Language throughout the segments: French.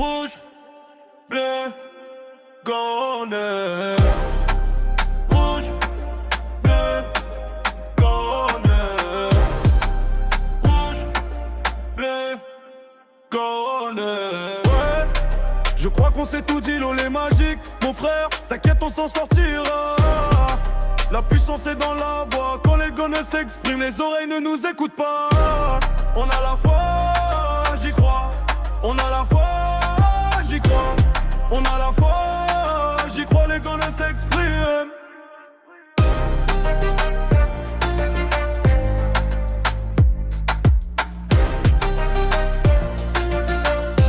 Rouge, bleu, corner. Rouge, bleu, corner. Rouge, bleu, corner. Ouais, je crois qu'on s'est tout dit, l'eau est magique. Mon frère, t'inquiète, on s'en sortira. La puissance est dans la voix. Quand les gonnes s'expriment, les oreilles ne nous écoutent pas. On a la foi, j'y crois. On a la foi, j'y crois. On a la foi, j'y crois, les gonnes s'expriment.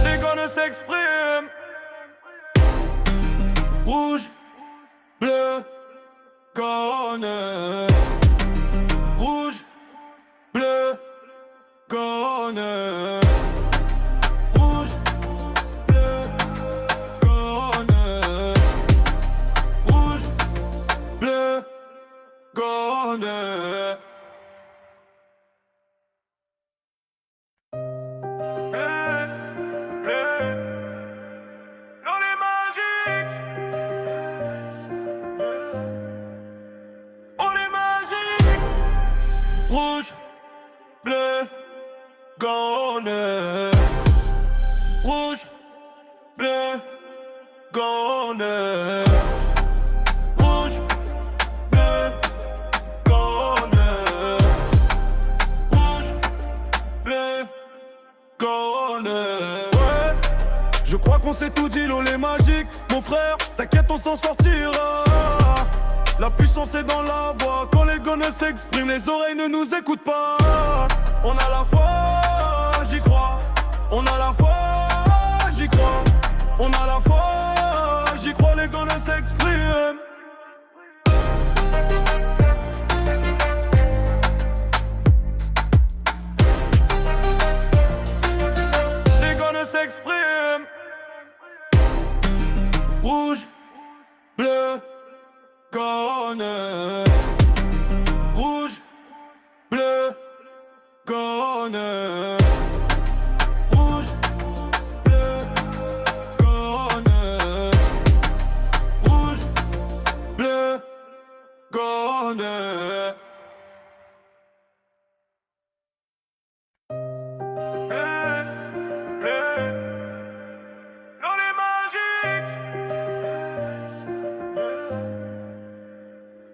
Les gonnes s'expriment. Rouge, bleu, corner. Rouge, bleu, corner. Rouge, bleu, corner. Rouge, bleu, corner. L'on est magique. On est magique. Rouge, bleu, corner. Rouge, bleu, corner. Rouge, bleu, corner. Rouge, bleu, corner. Ouais, je crois qu'on s'est tout dit, l'eau est magique. Mon frère, t'inquiète, on s'en sortira. La puissance est dans la voix. Quand les gonnes s'expriment, les oreilles ne nous écoutent pas. On a la foi, j'y crois. On a la foi, j'y crois. On a la foi, j'y crois, les gonnes s'expriment. Les gonnes s'expriment. Rouge, bleu, corner. Rouge, bleu, corner. Rouge, bleu, corner. Rouge, bleu, corner. L'on est magique.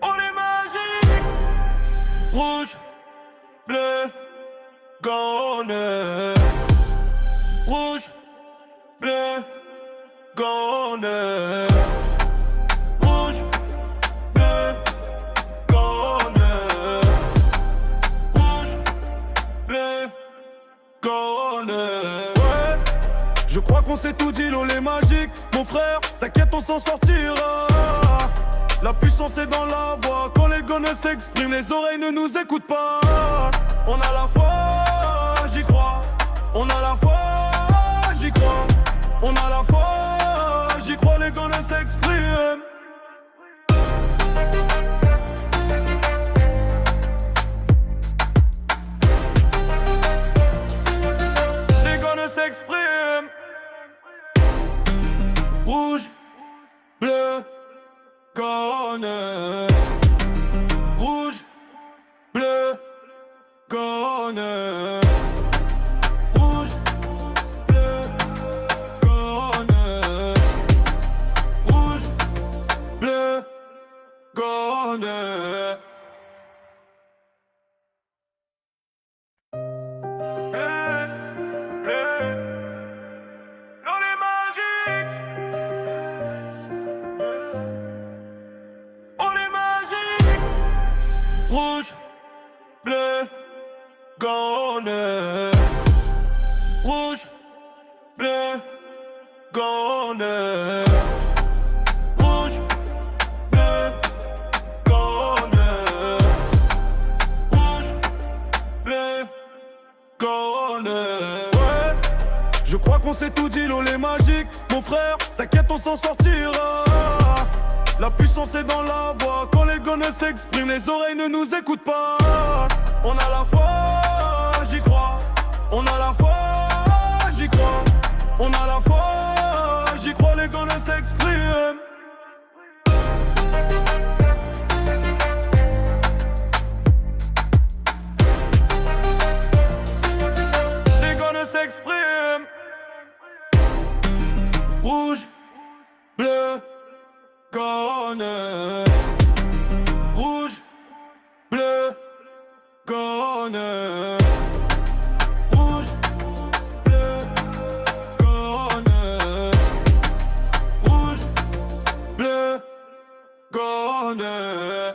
On est magique. Rouge, bleu, corner. Rouge, bleu, corner. Rouge, bleu, corner. Rouge, bleu, corner. Ouais, je crois qu'on s'est tout dit, l'eau est magique. Mon frère, t'inquiète, on s'en sortira. La puissance est dans la voix. Quand les gonnes s'expriment, les oreilles ne nous écoutent pas. On a la foi, j'y crois. On a la foi, j'y crois. On a la foi, j'y crois, les gonnes s'expriment. Les gonnes s'expriment. Rouge, bleu, corner. Rouge, bleu, corner. Rouge, bleu, corner. Rouge, bleu, corner. L'on est magique. On est magique. Rouge, bleu, corner. Rouge, bleu, corner. Rouge, bleu, corner. Rouge, bleu, corner. Ouais, je crois qu'on s'est tout dit, l'eau est magique. Mon frère, t'inquiète, on s'en sortira. La puissance est dans la voix. Quand les gonnes s'expriment, les oreilles ne nous écoutent pas. On a la foi, j'y crois. On a la foi, j'y crois. On a la foi, s'exprime. Les gars ne s'expriment. Rouge, bleu, jaune. Rouge, bleu, jaune. Rouge, bleu, jaune. Rouge, bleu, jaune.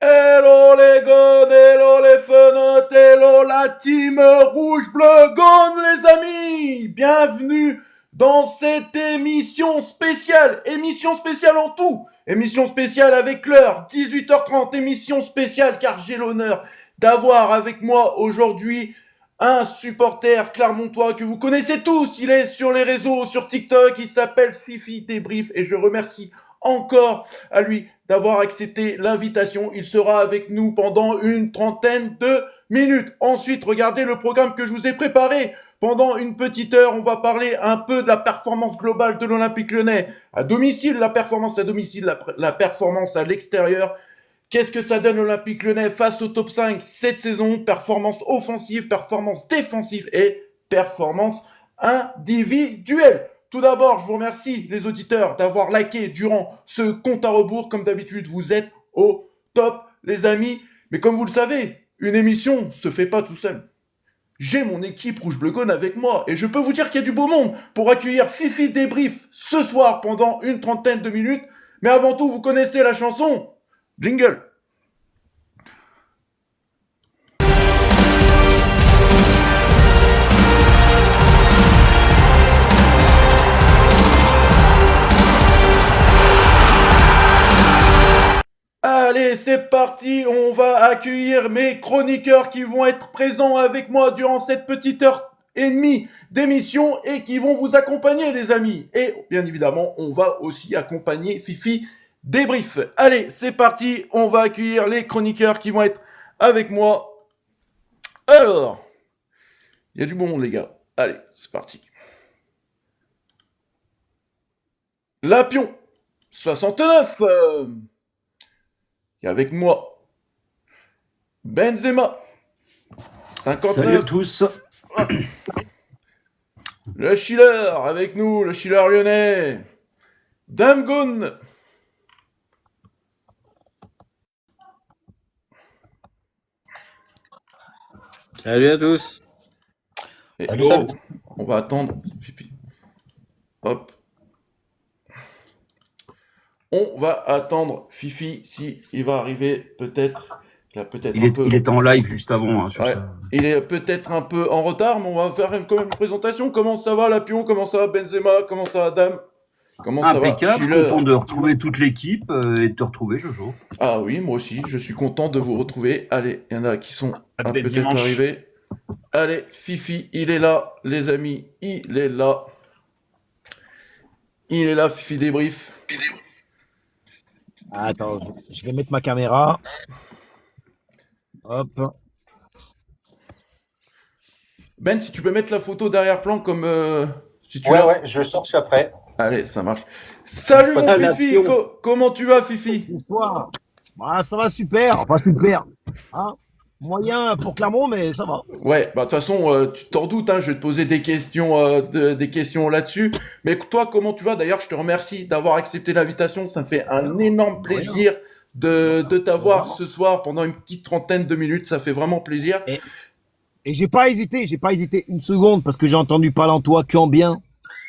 Hello les gones, hello les fenotes, hello la team rouge, bleu, jaune les amis. Bienvenue dans cette émission spéciale en tout. Émission spéciale avec l'heure, 18h30, émission spéciale car j'ai l'honneur d'avoir avec moi aujourd'hui un supporter clermontois que vous connaissez tous. Il est sur les réseaux, sur TikTok, il s'appelle Fifi Débrief et je remercie encore à lui d'avoir accepté l'invitation. Il sera avec nous pendant une trentaine de minutes. Ensuite, regardez le programme que je vous ai préparé. Pendant une petite heure, on va parler un peu de la performance globale de l'Olympique Lyonnais. À domicile, la performance à domicile, la performance à l'extérieur. Qu'est-ce que ça donne l'Olympique Lyonnais face au top 5 cette saison? Performance offensive, performance défensive et performance individuelle. Tout d'abord, je vous remercie les auditeurs d'avoir liké durant ce compte à rebours. Comme d'habitude, vous êtes au top, les amis. Mais comme vous le savez, une émission se fait pas tout seul. J'ai mon équipe Rouge Bleu Jaune avec moi et je peux vous dire qu'il y a du beau monde pour accueillir Fifi Débrief ce soir pendant une trentaine de minutes. Mais avant tout, vous connaissez la chanson. Jingle. Allez, c'est parti, on va accueillir mes chroniqueurs qui vont être présents avec moi durant cette petite heure et demie d'émission et qui vont vous accompagner, les amis. Et bien évidemment, on va aussi accompagner Fifi Débrief. Allez, c'est parti, on va accueillir les chroniqueurs qui vont être avec moi. Alors, il y a du bon monde, les gars. Allez, c'est parti. Lapion, 69. Et avec moi, Benzema, 59. Salut à tous. Le Schiller, avec nous, le Schiller lyonnais, Damgon. Salut à tous. Et Salut, oh, salut. on va attendre. Hop. On va attendre Fifi si il va arriver peut-être. Il est en live juste avant. Hein, sur Ouais. ça. Il est peut-être un peu en retard, mais on va faire quand même une présentation. Comment ça va, Lapion? Comment ça va, Benzema? Comment ça va, Dame? Comment ça va, Impeccable, Schiller? content de retrouver toute l'équipe et de te retrouver, Jojo. Ah oui, moi aussi, je suis content de vous retrouver. Allez, il y en a qui sont Dès peut-être dimanche. arrivés. Allez, Fifi, il est là, les amis, il est là. Il est là, Fifi Débrief. Attends, je vais mettre ma caméra. Hop. Ben, si tu peux mettre la photo d'arrière-plan comme si tu Ouais, l'as. ouais, je sors, je suis après. Allez, ça marche. Salut mon Ah, Fifi, Lapion. comment tu vas, Fifi? Bonsoir. Ah, ça va super. Enfin, super. Hein, moyen pour Clermont, mais ça va. Ouais, bah de toute façon, tu t'en doutes, hein, je vais te poser des questions là-dessus. Mais toi, comment tu vas? D'ailleurs, je te remercie d'avoir accepté l'invitation. Ça me fait un énorme plaisir de t'avoir ce soir pendant une petite trentaine de minutes. Ça fait vraiment plaisir. Et j'ai pas hésité une seconde parce que j'ai entendu parler en toi qu'en bien.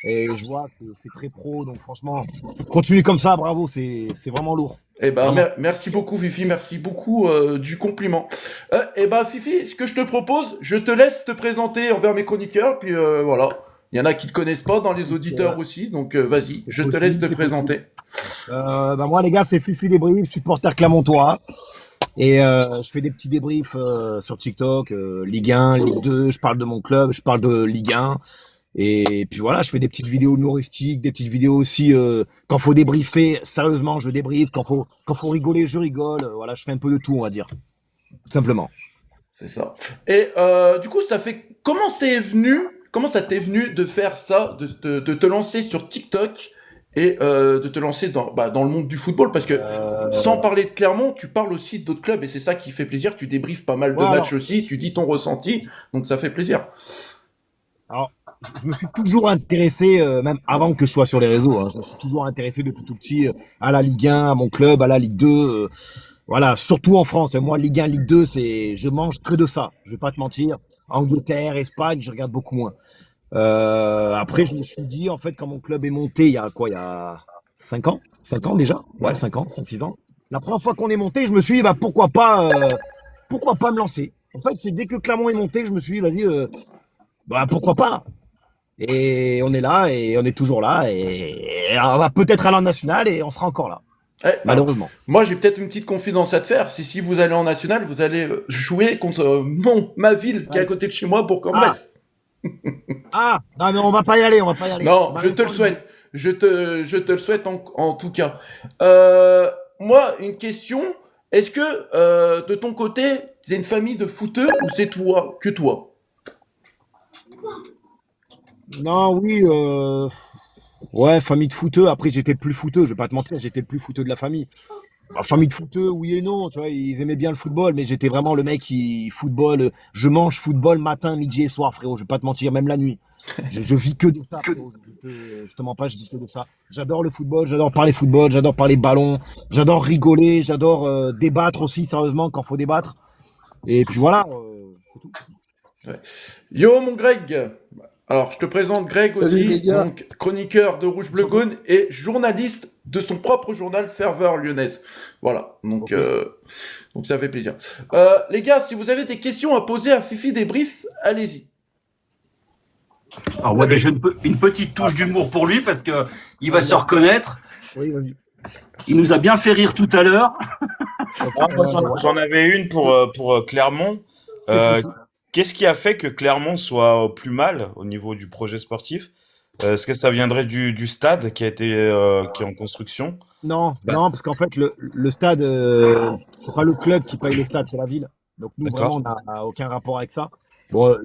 Et je vois que c'est très pro, donc franchement, continue comme ça, bravo, c'est vraiment lourd. Eh ben, Vraiment. merci beaucoup, Fifi, merci beaucoup du compliment. Eh ben, Fifi, ce que je te propose, je te laisse te présenter envers mes chroniqueurs, puis voilà. Il y en a qui ne te connaissent pas dans les auditeurs aussi, donc vas-y, je te possible, laisse te c'est présenter. Bah moi les gars, c'est Fifi Débrief, supporter clermontois. Et je fais des petits débriefs sur TikTok, Ligue 1, Ligue 2, je parle de mon club, je parle de Ligue 1. Et puis voilà, je fais des petites vidéos humoristiques, des petites vidéos aussi quand faut débriefer. Sérieusement, je débriefe. Quand faut rigoler, je rigole. Voilà, je fais un peu de tout, on va dire, tout simplement. C'est ça. Et du coup, comment ça t'est venu de faire ça, de te lancer sur TikTok et de te lancer dans le monde du football? Parce que sans parler de Clermont, tu parles aussi d'autres clubs et c'est ça qui fait plaisir. Tu débriefes pas mal de matchs aussi, tu dis ton ressenti, donc ça fait plaisir. Alors, je me suis toujours intéressé, même avant que je sois sur les réseaux, hein, je me suis toujours intéressé depuis tout petit à la Ligue 1, à mon club, à la Ligue 2. Voilà, surtout en France. Moi, Ligue 1, Ligue 2, je mange que de ça. Je vais pas te mentir. Angleterre, Espagne, je regarde beaucoup moins. Après, je me suis dit, en fait, quand mon club est monté, il y a 5 ans? 5 ans déjà? Ouais, 5 ans, 5-6 ans. La première fois qu'on est monté, je me suis dit, bah, pourquoi pas me lancer? En fait, c'est dès que Clermont est monté que je me suis dit, vas-y, bah, pourquoi pas? Et on est là, et on est toujours là, et on va peut-être aller en national, et on sera encore là. Malheureusement. Moi, j'ai peut-être une petite confidence à te faire. Si vous allez en national, vous allez jouer contre ma ville qui est à côté de chez moi pour Cambrai. Non, mais on va pas y aller, Non, je te le souhaite. Je te le souhaite en tout cas. Moi, une question. Est-ce que de ton côté, c'est une famille de footeux ou c'est que toi? Non, oui, ouais, famille de footeux. Après, j'étais le plus footeux, je vais pas te mentir, j'étais le plus footeux de la famille. Alors, famille de footeux, oui et non, tu vois, ils aimaient bien le football, mais j'étais vraiment le mec qui football. Je mange football matin, midi et soir, frérot. Je vais pas te mentir, même la nuit. Je vis que de ça, frérot. Je te mens pas, je dis que de ça. J'adore le football, j'adore parler ballon, j'adore rigoler, j'adore débattre aussi, sérieusement, quand faut débattre. Et puis voilà, c'est tout. Ouais. Yo, mon Greg. Alors, je te présente Greg. Salut, aussi, donc chroniqueur de Rouge Bleu Gaune et journaliste de son propre journal Ferveur Lyonnaise. Voilà, donc, okay. Donc ça fait plaisir. Les gars, si vous avez des questions à poser à Fifi Débrief, allez-y. Alors moi déjà une petite touche d'humour pour lui parce que il va se reconnaître. Oui, vas-y. Il nous a bien fait rire tout à l'heure. J'en avais une pour Clermont. Qu'est-ce qui a fait que Clermont soit au plus mal au niveau du projet sportif? Est-ce que ça viendrait du stade qui est en construction? Non, parce qu'en fait, le stade, c'est pas le club qui paye le stade, c'est la ville. Donc nous, vraiment, on n'a aucun rapport avec ça. Bon,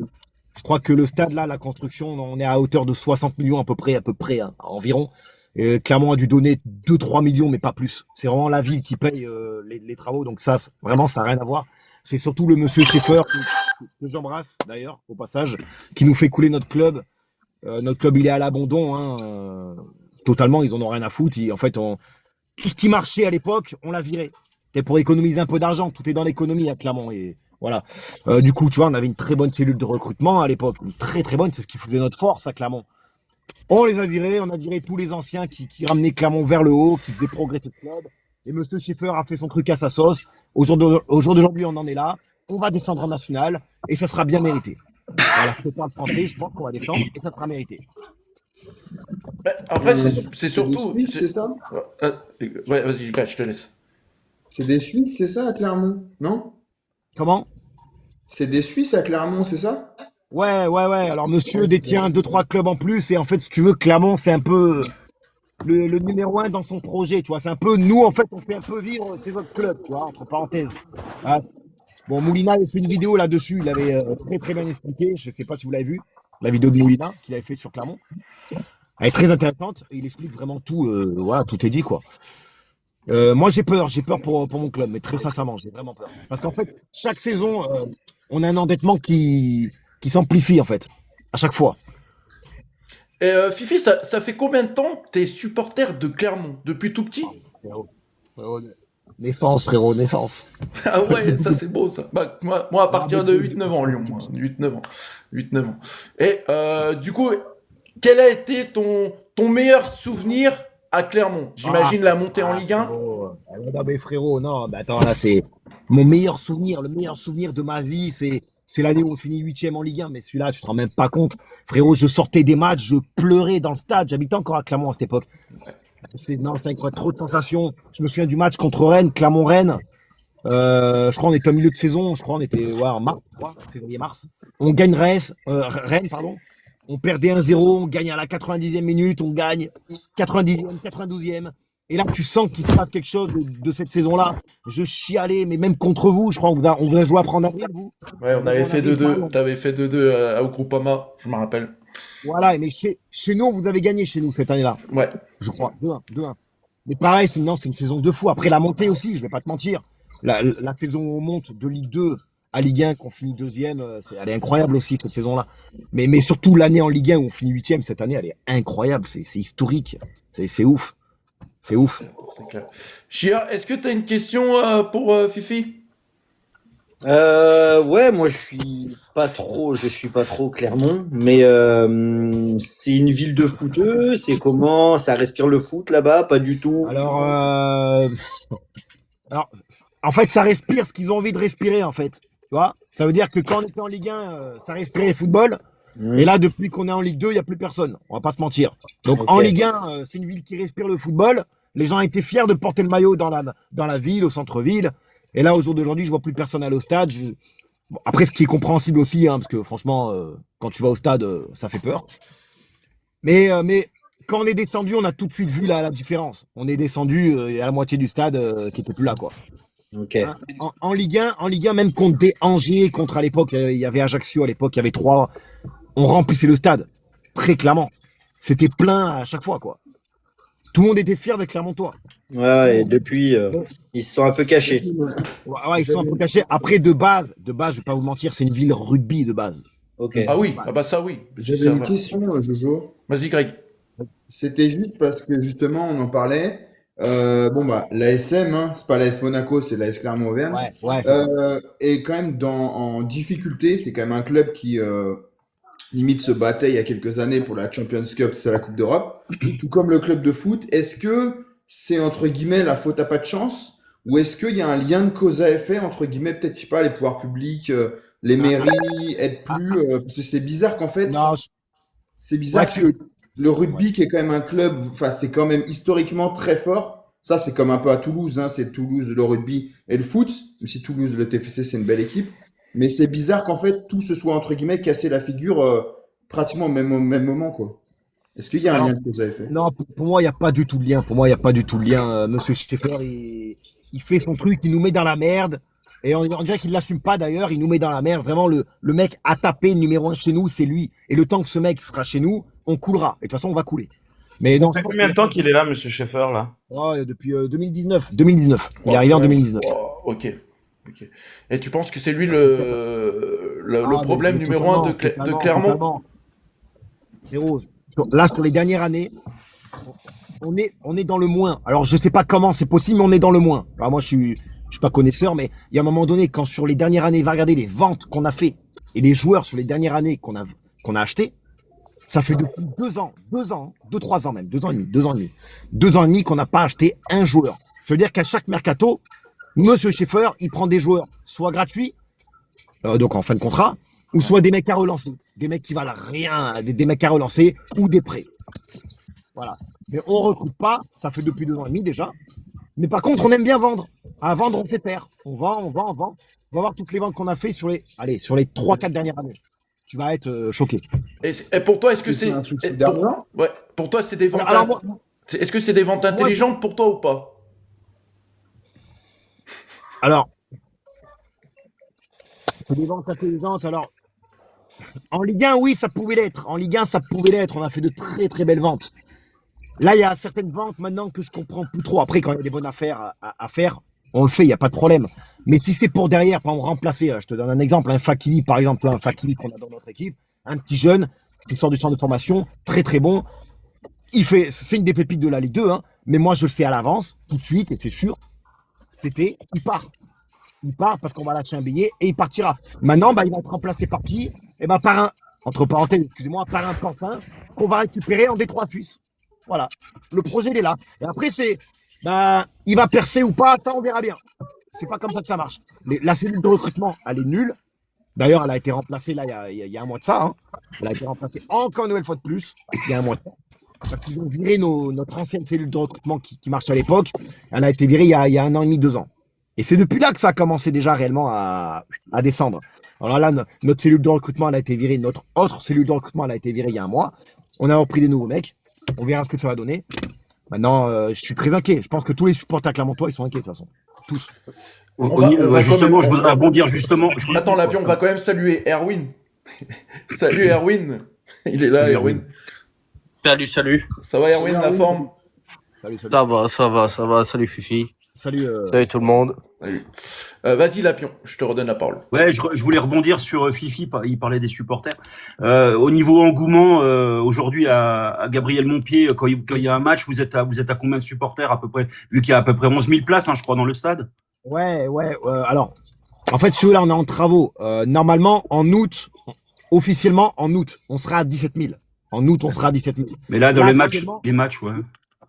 je crois que le stade, là, la construction, on est à hauteur de 60 millions à peu près, hein, environ. Et Clermont a dû donner 2-3 millions, mais pas plus. C'est vraiment la ville qui paye les travaux. Donc ça, vraiment, ça n'a rien à voir. C'est surtout le monsieur Schaeffer, que j'embrasse d'ailleurs, au passage, qui nous fait couler notre club. Notre club, il est à l'abandon, hein, totalement, ils en ont rien à foutre. En fait, tout ce qui marchait à l'époque, on l'a viré. C'était pour économiser un peu d'argent. Tout est dans l'économie à Clermont. Et voilà. Du coup, tu vois, on avait une très bonne cellule de recrutement à l'époque. Une très, très bonne. C'est ce qui faisait notre force à Clermont. On les a virés. On a viré tous les anciens qui ramenaient Clermont vers le haut, qui faisaient progresser le club. Et monsieur Schaeffer a fait son truc à sa sauce. Au jour d'aujourd'hui, on en est là. On va descendre en national et ça sera bien mérité. Voilà, je parle français, je pense qu'on va descendre et ça sera mérité. Après, c'est surtout. Suisses, c'est ça? Ouais, vas-y, je te laisse. C'est des Suisses, c'est ça, à Clermont, non? Comment? C'est des Suisses à Clermont, c'est ça? Ouais. Alors, monsieur détient 2-3 clubs en plus et en fait, si tu veux, Clermont, c'est un peu le numéro 1 dans son projet, tu vois. C'est un peu, nous, en fait, on fait un peu vivre ces autres clubs, tu vois, entre parenthèses. Bon, Moulina avait fait une vidéo là-dessus, il avait très très bien expliqué, je ne sais pas si vous l'avez vu, la vidéo de Moulina qu'il avait fait sur Clermont. Elle est très intéressante, et il explique vraiment tout, voilà, tout est dit, quoi. Moi, j'ai peur pour mon club, mais très sincèrement, j'ai vraiment peur. Parce qu'en fait, chaque saison, on a un endettement qui s'amplifie, en fait, à chaque fois. Et Fifi, ça fait combien de temps que tu es supporter de Clermont? Depuis tout petit? Naissance, frérot, naissance. Ah ouais, ça c'est beau ça. Bah, moi à partir de 8-9 ans, Lyon. 8-9 ans. Et du coup, quel a été ton meilleur souvenir à Clermont? J'imagine la montée en Ligue 1. Non mais frérot, non, bah attends, là c'est mon meilleur souvenir, le meilleur souvenir de ma vie, c'est l'année où on finit 8e en Ligue 1, mais celui-là, tu te rends même pas compte. Frérot, je sortais des matchs, je pleurais dans le stade, j'habitais encore à Clermont à cette époque. C'est incroyable, trop de sensations. Je me souviens du match contre Rennes, Clermont-Rennes. Je crois qu'on était au milieu de saison, on était en mars, février-mars. On gagne Rennes, pardon. On perdait 1-0, on gagne à la 90e minute, on gagne 90e, 92e. Et là, tu sens qu'il se passe quelque chose de cette saison-là. Je chialais, mais même contre vous, je crois, on vous a joué à prendre un rire, vous. Ouais, on avait fait 2-2. Pardon. T'avais fait 2-2 au Groupama, je me rappelle. Voilà, mais chez nous, vous avez gagné chez nous cette année-là, Ouais. je crois. 2-1, 2-1. Mais pareil, c'est une saison de fou. Après la montée aussi, je vais pas te mentir. La saison où on monte de Ligue 2 à Ligue 1, qu'on finit deuxième, elle est incroyable aussi, cette saison-là. Mais surtout l'année en Ligue 1 où on finit huitième cette année, elle est incroyable. C'est historique. C'est ouf. C'est ouf. C'est clair. Chia, est-ce que tu as une question pour Fifi? Ouais, moi je suis pas trop Clermont, mais c'est une ville de footeux, c'est comment? Ça respire le foot là-bas? Pas du tout. Alors, en fait, ça respire ce qu'ils ont envie de respirer, en fait. Tu vois? Ça veut dire que quand on était en Ligue 1, ça respirait football. Et là, depuis qu'on est en Ligue 2, il n'y a plus personne. On va pas se mentir. Donc, Ok. en Ligue 1, c'est une ville qui respire le football. Les gens étaient fiers de porter le maillot dans la ville, au centre-ville. Et là, au jour d'aujourd'hui, je vois plus personne aller au stade. Bon, après, ce qui est compréhensible aussi, hein, parce que franchement, quand tu vas au stade, ça fait peur. Mais quand on est descendu, on a tout de suite vu la différence. On est descendu, il y a la moitié du stade qui était plus là, quoi. Ok. Hein, en Ligue 1, même contre des Angers, contre à l'époque, il y avait Ajaccio à l'époque, il y avait 3. On remplissait le stade, très clairement. C'était plein à chaque fois, quoi. Tout le monde était fier d'être Clermontois. Ouais, et depuis, ils se sont un peu cachés. Ouais, ils sont un peu cachés. Après, de base, je vais pas vous mentir, c'est une ville rugby de base. Ok. Ah oui, ah bah ça oui. J'avais une question, Jojo. Vas-y, Greg. C'était juste parce que justement, on en parlait. Bon, bah, l'ASM, hein, c'est pas l'AS Monaco, c'est l'AS Clermont-Auvergne. Ouais, c'est ça. Et quand même en difficulté, c'est quand même un club qui limite se battait il y a quelques années pour la Champions Cup, c'est la Coupe d'Europe. Tout comme le club de foot. Est-ce que c'est entre guillemets la faute à pas de chance ou est-ce qu'il y a un lien de cause à effet entre guillemets, peut-être, je sais pas, les pouvoirs publics, les mairies aident plus parce que c'est bizarre qu'en fait, Non, c'est bizarre Ouais, que le rugby, qui est quand même un club, enfin, c'est quand même historiquement très fort. Ça, c'est comme un peu à Toulouse, hein, c'est Toulouse, le rugby et le foot. Même si Toulouse, le TFC, c'est une belle équipe. Mais c'est bizarre qu'en fait, tout se soit, entre guillemets, cassé la figure pratiquement au même moment, quoi. Est-ce qu'il y a un Non. lien de cause à effet? Non, pour moi, il n'y a pas du tout de lien. Pour moi, il n'y a pas du tout de lien. Monsieur Schaeffer, il fait son truc, il nous met dans la merde. Et on dirait qu'il ne l'assume pas d'ailleurs, il nous met dans la merde. Vraiment, le mec a tapé numéro 1 chez nous, c'est lui. Et le temps que ce mec sera chez nous, on coulera. Et de toute façon, on va couler. Mais non, Ça fait combien de temps qu'il est là, monsieur Schaeffer, là? depuis 2019. 2019. Il est arrivé en 2019. Oh, ok. Et tu penses que c'est lui le problème mais numéro 1 de Clermont? totalement. Frérot, là, sur les dernières années, on est dans le moins. Alors, je sais pas comment c'est possible, mais on est dans le moins. Alors, moi, je suis pas connaisseur, mais il y a un moment donné, quand sur les dernières années, va regarder les ventes qu'on a fait et les joueurs sur les dernières années qu'on a achetés, ça fait depuis 2 ans, 3 ans même, 2 ans et demi, 2 ans et demi. 2 ans et demi qu'on n'a pas acheté un joueur. Ça veut dire qu'à chaque mercato, Monsieur Schaeffer, il prend des joueurs, soit gratuits, donc en fin de contrat, ou soit des mecs à relancer. Des mecs qui valent rien, des mecs à relancer, ou des prêts. Voilà. Mais on recrute pas, ça fait depuis 2 ans et demi déjà. Mais par contre, on aime bien vendre. À vendre, on sait faire. On vend. On va voir toutes les ventes qu'on a fait sur les 3-4 dernières années. Tu vas être choqué. Et pour toi, est-ce que C'est un souci et pour- d'argent? Ouais, pour toi, c'est des ventes. Alors, moi, Est-ce que c'est des ventes intelligentes pour toi ou pas? alors, c'est des ventes intelligentes. Alors, en Ligue 1, oui, ça pouvait l'être. En Ligue 1, ça pouvait l'être. On a fait de très, très belles ventes. Là, il y a certaines ventes maintenant que je comprends plus trop. Après, quand il y a des bonnes affaires à faire, on le fait, il n'y a pas de problème. Mais si c'est pour derrière, par exemple, remplacer, je te donne un exemple, un Fakili, par exemple, un Fakili qu'on a dans notre équipe, un petit jeune qui sort du centre de formation, très très bon. C'est une des pépites de la Ligue 2, hein, mais moi je le sais à l'avance, tout de suite, et c'est sûr, cet été, il part. Il part parce qu'on va lâcher un billet et il partira. Maintenant, il va être remplacé par qui? Par un, entre parenthèses, excusez-moi, par un Pantin qu'on va récupérer en Détroit Suisse. Voilà. Le projet, il est là. Et après, il va percer ou pas, ça, on verra bien. C'est pas comme ça que ça marche. La cellule de recrutement, elle est nulle. D'ailleurs, elle a été remplacée, là, il y a un mois de ça. Hein. Elle a été remplacée encore une nouvelle fois de plus, il y a un mois de ça. Parce qu'ils ont viré notre ancienne cellule de recrutement qui marche à l'époque. Elle a été virée il y a 1 an et demi, 2 ans. Et c'est depuis là que ça a commencé déjà réellement à descendre. Alors là, notre cellule de recrutement, elle a été virée. Notre autre cellule de recrutement, elle a été virée il y a un mois. On a repris des nouveaux mecs. On verra ce que ça va donner. Maintenant, je suis très inquiet. Je pense que tous les supporters clermontois, ils sont inquiets de toute façon. Tous. Justement, je voudrais rebondir justement. Attends, l'avion, on va quand même saluer Erwin. Salut Erwin. Il est là, Erwin. Salut. Ça va Erwin, la forme? Salut. Ça va. Salut Fifi. Salut. Salut tout le monde. Salut. Vas-y Lapion, je te redonne la parole. Ouais, je voulais rebondir sur Fifi, il parlait des supporters. Au niveau engouement, aujourd'hui à Gabriel Montpied, quand il y a un match, vous êtes à combien de supporters à peu près? Vu qu'il y a à peu près 11 000 places, je crois, dans le stade. Ouais. Alors, en fait, celui-là, on est en travaux. Normalement, en août, officiellement, en août, on sera à 17 000. En août, on sera à 17 000. Mais là, dans les matchs, ouais.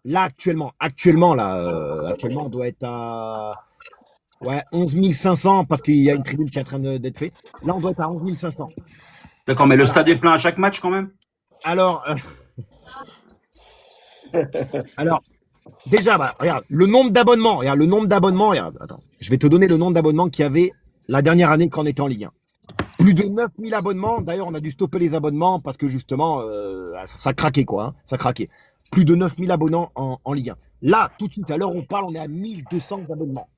Là, actuellement, on doit être à 11 500 parce qu'il y a une tribune qui est en train d'être faite. Là, on doit être à 11 500. D'accord, mais le stade est plein à chaque match quand même? Alors, déjà, regarde, le nombre d'abonnements. Regarde, attends, je vais te donner le nombre d'abonnements qu'il y avait la dernière année quand on était en Ligue 1. Plus de 9 000 abonnements. D'ailleurs, on a dû stopper les abonnements parce que justement, ça craquait quoi. Ça craquait. Plus de 9 000 abonnants en Ligue 1. Là, tout de suite, à l'heure où on parle, on est à 1200 abonnements.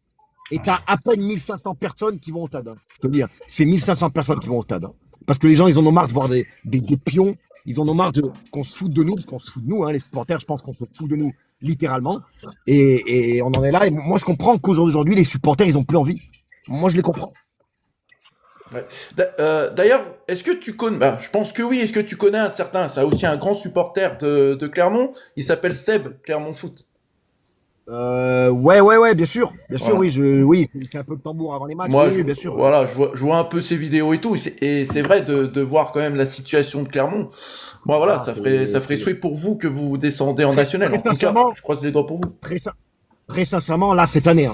Et t'as à peine 1500 personnes qui vont au stade. Je te le dis, c'est 1500 personnes qui vont au stade. Parce que les gens, ils en ont marre de voir des pions. Ils en ont marre qu'on se foute de nous, parce qu'on se fout de nous, les supporters, je pense qu'on se fout de nous, littéralement. Et on en est là. Et moi, je comprends qu'aujourd'hui, les supporters, ils ont plus envie. Moi, je les comprends. Ouais. D'ailleurs, est-ce que tu connais, je pense que oui, est-ce que tu connais c'est aussi un grand supporter de Clermont, il s'appelle Seb, Clermont Foot. Ouais, bien sûr, Voilà. oui, il fait un peu de tambour avant les matchs, Moi, oui, bien sûr. Voilà, je vois un peu ses vidéos et tout, et c'est vrai de voir quand même la situation de Clermont. Moi, voilà, ça ferait souhait pour vous que vous descendez en national. En tout cas, je croise les doigts pour vous. Très sincèrement, là, cette année,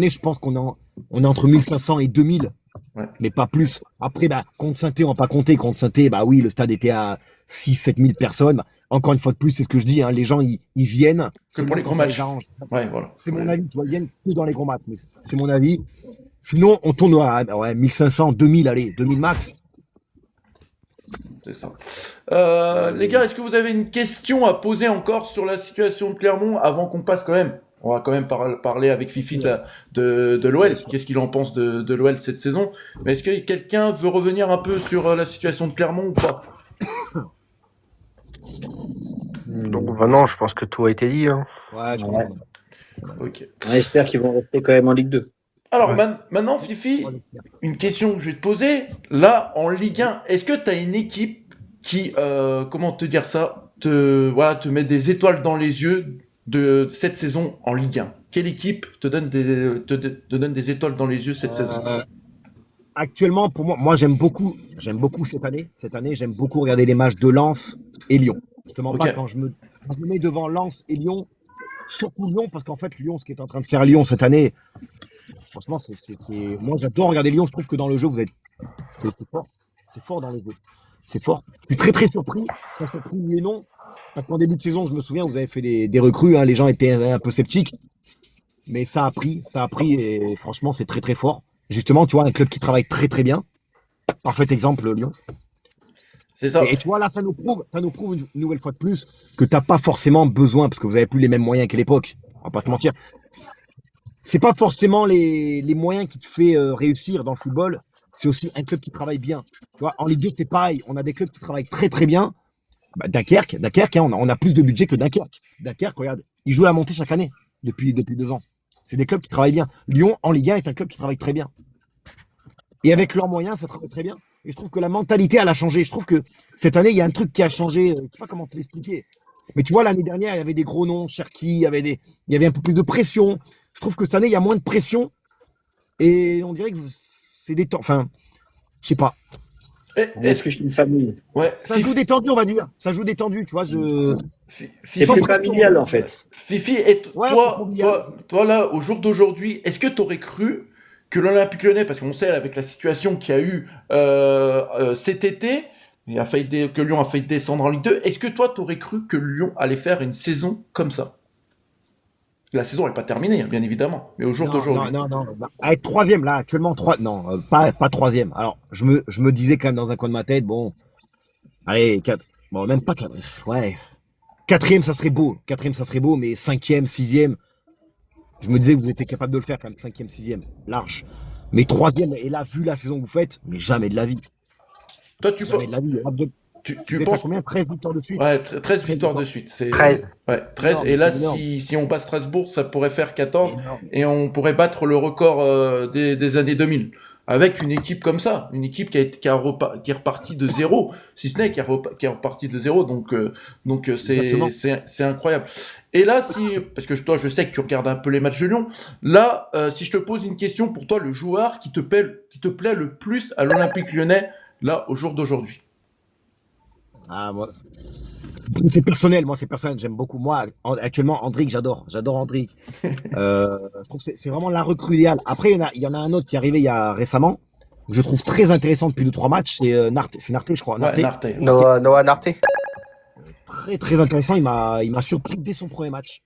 je pense qu'on est entre 1500 et 2000. Ouais. Mais pas plus. Après, contre Saint-Étienne, on va pas compter. Contre Saint-Étienne, oui, le stade était à 6-7 000 personnes. Encore une fois de plus, c'est ce que je dis, les gens, ils viennent. Que pour les gros matchs. Ouais, voilà. C'est mon avis, tu vois, ils viennent que dans les gros matchs. Mais c'est mon avis. Sinon, on tourne à 1500, 2000, allez, 2000 max. C'est ça. Les gars, est-ce que vous avez une question à poser encore sur la situation de Clermont avant qu'on passe quand même? On va quand même parler avec Fifi de l'OL. Qu'est-ce qu'il en pense de l'OL cette saison? Mais est-ce que quelqu'un veut revenir un peu sur la situation de Clermont ou pas? Donc non, je pense que tout a été dit. Ouais, je pense. Ok. On espère qu'ils vont rester quand même en Ligue 2. Alors maintenant, Fifi, une question que je vais te poser. Là, en Ligue 1, est-ce que tu as une équipe qui, comment te dire ça, te met des étoiles dans les yeux de cette saison en Ligue 1? Quelle équipe te donne des étoiles dans les yeux cette saison? Actuellement, pour moi, j'aime beaucoup cette année. Cette année, j'aime beaucoup regarder les matchs de Lens et Lyon. Je te mens pas, quand je me mets devant Lens et Lyon, surtout Lyon, parce qu'en fait, Lyon, ce qui est en train de faire Lyon cette année, franchement, moi, j'adore regarder Lyon. Je trouve que dans le jeu, c'est fort. C'est fort dans le jeu. C'est fort. Je suis très, très surpris. Très surpris, oui et non. Parce qu'en début de saison, je me souviens, vous avez fait des recrues, les gens étaient un peu sceptiques. Mais ça a pris et franchement, c'est très très fort. Justement, tu vois, un club qui travaille très très bien. Parfait exemple, Lyon. C'est ça. Et tu vois, là, ça nous prouve une nouvelle fois de plus que t'as pas forcément besoin, parce que vous avez plus les mêmes moyens qu'à l'époque. On va pas se mentir. C'est pas forcément les moyens qui te fait réussir dans le football. C'est aussi un club qui travaille bien. Tu vois, en Ligue 2, c'est pareil. On a des clubs qui travaillent très très bien. Dunkerque, on a plus de budget que Dunkerque. Dunkerque, regarde, ils jouent à la montée chaque année depuis 2 ans. C'est des clubs qui travaillent bien. Lyon, en Ligue 1, est un club qui travaille très bien. Et avec leurs moyens, ça travaille très bien. Et je trouve que la mentalité, elle a changé. Je trouve que cette année, il y a un truc qui a changé. Je ne sais pas comment te l'expliquer. Mais tu vois, l'année dernière, il y avait des gros noms, Cherki, il y avait un peu plus de pression. Je trouve que cette année, il y a moins de pression. Et on dirait que c'est des temps. Enfin, je sais pas. Est-ce que je suis une famille? Ouais. Ça joue détendu, on va dire. Ça joue détendu, tu vois. C'est plus familial, en fait. Fifi, et Ouais, toi, là, au jour d'aujourd'hui, est-ce que tu aurais cru que l'Olympique Lyonnais, parce qu'on sait avec la situation qu'il y a eu cet été, que Lyon a failli descendre en Ligue 2, est-ce que toi, tu aurais cru que Lyon allait faire une saison comme ça? La saison n'est pas terminée, hein, bien évidemment, mais au jour d'aujourd'hui. Non. Avec troisième, là, actuellement, non, pas troisième. Alors, je me disais quand même dans un coin de ma tête, bon, allez, 4. Bon, même pas 4. Ouais. Quatrième, ça serait beau. Mais cinquième, sixième, je me disais que vous étiez capable de le faire quand même. Cinquième, sixième, large. Mais troisième, et là, vu la saison que vous faites, mais jamais de la vie. Toi, tu Jamais de la vie. tu Vous êtes à penses. combien? 13 victoires de suite? Ouais, 13 victoires de suite. 13. Ouais, 13. Non, Et mais là, c'est énorme. si on bat Strasbourg, ça pourrait faire 14 Énorme. et on pourrait battre le record des années 2000. Avec une équipe comme ça, une équipe qui est repartie de zéro, si ce n'est qui est repartie de zéro, donc Exactement. c'est incroyable. Et là, parce que toi, je sais que tu regardes un peu les matchs de Lyon, là, si je te pose une question, pour toi, le joueur qui te plaît le plus à l'Olympique Lyonnais, là, au jour d'aujourd'hui. Ah, moi. C'est personnel, j'aime beaucoup. Moi, actuellement, Andrić, j'adore Andrić. Je trouve que c'est vraiment la recrue idéale. Après, il y en a un autre qui est arrivé récemment, que je trouve très intéressant depuis 2-3 matchs, c'est Narté, je crois. Ouais, Narté. Narté. Noah Narté. Très, très intéressant, il m'a surpris dès son premier match.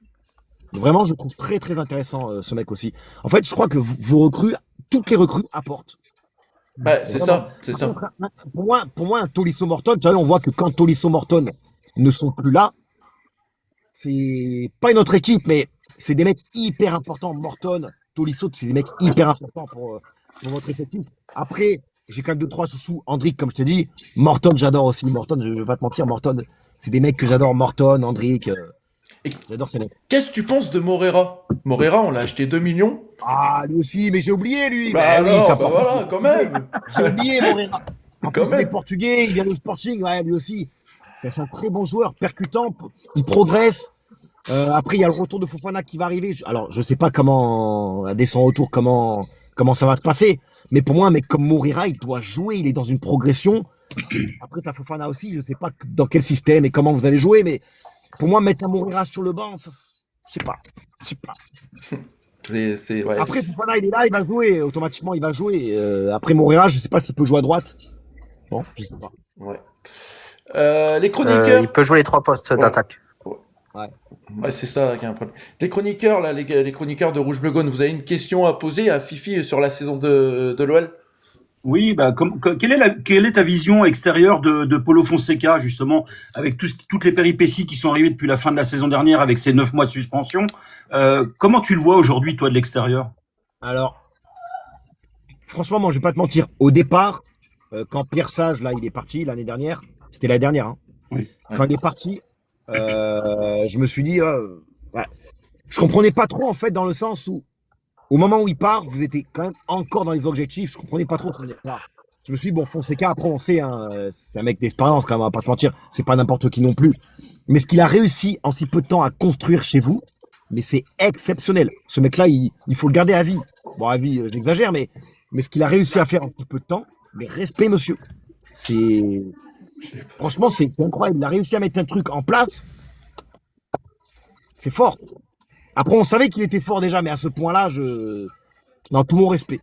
Vraiment, je trouve très, très intéressant ce mec aussi. En fait, je crois que vos recrues, toutes les recrues apportent. Ouais, c'est Vraiment. ça, c'est ça. Pour moi, un Tolisso Morton, tu vois, on voit que quand Tolisso Morton ne sont plus là, c'est pas une autre équipe, mais c'est des mecs hyper importants. Morton, Tolisso, c'est des mecs hyper importants pour votre effectif. Après, j'ai quand même 2-3 sous Andrić, comme je te dis. Morton, j'adore aussi. Morton, je vais pas te mentir, Morton, c'est des mecs que j'adore. Morton, Andrić, j'adore ces mecs. Qu'est-ce que tu penses de Morera? Morera, on l'a acheté 2 millions. Ah, lui aussi, mais j'ai oublié, lui. Bah oui, alors, ça bah part voilà, pas. quand même. J'ai oublié Moreira. En Quand plus, il est même. portugais, il vient du Sporting, ouais, lui aussi. C'est un très bon joueur, percutant, il progresse. Après, il y a le retour de Fofana qui va arriver. Alors, je sais pas dès son retour, comment ça va se passer. Mais pour moi, un mec comme Moreira, il doit jouer, il est dans une progression. Après, tu as Fofana aussi, je sais pas dans quel système et comment vous allez jouer, mais pour moi, mettre un Moreira sur le banc, ça, je sais pas. Ouais. Après, Fofana, il est là, il va jouer, automatiquement, il va jouer. Après, Moreira, je sais pas s'il peut jouer à droite. Bon, je sais pas. Ouais. Les chroniqueurs. Il peut jouer les 3 postes d'attaque. Ouais, c'est ça qui est un problème. Les chroniqueurs, là, les chroniqueurs de Rouge Bleu Gaune, vous avez une question à poser à Fifi sur la saison de l'OL? Oui, bah, quelle est ta vision extérieure de Paulo Fonseca, justement, avec toutes les péripéties qui sont arrivées depuis la fin de la saison dernière, avec ses 9 mois de suspension. Comment tu le vois aujourd'hui, toi, de l'extérieur? Alors, franchement, moi, je vais pas te mentir. Au départ, quand Pierre Sage, là, il est parti l'année dernière, c'était l'année dernière, hein. Oui. Quand il est parti, je me suis dit, ouais. Je comprenais pas trop, en fait, dans le sens où, au moment où il part, vous étiez quand même encore dans les objectifs. Je comprenais pas trop son départ. Je me suis dit, bon, Fonseca, après, on sait, hein, c'est un mec d'expérience, quand même, on va pas se mentir. C'est pas n'importe qui non plus. Mais ce qu'il a réussi en si peu de temps à construire chez vous, mais c'est exceptionnel. Ce mec-là, il faut le garder à vie. Bon, à vie, j'exagère, mais ce qu'il a réussi à faire en si peu de temps, mais respect, monsieur. Franchement, c'est incroyable. Il a réussi à mettre un truc en place. C'est fort. Après, on savait qu'il était fort déjà, mais à ce point-là, dans tout mon respect.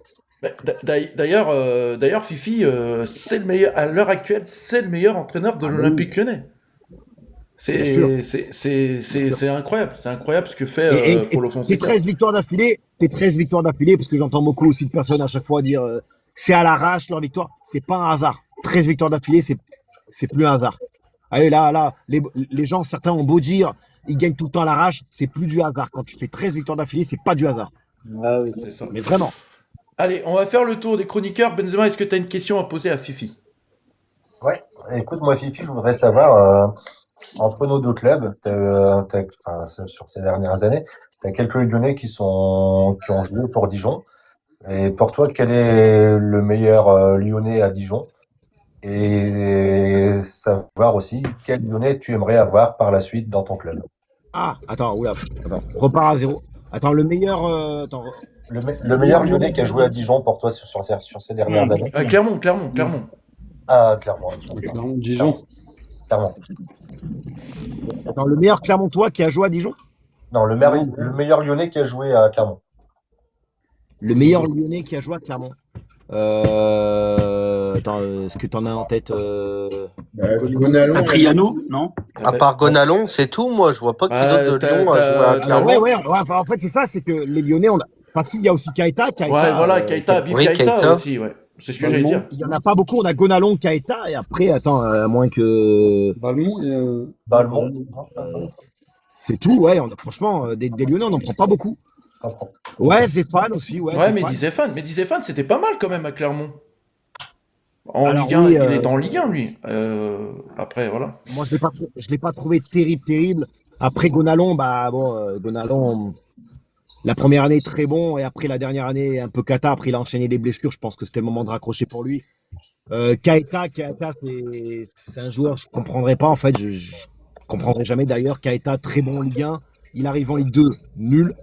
D'ailleurs, Fifi, c'est le meilleur, à l'heure actuelle, c'est le meilleur entraîneur de l'Olympique Lyonnais. C'est incroyable. C'est incroyable ce que fait Paulo Fonseca. Tes 13 victoires d'affilée, parce que j'entends beaucoup aussi de personnes à chaque fois dire c'est à l'arrache leur victoire. C'est pas un hasard. 13 victoires d'affilée, c'est plus un hasard. Allez, là, les gens, certains ont beau dire ils gagnent tout le temps à l'arrache, c'est plus du hasard. Quand tu fais 13 victoires d'affilée, c'est pas du hasard. Ah oui. C'est ça. Mais vraiment. Allez, on va faire le tour des chroniqueurs. Benzema, est-ce que tu as une question à poser à Fifi? Ouais, écoute, moi, Fifi, je voudrais savoir, entre nos deux clubs, sur ces dernières années, tu as quelques Lyonnais qui ont joué pour Dijon. Et pour toi, quel est le meilleur Lyonnais à Dijon? Et savoir aussi quel Lyonnais tu aimerais avoir par la suite dans ton club. Ah, attends, repars à zéro. Attends, le meilleur. Le meilleur Lyonnais qui a joué à Dijon pour toi sur ces dernières années. Clermont. Ah, clairement. Dijon. Clairement. Attends, le meilleur Clermontois qui a joué à Dijon? Non, le meilleur Lyonnais qui a joué à Clermont. Le meilleur Lyonnais qui a joué à Clermont. Attends, est-ce que t'en as en tête Gonalon, Patriano, non? À part Gonalon, c'est tout. Moi, je vois pas qui d'autre de Lyon a joué à Clermont. ouais, enfin, en fait, c'est ça, c'est que les Lyonnais, enfin, si, il y a aussi Keita. Ouais, voilà, Keita, Habib Oui, Keita Keita. aussi, ouais. C'est ce que j'allais dire. Il y en a pas beaucoup, on a Gonalon, Keita, et après, attends, à moins que. Balmont. C'est tout, ouais, franchement, des Lyonnais, on n'en prend pas beaucoup. Ouais, Zéphane aussi, ouais. Ouais, Zéphane. mais Zéphane, c'était pas mal quand même à Clermont. En Alors, Ligue 1, oui, il est en Ligue 1, lui. Après, voilà. Moi, je l'ai pas trouvé terrible. Après Gonalon, bah bon, Gonalon, la première année très bon, et après la dernière année un peu cata. Après, il a enchaîné les blessures. Je pense que c'était le moment de raccrocher pour lui. Keita, c'est un joueur, je comprendrais pas en fait. Je comprendrai jamais d'ailleurs. Keita, très bon en Ligue 1. Il arrive en Ligue 2, nul.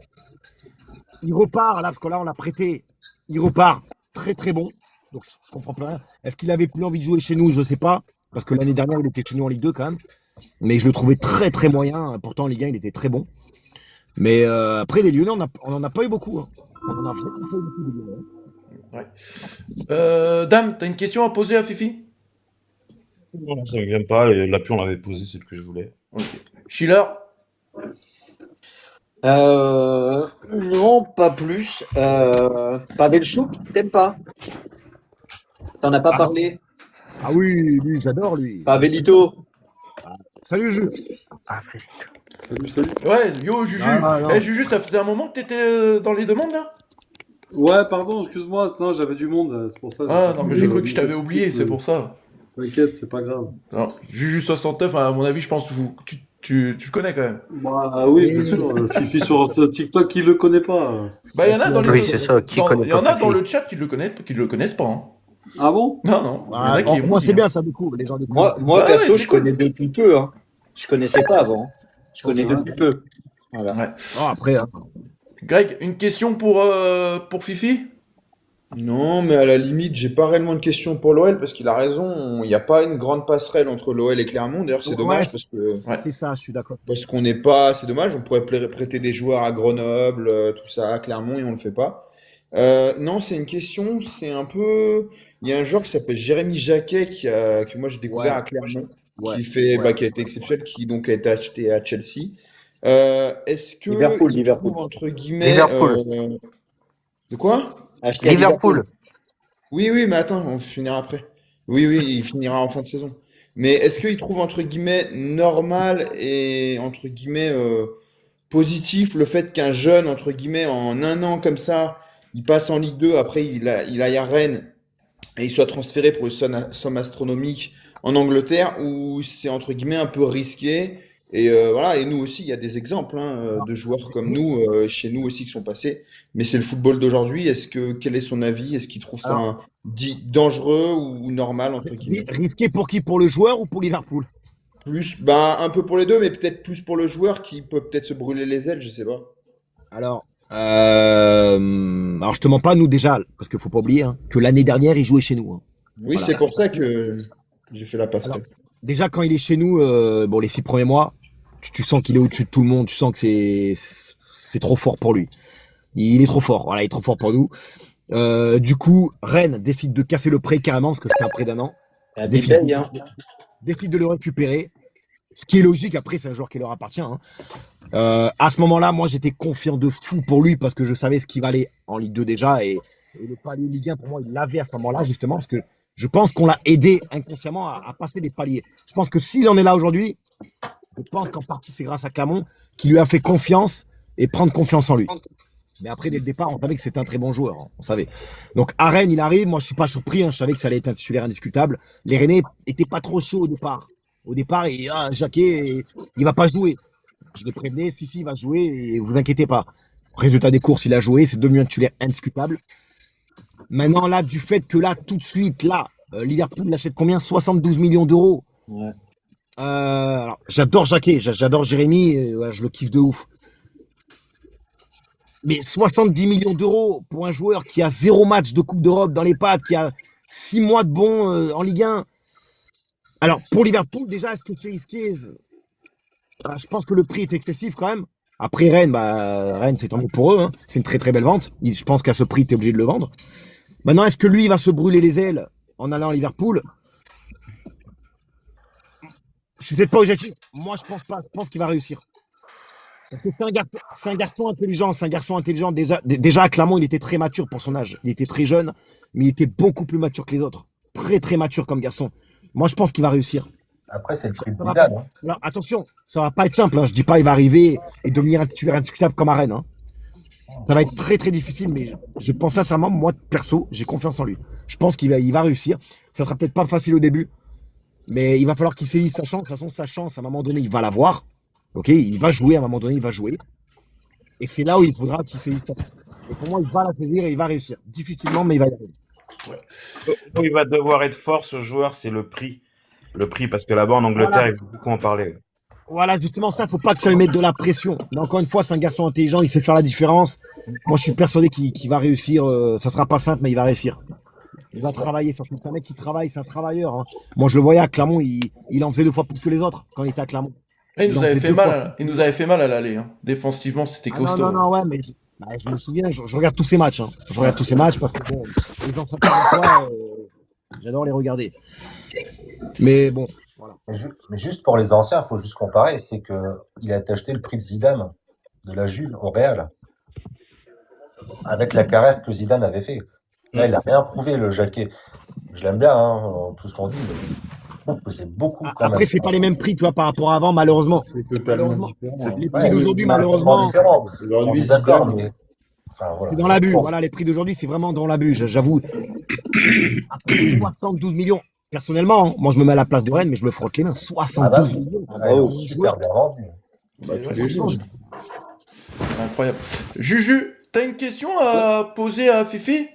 Il repart là, parce que là, on l'a prêté. Il repart très bon. Donc, je comprends plus rien. Est-ce qu'il avait plus envie de jouer chez nous? Je sais pas. Parce que l'année dernière, il était chez nous en Ligue 2 quand même. Mais je le trouvais très moyen. Pourtant, en Ligue 1, il était très bon. Mais après, les Lyonnais, on en a pas eu beaucoup. Hein. On en a vraiment pas eu beaucoup, des Lyonnais. Ouais. Dame, t'as une question à poser à Fifi? Non, ça me vient pas. Et l'appui, on l'avait posé, c'est ce que je voulais. Ok. Schiller? Non, pas plus. Pavelchuk, t'aimes pas? T'en as pas parlé? Ah oui, lui, j'adore lui. Pavelito. Salut, Jules. Salut. Ouais, yo, Juju. Non. Juju, ça faisait un moment que t'étais dans les demandes, là? Ouais, pardon, excuse-moi, non, j'avais du monde, c'est pour ça. Ah, non, mais j'ai cru que je t'avais oublié, c'est pour ça. T'inquiète, c'est pas grave. Non, Juju69, à mon avis, je pense que tu le connais quand même. Bah oui, bien sûr, Fifi sur TikTok, qui le connaît pas? Bah, il y en a dans les Oui, c'est ça. Qui connaît Il y en pas a dans Fifi? le chat qui le connaissent pas. Hein. Ah bon? Non. Il y en a qui Moi, ont c'est dit, bien, hein. ça découvre. Les gens découvrent. Moi Ouais, perso, ouais, je c'est cool. connais depuis peu. Hein. Je connaissais pas avant. Je connais vrai. depuis peu. Voilà. Ouais. Après, hein. Greg, une question pour Fifi? Non, mais à la limite, j'ai pas réellement de questions pour l'OL parce qu'il a raison. Il n'y a pas une grande passerelle entre l'OL et Clermont. D'ailleurs, c'est Ouais, dommage parce que c'est ça, je suis d'accord. parce qu'on n'est pas. C'est dommage. On pourrait prêter des joueurs à Grenoble, tout ça, à Clermont et on le fait pas. Non, c'est une question. C'est un peu. Il y a un joueur qui s'appelle Jérémy Jacquet que moi j'ai découvert Ouais. à Clermont, Ouais. qui a été exceptionnel, qui donc a été acheté à Chelsea. Est-ce que Liverpool, il Liverpool. trouve entre guillemets Liverpool. de quoi? Acheté à Liverpool. Oui, mais attends, on finira après. Oui, il finira en fin de saison. Mais est-ce qu'il trouve entre guillemets normal et entre guillemets positif le fait qu'un jeune entre guillemets en un an comme ça, il passe en Ligue 2, après il aille à Rennes et il soit transféré pour une somme astronomique en Angleterre où c'est entre guillemets un peu risqué et voilà, et nous aussi il y a des exemples de joueurs comme nous chez nous aussi qui sont passés, mais c'est le football d'aujourd'hui. Quel est son avis? Est-ce qu'il trouve ça dit dangereux ou normal entre guillemets? Risqué pour qui? Pour le joueur ou pour Liverpool? Plus un peu pour les deux, mais peut-être plus pour le joueur qui peut peut-être se brûler les ailes, je sais pas. Alors, je te mens pas, nous déjà, parce qu'il faut pas oublier que l'année dernière, il jouait chez nous. Hein. Oui, Voilà. c'est pour ça que j'ai fait la passerelle. Déjà, quand il est chez nous, les 6 premiers mois, tu sens qu'il est au-dessus de tout le monde. Tu sens que c'est trop fort pour lui. Il est trop fort. Voilà, il est trop fort pour nous. Du coup, Rennes décide de casser le prêt carrément, parce que c'était un prêt d'un an. Décide de le récupérer. Ce qui est logique, après, c'est un joueur qui leur appartient. Hein. À ce moment-là, moi, j'étais confiant de fou pour lui, parce que je savais ce qu'il valait en Ligue 2 déjà. Et le palier Ligue 1, pour moi, il l'avait à ce moment-là, justement, parce que je pense qu'on l'a aidé inconsciemment à passer des paliers. Je pense que s'il en est là aujourd'hui, je pense qu'en partie, c'est grâce à Clermont qui lui a fait confiance et prendre confiance en lui. Mais après, dès le départ, on savait que c'était un très bon joueur. Hein, on savait. Donc, à Rennes, il arrive. Moi, je suis pas surpris. Je savais que ça allait être un titulaire indiscutable. Les Rennais étaient pas trop chauds au départ. Au départ, Jacquet, il va pas jouer. Je les prévenais, si, il va jouer et vous inquiétez pas. Résultat des courses, il a joué. C'est devenu un titulaire indiscutable. Maintenant, là, du fait que là, tout de suite, Liverpool l'achète combien? 72 millions d'euros. Ouais. Alors, j'adore Jacquet, j'adore Jérémy, je le kiffe de ouf. Mais 70 millions d'euros pour un joueur qui a 0 match de Coupe d'Europe dans les pattes, qui a 6 mois de bon en Ligue 1. Alors, pour Liverpool, déjà, est-ce que c'est risqué? Je pense que le prix est excessif quand même. Après, Rennes, c'est tant mieux pour eux. Hein. C'est une très très belle vente. Je pense qu'à ce prix, tu es obligé de le vendre. Maintenant, est-ce que lui, il va se brûler les ailes en allant à Liverpool? Je suis peut-être pas objectif. Moi, je pense pas. Je pense qu'il va réussir. Parce que c'est un garçon intelligent. C'est un garçon intelligent. Déjà, à Clermont, il était très mature pour son âge. Il était très jeune, mais il était beaucoup plus mature que les autres. Très, très mature comme garçon. Moi, je pense qu'il va réussir. Après, c'est le prix de Ça va Zidane. pas- Alors, attention, ça va pas être simple. Hein. Je dis pas il va arriver et devenir un titulaire indiscutable comme à Rennes. Hein. Ça va être très, très difficile, mais je pense sincèrement, moi, perso, j'ai confiance en lui. Je pense il va réussir. Ça sera peut-être pas facile au début, mais il va falloir qu'il saisisse sa chance. De toute façon, sa chance, à un moment donné, il va l'avoir. Ok, il va jouer, à un moment donné, il va jouer. Et c'est là où il faudra qu'il saisisse sa chance. Et pour moi, il va la saisir et il va réussir. Difficilement, mais il va y arriver. Où il va devoir être fort, ce joueur, c'est le prix. Le prix, parce que là-bas, en Angleterre, Voilà. il faut beaucoup en parler. Voilà, justement, ça, faut pas que ça lui mette de la pression. Mais encore une fois, c'est un garçon intelligent, il sait faire la différence. Moi, je suis persuadé qu'il va réussir. Ça sera pas simple, mais il va réussir. Il va travailler, surtout. C'est un mec qui travaille, c'est un travailleur. Hein. Moi, je le voyais à Clermont, il en faisait 2 fois plus que les autres quand il était à Clermont. Il Il nous en avait faisait fait 2 fois. mal. Il nous avait fait mal à l'aller. Hein. Défensivement, c'était Ah non, costaud. non, ouais, mais je me souviens, je regarde tous ces matchs. Hein. Je regarde tous ces matchs parce que bon, les anciens fois, j'adore les regarder. Mais bon, voilà. Mais juste pour les anciens, il faut juste comparer. C'est qu'il a été acheté le prix de Zidane de la Juve au Real avec la carrière que Zidane avait fait. Là, il n'a rien prouvé, le Jacquet. Je l'aime bien, hein, tout ce qu'on dit, mais je trouve que c'est beaucoup quand Après, même. c'est pas les mêmes prix, tu vois, par rapport à avant, malheureusement. C'est totalement Malheureusement. différent. Les Ouais, prix d'aujourd'hui, malheureusement, différent. Aujourd'hui, On est d'accord, Zidane, mais enfin, voilà. c'est dans l'abus. Voilà, les prix d'aujourd'hui, c'est vraiment dans l'abus, j'avoue. Après 72 millions. Personnellement, hein, moi, je me mets à la place de Rennes, mais je me frotte les mains. 72 millions. Ah, ils ont super bien vendu. bah, tous les jours. Incroyable. Juju, t'as une question à poser à Fifi?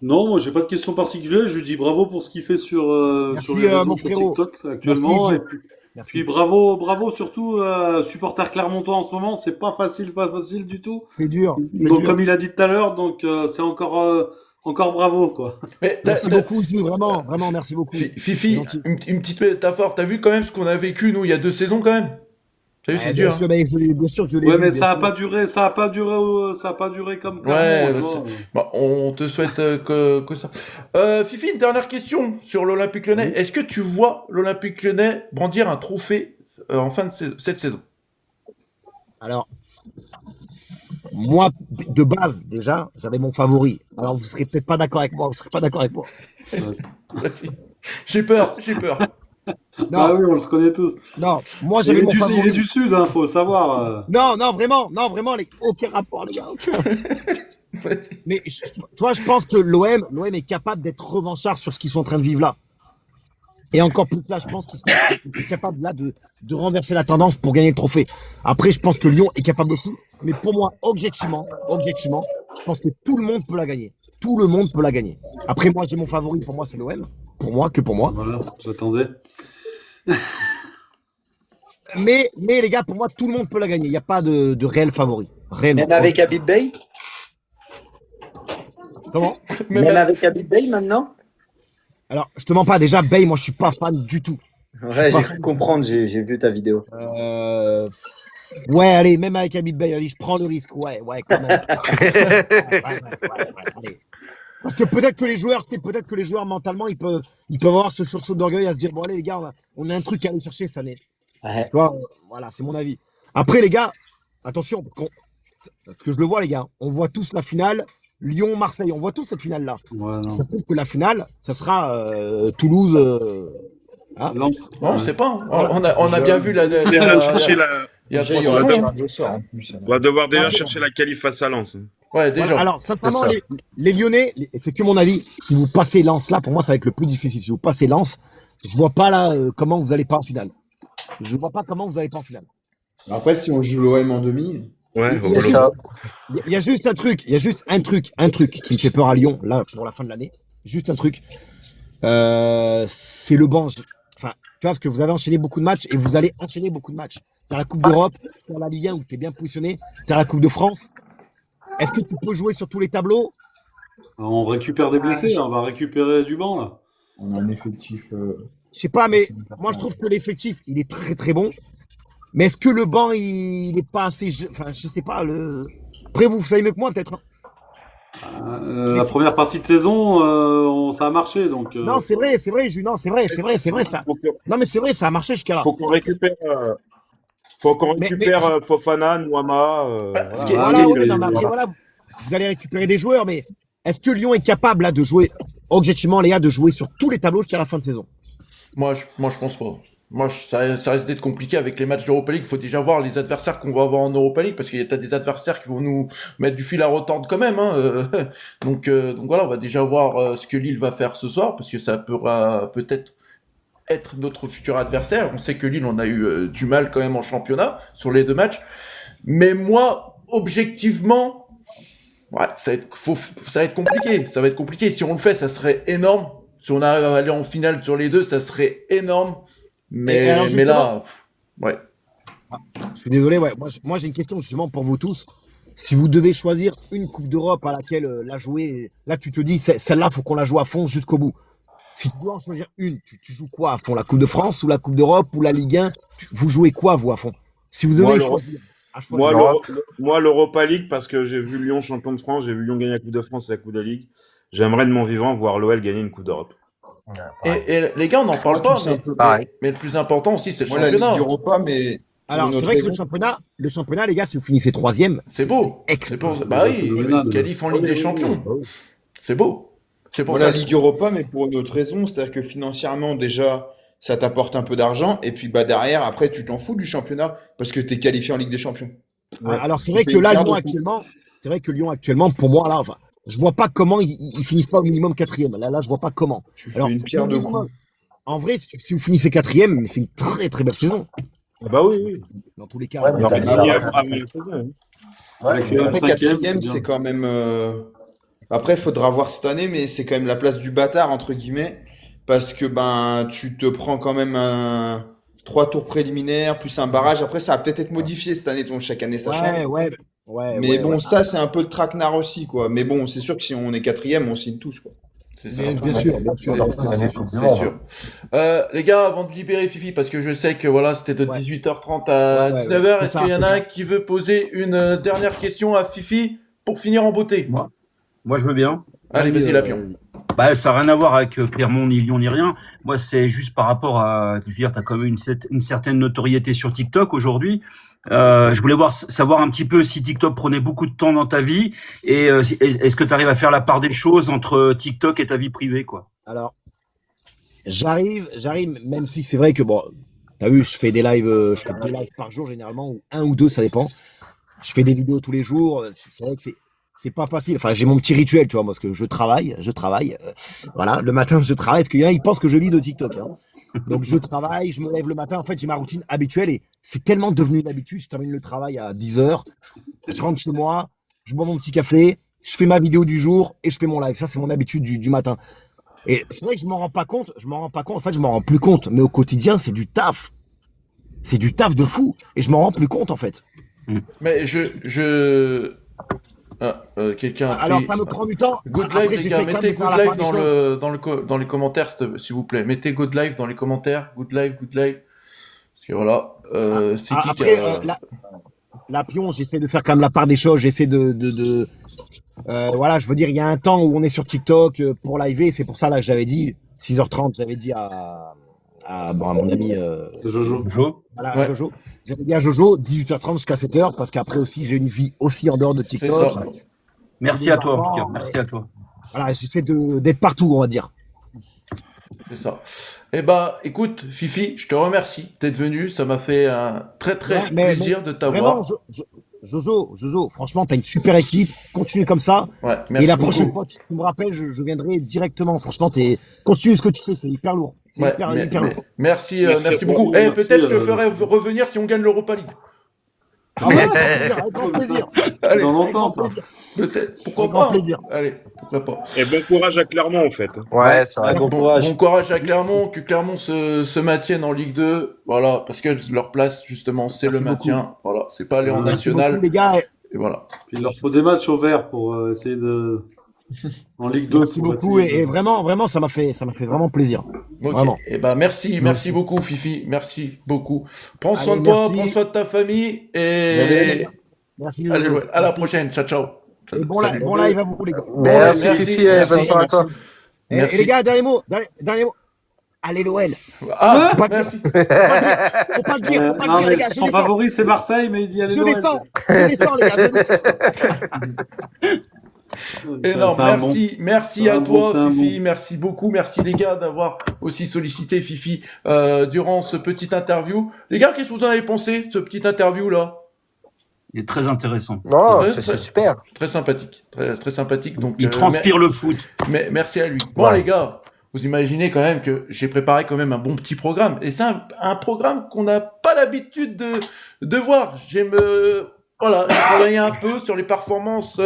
Non, moi j'ai pas de question particulière. Je lui dis bravo pour ce qu'il fait sur, Merci, sur les réseaux, mon sur frérot. TikTok actuellement. Merci, Et puis Merci. bravo surtout supporter clermontois en ce moment. C'est pas facile du tout. C'est dur. C'est Donc dur. comme il a dit tout à l'heure, donc c'est encore bravo quoi. Mais Merci beaucoup, Jules. Vraiment, vraiment, merci beaucoup. Fifi, Gentil. une petite métaphore. T'as vu quand même ce qu'on a vécu, nous, il y a 2 saisons, quand même? T'as vu, c'est dur. Bien sûr, bien sûr que je l'ai Ouais, vu, mais bien ça a sûr. pas duré, ça a pas duré comme Ouais, Clermont, tu vois. Bon, on te souhaite que ça. Fifi, une dernière question sur l'Olympique Lyonnais. Est-ce que tu vois l'Olympique Lyonnais brandir un trophée en fin de cette saison? Alors, moi, de base, déjà, j'avais mon favori. Alors, vous serez peut-être pas d'accord avec moi. Vous serez pas d'accord avec moi. Vas-y. J'ai peur. Non, Ah oui, on le connaît tous. non. Moi, Il j'avais est mon du, il favori. est du sud, hein, faut le savoir. Non, vraiment, aucun rapport, les gars. Aucun. Vas-y. Mais tu vois, je pense que l'OM est capable d'être revanchard sur ce qu'ils sont en train de vivre là. Et encore plus là, je pense qu'ils sont capables là de renverser la tendance pour gagner le trophée. Après, je pense que Lyon est capable aussi. Mais pour moi, objectivement, je pense que tout le monde peut la gagner. Tout le monde peut la gagner. Après, moi, j'ai mon favori. Pour moi, c'est l'OM. Pour moi. Voilà, j'attendais. Mais les gars, pour moi, tout le monde peut la gagner. Il n'y a pas de réel favori. Réellement. Même avec Habib Bey? Comment? Même avec Habib Bey maintenant? Alors, je te mens pas. Déjà, Bay, moi, je suis pas fan du tout. Ouais, j'ai cru comprendre, j'ai vu ta vidéo. Ouais, allez, même avec Habib Bey, allez, je prends le risque. Ouais, quand même. Ouais, allez. Parce que peut-être que les joueurs mentalement, ils peuvent avoir ce sursaut d'orgueil à se dire bon allez les gars, on a un truc à aller chercher cette année. Ouais. Tu vois, voilà, c'est mon avis. Après les gars, attention, parce que je le vois les gars, on voit tous la finale Lyon-Marseille, on voit tous cette finale là. Ouais, non. Ça prouve que la finale, ça sera Toulouse. Hein. Lens. Non, on Ouais. sait pas. Hein. On a bien vu la. Il y a Déjà, il y trois aura saisons, un hein. tirage au sort en plus. On va devoir déjà Ouais. chercher la qualif face à Lens. Ouais, déjà. Voilà, alors, sincèrement, C'est ça. les Lyonnais, c'est que mon avis, si vous passez Lens là, pour moi, ça va être le plus difficile. Si vous passez Lens, je vois pas là comment vous allez pas en finale. Je vois pas comment vous allez pas en finale. Après, si on joue l'OM en demi, Ouais, Il y a voilà. juste- Il y a juste un truc qui me fait peur à Lyon, là, pour la fin de l'année. Juste un truc. C'est le banc. Enfin, tu vois, parce que vous avez enchaîné beaucoup de matchs et vous allez enchaîner beaucoup de matchs. T'as la Coupe d'Europe, t'as la Ligue 1 où t'es bien positionné, t'as la Coupe de France. Est-ce que tu peux jouer sur tous les tableaux? On récupère des blessés, on va récupérer du banc là. on a un effectif. Je sais pas, mais moi je trouve que l'effectif, il est très très bon. Mais est-ce que le banc, il est pas assez. Enfin, je sais pas. Après, vous savez mieux que moi, peut-être. Hein. La première partie de saison, ça a marché. Donc, Non, c'est vrai, Jules. Non, c'est vrai, ça. Non, mais c'est vrai, ça a marché jusqu'à là. Faut qu'on récupère. Faut qu'on récupère Fofana, Nouama. Voilà, ouais, non, mais après, voilà, vous allez récupérer des joueurs, mais est-ce que Lyon est capable là de jouer, objectivement, les gars, de jouer sur tous les tableaux jusqu'à la fin de saison? Moi, je pense pas. Ça risque d'être compliqué avec les matchs d'Europa League. Il faut déjà voir les adversaires qu'on va avoir en Europa League parce qu'il y a des adversaires qui vont nous mettre du fil à retordre quand même. Donc voilà, on va déjà voir ce que Lille va faire ce soir parce que ça pourra peut-être être notre futur adversaire. On sait que Lille, on a eu du mal quand même en championnat sur les 2 matchs. Mais moi, objectivement, ouais, ça va être compliqué. Ça va être compliqué. Si on le fait, ça serait énorme. Si on arrive à aller en finale sur les 2, ça serait énorme. Mais là, ouais. Je suis désolé, ouais. Moi, j'ai une question justement pour vous tous. Si vous devez choisir une Coupe d'Europe à laquelle la jouer, là, tu te dis, celle-là, faut qu'on la joue à fond jusqu'au bout. Si tu dois en choisir une, tu joues quoi à fond? La Coupe de France ou la Coupe d'Europe ou la Ligue 1? Vous jouez quoi, vous, à fond? Si vous devez choisir. Moi, l'Europa League, parce que j'ai vu Lyon champion de France, j'ai vu Lyon gagner la Coupe de France et la Coupe de Ligue. J'aimerais de mon vivant voir l'OL gagner une Coupe d'Europe. Et les gars, on n'en parle pas, mais le plus important aussi, c'est le championnat. La Ligue Europa, mais... Alors, c'est vrai que le championnat, les gars, si vous finissez 3e, c'est beau. Bah oui, ils se qualifient en Ligue des Champions. C'est beau. La Ligue Europa, mais pour une autre raison, c'est-à-dire que financièrement, déjà, ça t'apporte un peu d'argent, et puis derrière, après, tu t'en fous du championnat, parce que t'es qualifié en Ligue des Champions. Ouais. Alors, c'est vrai que là, Lyon actuellement, pour moi, là, enfin, je vois pas comment ils finissent pas au minimum 4e. Là, je vois pas comment. Tu fais une pierre de coups. En vrai, si vous finissez 4e, c'est une très très belle saison. Bah oui. Dans tous les cas. Ouais, Après, 4e, c'est quand même... Après, il faudra voir cette année, mais c'est quand même la place du bâtard, entre guillemets, parce que tu te prends quand même 3 tours préliminaires, plus un barrage. Après, ça va peut-être être modifié cette année, donc chaque année, ça change. Mais ça, c'est un peu le traquenard aussi, quoi. Mais bon, c'est sûr que si on est 4e, on signe tous, quoi. C'est ça. Bien sûr. C'est sûr. Les gars, avant de libérer Fifi, parce que je sais que voilà, c'était de 18h30 à 19h, est-ce qu'il y en a un qui veut poser une dernière question à Fifi pour finir en beauté? Moi, je veux bien. Allez, vas-y, Lapion. Ça n'a rien à voir avec Clermont, ni Lyon, ni rien. Moi, c'est juste par rapport à, je veux dire, t'as quand même une certaine notoriété sur TikTok aujourd'hui. Je voulais savoir un petit peu si TikTok prenait beaucoup de temps dans ta vie et est-ce que tu arrives à faire la part des choses entre TikTok et ta vie privée, quoi. Alors, j'arrive, même si c'est vrai que bon, t'as vu, je fais 2 lives par jour généralement, ou 1 ou 2, ça dépend. Je fais des vidéos tous les jours. C'est vrai que c'est pas facile. Enfin, j'ai mon petit rituel, tu vois, parce que je travaille. Voilà, le matin, je travaille, parce qu'il y en a, ils pensent que je vis de TikTok. Donc, je travaille, je me lève le matin. En fait, j'ai ma routine habituelle et c'est tellement devenu une habitude. Je termine le travail à 10h. Je rentre chez moi, je bois mon petit café, je fais ma vidéo du jour et je fais mon live. Ça, c'est mon habitude du matin. Et c'est vrai que je m'en rends pas compte. En fait, je m'en rends plus compte. Mais au quotidien, c'est du taf. C'est du taf de fou. Et je m'en rends plus compte, en fait. Mais quelqu'un. Alors ça me prend du temps. Good Live, les gars, mettez Good Live dans les commentaires, s'il vous plaît. Mettez Good Live dans les commentaires. Good Live. Parce que voilà. C'est qui après, la pion, j'essaie de faire quand même la part des choses. J'essaie voilà, je veux dire, il y a un temps où on est sur TikTok pour live. C'est pour ça là que j'avais dit 6h30. J'avais dit à mon ami Jojo. Voilà, Jojo. J'avais dit à Jojo 18h30 jusqu'à 7h parce qu'après aussi j'ai une vie aussi en dehors de TikTok. Merci à toi, en tout cas. Merci à toi. Voilà, j'essaie d'être partout, on va dire. C'est ça. Écoute, Fifi, je te remercie d'être venu. Ça m'a fait un très plaisir de t'avoir. Vraiment, Jojo, franchement, t'as une super équipe. Continue comme ça. Ouais, et la prochaine fois que tu me rappelles, je viendrai directement. Franchement, continue ce que tu fais, c'est hyper lourd. C'est hyper lourd. Merci beaucoup. Et peut-être je te ferai revenir si on gagne l'Europa League. Ah ouais, avec grand plaisir. Allez, dans longtemps, ça. Peut-être. Pourquoi grand pas plaisir. Allez, pourquoi pas. Et bon courage à Clermont, en fait. Ouais, ça va. Bon courage. Bon courage à Clermont, que Clermont se maintienne en Ligue 2. Voilà, parce que leur place, justement, c'est le maintien. Voilà, c'est pas aller en national. Beaucoup, les gars. Et voilà. Puis il leur faut des matchs au vert pour essayer de. En Ligue 2. Merci beaucoup. Et vraiment, ça m'a fait vraiment plaisir. Okay. Vraiment. Merci beaucoup, Fifi. Merci beaucoup. Prends soin de toi, prends soin de ta famille. Et Merci. allez, à la prochaine. Ciao. Et bon live à vous, les gars. Merci, merci, Fifi, bonne soirée à toi. Et les gars, dernier mot. Allez, l'OL. Ah, Faut pas le merci. dire. Faut pas le dire, Non, les mais gars. son favori, c'est Marseille, mais il dit allez, Je l'OL. descends, les gars, je descends. Énorme, C'est un merci c'est à un bon, toi c'est un Fifi, merci beaucoup, merci les gars d'avoir aussi sollicité Fifi durant ce petit interview. Les gars, qu'est-ce que vous en avez pensé de ce petit interview là? Il est très intéressant. Non, C'est c'est vrai, super. Très sympathique, très sympathique. Donc Il transpire le foot. mais merci à lui. Bon Ouais. les gars, vous imaginez quand même que j'ai préparé quand même un bon petit programme. Et c'est un programme qu'on n'a pas l'habitude de voir. Voilà, j'ai travaillé un peu sur les performances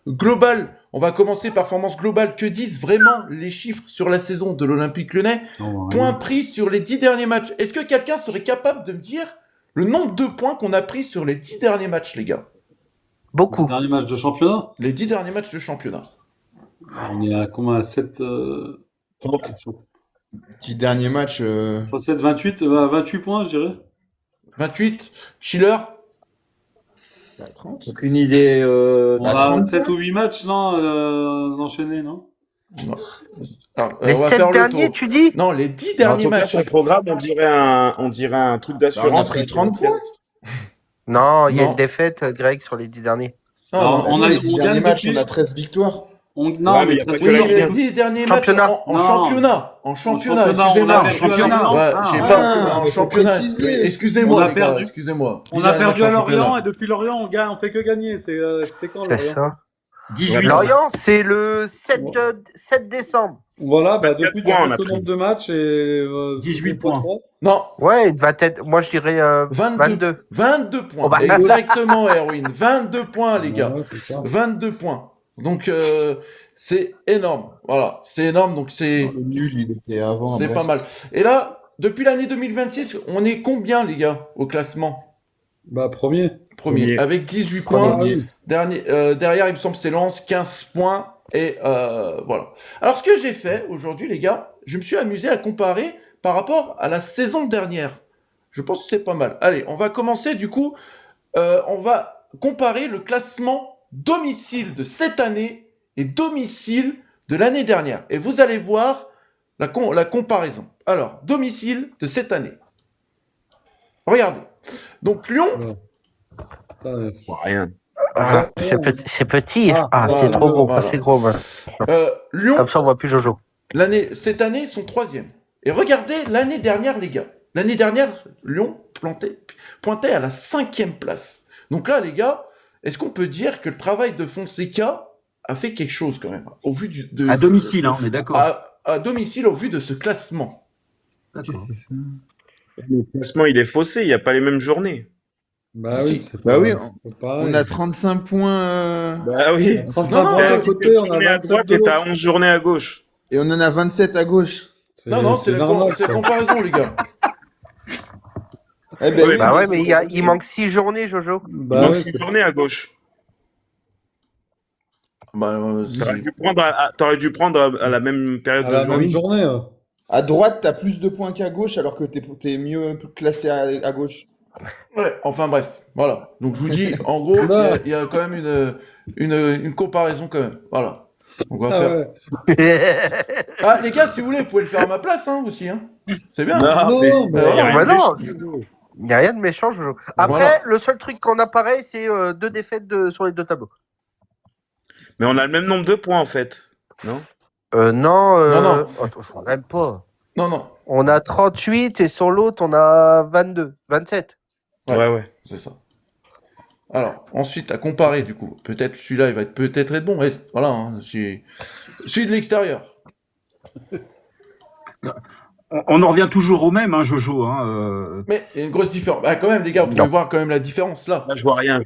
globales. On va commencer performance globale. Que disent vraiment les chiffres sur la saison de l'Olympique Lyonnais? Points pris sur les 10 derniers matchs. Est-ce que quelqu'un serait capable de me dire le nombre de points qu'on a pris sur les 10 derniers matchs, les gars? Beaucoup. Dernier match de championnat. Les 10 derniers matchs de championnat. On est à combien? 7. 10 derniers matchs. 7, 28, 28 points, je dirais. 28. Schiller. 30. Aucune idée. On à a 30 7 ou 8 matchs, non, d'enchaîner, non? Alors, Les on va 7 faire le derniers, tour. tu dis? Non, les 10 En derniers tout cas, matchs. ton programme, on dirait un truc On a d'assurance. pris 30 points. Non, il y a Non. une défaite, Greg, sur les 10 derniers. Non, Alors, non, on a- Les 10 on derniers gagne matchs, depuis- on a 13 victoires. Non, Ouais, mais mais y a pas très que oui, la bien. les Ligue 10 derniers Championnat. matchs en Non. championnat. En championnat, championnat, on a excusez-moi. perdu à Lorient. Ouais, j'ai Ah, pas en mais faut championnat. préciser. Excusez-moi, On a les gars, perdu. excusez-moi. On 10 a derniers perdu à matchs en Lorient championnat. et depuis Lorient, on fait que gagner. C'était quand C'est Lorient? ça. 18. Lorient, c'est le 7 décembre. Voilà, bah, 24 depuis points, on a le pris. nombre de matchs et 18 points. Non, Ouais, il va être, moi je dirais 22. 22 points. Oh, bah. Exactement, Erwin. 22 points, les gars. Ouais, c'est ça. 22 points. Donc, c'est énorme. Voilà, c'est énorme. Donc, c'est Nul, il était avant. à pas Brest. mal. Et là, depuis l'année 2026, on est combien, les gars, au classement? Bah, premier. Premier. Avec 18 points. Premier. Derrière, il me semble, c'est Lens, 15 points. Et voilà. Alors, ce que j'ai fait aujourd'hui, les gars, je me suis amusé à comparer par rapport à la saison dernière. Je pense que c'est pas mal. Allez, on va commencer, du coup, on va comparer le classement domicile de cette année et domicile de l'année dernière. Et vous allez voir la comparaison. Alors, domicile de cette année. Regardez. Donc, Lyon, Rien. C'est petit. Ah, C'est trop gros. voilà. C'est gros. Ouais. Lyon, Comme ça, on voit plus Jojo. cette année, ils sont troisième. Et regardez l'année dernière, les gars. L'année dernière, Lyon pointait à la 5e place. Donc là, les gars, est-ce qu'on peut dire que le travail de Fonseca a fait quelque chose quand même, au vu À domicile, hein, on est d'accord. à domicile, au vu de ce classement? D'accord. Le classement, il est faussé, il n'y a pas les mêmes journées. Bah oui, c'est Bah pas- oui, c'est pareil. On a 35 points Bah oui. 35 Non, points non, d'un tu côté, on a journée à 27 droite de et t'as l'autre. 11 journées à gauche. et on en a 27 à gauche. Non, c'est normal, la ça. comparaison, les gars. Eh ben Oui, oui, Bah ouais, c'est mais pas il possible. manque 6 journées, Jojo. Il Bah manque ouais, 6 c'est- journées à gauche. Bah, T'aurais dû prendre à la même période à de la journée. même journée. À droite, t'as plus de points qu'à gauche, alors que t'es mieux classé à gauche. ouais, enfin bref, voilà. Donc je vous dis, en gros, il y a quand même une comparaison quand même. Voilà. On va Ah faire. ouais. Ah, les gars, si vous voulez, vous pouvez le faire à ma place, hein, aussi, hein. C'est bien. Non, Non, mais mais- y a rien Bah de non, méchant. il n'y a rien de méchant, Jojo. Après, Voilà. le seul truc qu'on a pareil, c'est 2 défaites sur les 2 tableaux. Mais on a le même nombre de points en fait. Non? Non, Non. Attends, je regarde pas. Non, non, On a 38 et sur l'autre, on a 22, 27. Ouais. c'est ça. Alors, ensuite, à comparer, du coup. Peut-être celui-là, il va peut-être être bon. Ouais, voilà, hein, celui de l'extérieur. On en revient toujours au même, hein, Jojo. Hein, Mais il y a une grosse différence. Ah, quand même, les gars, vous pouvez voir quand même la différence, là. Là, je vois rien.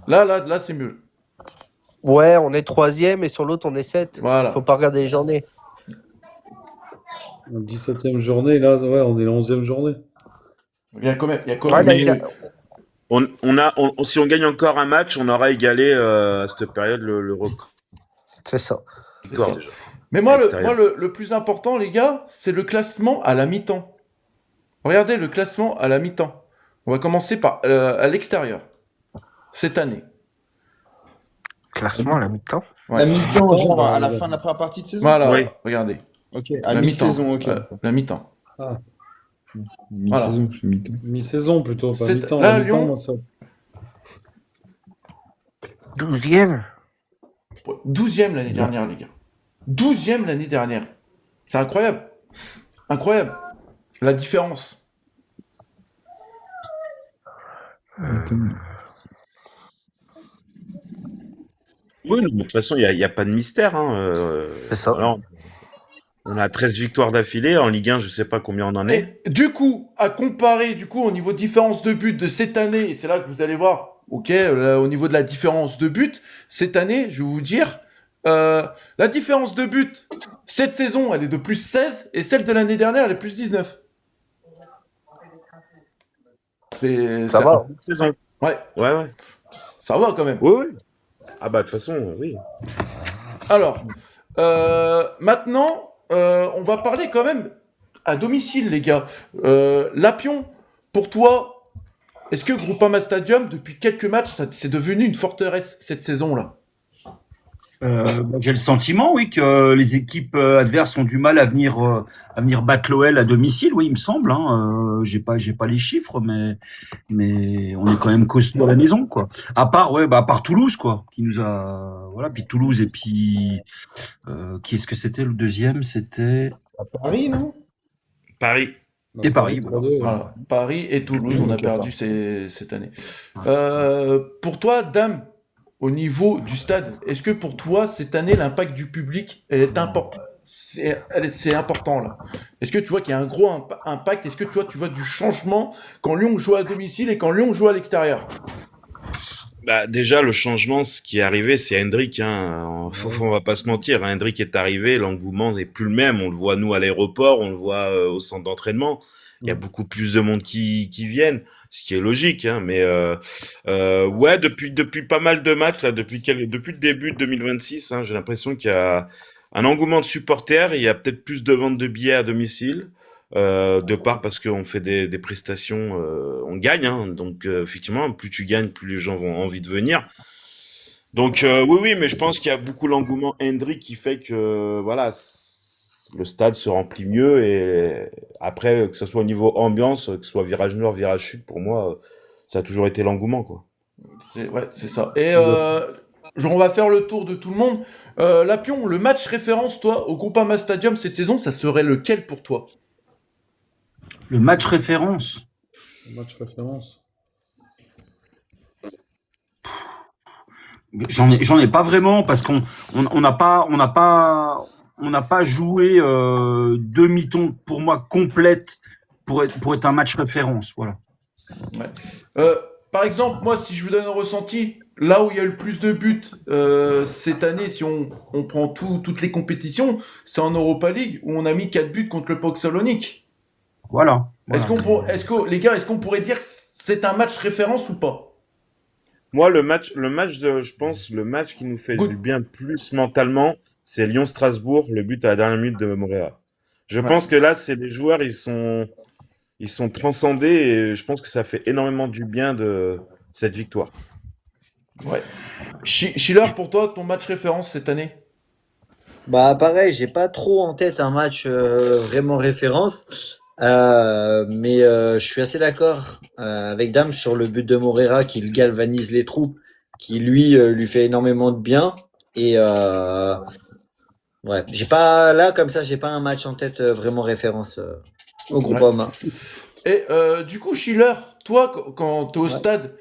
Là, c'est mieux. Ouais, on est 3e et sur l'autre, on est 7. Voilà. Faut pas regarder les journées. 17e journée, là, ouais, on est la 11e journée. Il y a quand même, Ouais, là, il y a- Si on gagne encore un match, on aura égalé à cette période le record. C'est ça. Déjà. Mais moi, À l'extérieur. le plus important, les gars, c'est le classement à la mi-temps. Regardez le classement à la mi-temps. On va commencer par à l'extérieur. Cette année. Classement à la mi-temps. La mi-temps, genre à la ouais. fin de la première partie de saison. Voilà, Oui. regardez. Ok, La à mi-temps. mi-saison, ok. La mi-temps. Mi-saison, c'est mi-temps. Mi-saison plutôt, pas C'est- mi-temps. là, La mi-temps, Lyon- moi, ça- 12e. 12e l'année dernière, les gars. 12e l'année dernière. C'est incroyable. Incroyable. La différence. Oui, de toute façon, il y a pas de mystère. Hein. C'est ça. Voilà, on a 13 victoires d'affilée. En Ligue 1, je sais pas combien on en est. Et du coup, à comparer au niveau différence de but de cette année, et c'est là que vous allez voir, ok, au niveau de la différence de but, cette année, je vais vous dire, la différence de but, cette saison, elle est de plus 16, et celle de l'année dernière, elle est plus 19. Ça va. Saison. Ouais, Ouais. ça va quand même. Oui, oui. Ah bah de toute façon, oui. Alors, maintenant, on va parler quand même à domicile, les gars. Lapion, pour toi, est-ce que Groupama Stadium, depuis quelques matchs, c'est devenu une forteresse cette saison-là? J'ai le sentiment, oui, que les équipes adverses ont du mal à venir battre l'OL à domicile, oui, il me semble. Hein. J'ai pas les chiffres, mais on est quand même costaud à la maison, quoi. À part Toulouse, quoi, qui nous a, voilà, puis Toulouse et puis qui est-ce que c'était le deuxième? C'était À Paris, non? Paris. Et Paris, 3-2, Voilà. Paris et Toulouse, on a perdu cette année. Pour toi, Dame, au niveau du stade, est-ce que pour toi, cette année, l'impact du public est important? C'est important, là. Est-ce que tu vois qu'il y a un gros impact? Est-ce que tu vois du changement quand Lyon joue à domicile et quand Lyon joue à l'extérieur? Bah, déjà, le changement, ce qui est arrivé, c'est Hendrick. Hein. On va pas se mentir. Hein. Hendrick est arrivé, l'engouement n'est plus le même. On le voit, nous, à l'aéroport, on le voit au centre d'entraînement. Il y a beaucoup plus de monde qui viennent, ce qui est logique. Hein. Mais ouais, depuis pas mal de matchs, là, depuis le début de 2026, hein, j'ai l'impression qu'il y a un engouement de supporters. Il y a peut-être plus de ventes de billets à domicile. De part parce qu'on fait des prestations, on gagne, hein, donc effectivement, plus tu gagnes, plus les gens vont envie de venir. Donc oui, mais je pense qu'il y a beaucoup l'engouement Hendrick qui fait que voilà, le stade se remplit mieux et après que ce soit au niveau ambiance, que ce soit virage nord, virage sud, pour moi, ça a toujours été l'engouement, quoi. C'est ça. Et on va faire le tour de tout le monde. Lapion, le match référence, toi, au Groupama Stadium cette saison, ça serait lequel pour toi? le match référence. Match référence. J'en ai pas vraiment parce qu'on n'a pas joué demi-temps pour moi complète pour être un match référence, voilà. Ouais. Par exemple, moi, si je vous donne un ressenti, là où il y a le plus de buts cette année, si on prend toutes les compétitions, c'est en Europa League où on a mis 4 buts contre le PAOK Salonique. Voilà. Les gars, est-ce qu'on pourrait dire que c'est un match référence ou pas? Moi, je pense, le match qui nous fait du bien plus mentalement, c'est Lyon-Strasbourg, le but à la dernière minute de Moréa. Je pense que là, c'est les joueurs, ils sont transcendés et je pense que ça fait énormément du bien de cette victoire. Ouais. Schiller, pour toi, ton match référence cette année? Bah pareil, j'ai pas trop en tête un match vraiment référence, mais je suis assez d'accord avec Dame sur le but de Morera qui galvanise les troupes, qui lui fait énormément de bien. Et ouais, j'ai pas là comme ça, j'ai pas un match en tête vraiment référence au Groupama. Et du coup, Schiller, toi, quand tu es au stade,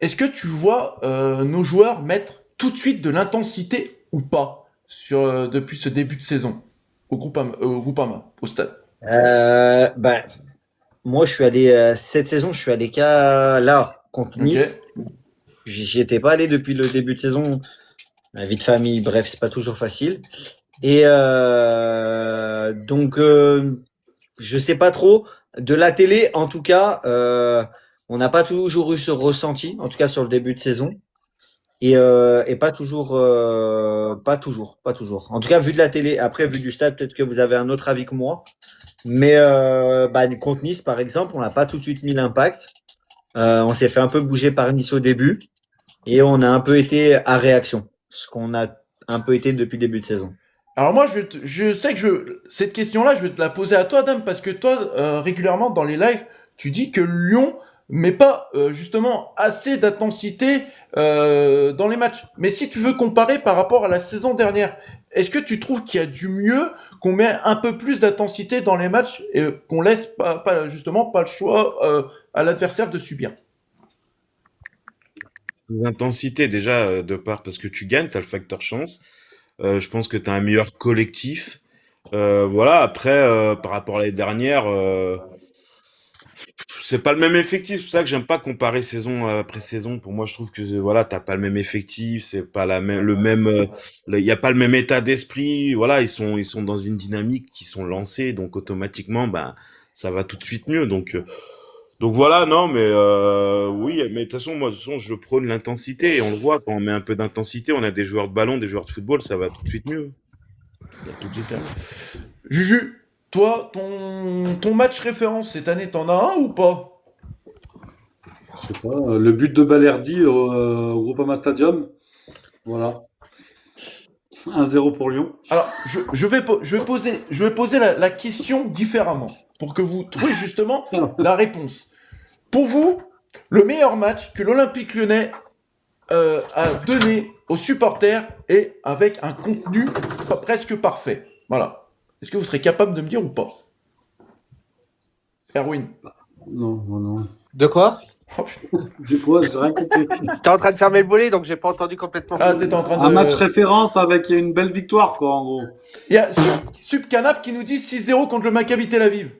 est-ce que tu vois nos joueurs mettre tout de suite de l'intensité ou pas depuis ce début de saison au Groupama, au stade? Bah, moi, je suis allé cette saison, je suis allé qu'à là contre Nice. J'y étais pas allé depuis le début de saison. La vie de famille, bref, c'est pas toujours facile. Et donc, je sais pas trop. De la télé, en tout cas, on n'a pas toujours eu ce ressenti, en tout cas sur le début de saison. Et pas toujours. En tout cas, vu de la télé, après, vu du stade, peut-être que vous avez un autre avis que moi. Mais contre Nice, par exemple, on n'a pas tout de suite mis l'impact. On s'est fait un peu bouger par Nice au début. Et on a un peu été à réaction. ce qu'on a un peu été depuis le début de saison. Alors moi, je sais que cette question-là, je vais te la poser à toi, Dame, parce que toi, régulièrement dans les lives, tu dis que Lyon met pas justement assez d'intensité dans les matchs. Mais si tu veux comparer par rapport à la saison dernière, est-ce que tu trouves qu'il y a du mieux, qu'on met un peu plus d'intensité dans les matchs et qu'on laisse justement pas le choix à l'adversaire de subir? L'intensité, déjà, de part, parce que tu gagnes, t'as le facteur chance. Je pense que t'as un meilleur collectif. Voilà, après, par rapport à l'année dernière, c'est pas le même effectif. C'est pour ça que j'aime pas comparer saison après saison. Pour moi, je trouve que voilà, t'as pas le même effectif, c'est pas le même, il y a pas le même état d'esprit. Voilà, ils sont dans une dynamique qui sont lancés, donc automatiquement, ben, ça va tout de suite mieux. Donc voilà, non, mais oui, mais de toute façon, moi, de toute façon, je prône l'intensité et on le voit quand on met un peu d'intensité, on a des joueurs de ballon, des joueurs de football, ça va tout de suite mieux. Ça va tout de suite mieux. Juju, toi, ton match référence cette année, t'en as un ou pas? Je sais pas, le but de Balerdi au Groupama Stadium. Voilà. 1-0 pour Lyon. Alors, je vais poser la question différemment pour que vous trouviez justement la réponse. Pour vous, le meilleur match que l'Olympique Lyonnais a donné aux supporters et avec un contenu presque parfait. Voilà. Est-ce que vous serez capable de me dire ou pas? Erwin. Non. De quoi? Du coup, j'ai rien compris. T'es en train de fermer le volet, donc j'ai pas entendu complètement. Ah, t'étais en train de... Un match référence avec une belle victoire, quoi, en gros. Il y a Subcanap qui nous dit 6-0 contre le Maccabi Tel Aviv.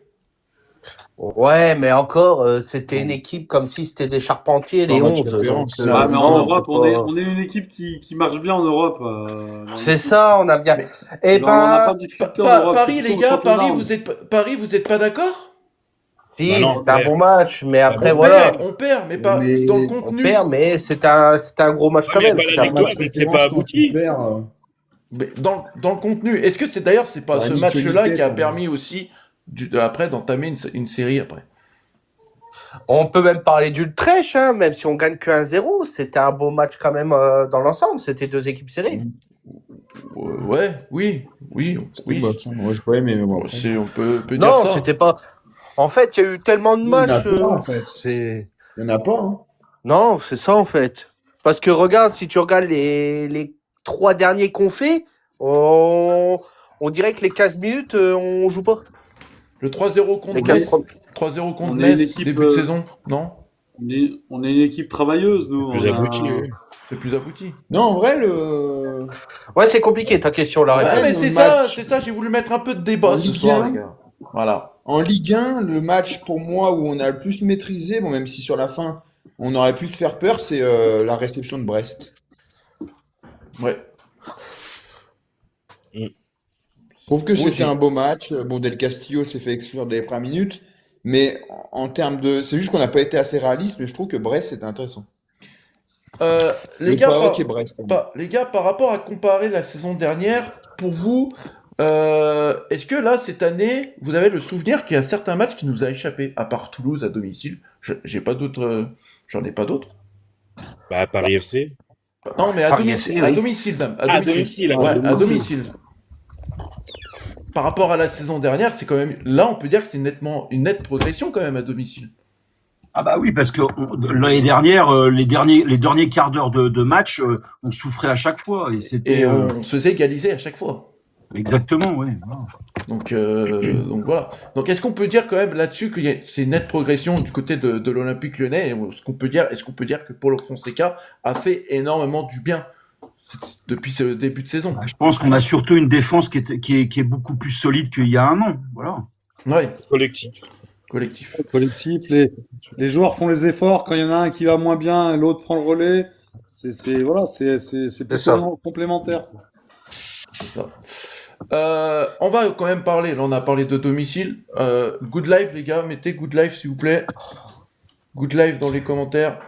Ouais, mais encore, c'était une équipe comme si c'était des Charpentiers, les 11. Donc, mais en Europe, on est une équipe qui marche bien en Europe. C'est ça, on a bien. On n'a pas de difficulté en Europe. Paris, les gars, Paris, vous êtes pas d'accord? Si, c'est un bon match, mais après, voilà. On perd, mais pas dans le contenu. On perd, mais c'est un gros match quand même. C'est un match c'est pas abouti. Mais dans le contenu, est-ce que c'est d'ailleurs pas ce match-là qui a permis aussi après d'entamer une série après? On peut même parler d'Utrecht, hein, même si on gagne que 1-0, c'était un beau match quand même dans l'ensemble. C'était deux équipes serrées. Ouais, oui. Moi, j'ai pas aimé, mais bon. On peut dire Non, ça. c'était pas. En fait, il y a eu tellement de matchs. Il y en a pas, hein. Non, c'est ça en fait. Parce que regarde, si tu regardes les 3 derniers qu'on fait, on dirait que les 15 minutes, on joue pas. Le 3-0 contre Metz, 3-0 contre Metz, début de saison, non? On est une équipe travailleuse, nous. C'est plus abouti. Non, en vrai, Ouais, c'est compliqué ta question là. Ouais, mais c'est ça, j'ai voulu mettre un peu de débat ce soir, les gars. Voilà. En Ligue 1, le match pour moi où on a le plus maîtrisé, bon, même si sur la fin on aurait pu se faire peur, c'est la réception de Brest. Ouais. Je trouve que c'était un beau match. Bon, Del Castillo s'est fait exclure dès les premières minutes, mais en termes de. C'est juste qu'on n'a pas été assez réaliste, mais je trouve que Brest c'était intéressant. Les gars, par rapport à comparer la saison dernière, pour vous, est-ce que là, cette année, vous avez le souvenir qu'il y a certains matchs qui nous a échappé, à part Toulouse à domicile? J'ai pas d'autres. J'en ai pas d'autres. Bah, Paris FC. Non, mais à domicile, dame. À domicile. Ouais, à domicile. Par rapport à la saison dernière, c'est quand même. Là, on peut dire que c'est une nette progression quand même à domicile. Ah bah oui, parce que l'année dernière, les derniers quarts d'heure de match, on souffrait à chaque fois et c'était. On se faisait égaliser à chaque fois. Exactement, oui. Donc voilà. Donc est-ce qu'on peut dire quand même là-dessus que c'est une nette progression du côté de l'Olympique Lyonnais? Est-ce qu'on peut dire que Paulo Fonseca a fait énormément du bien depuis ce début de saison? Je pense qu'on a surtout une défense qui est beaucoup plus solide qu'il y a un an. Voilà. Ouais. Collectif. Les joueurs font les efforts. Quand il y en a un qui va moins bien, l'autre prend le relais. C'est plutôt complémentaire. C'est ça. On va quand même parler, là on a parlé de domicile. Good Life les gars, mettez Good Life s'il vous plaît. Good Life dans les commentaires.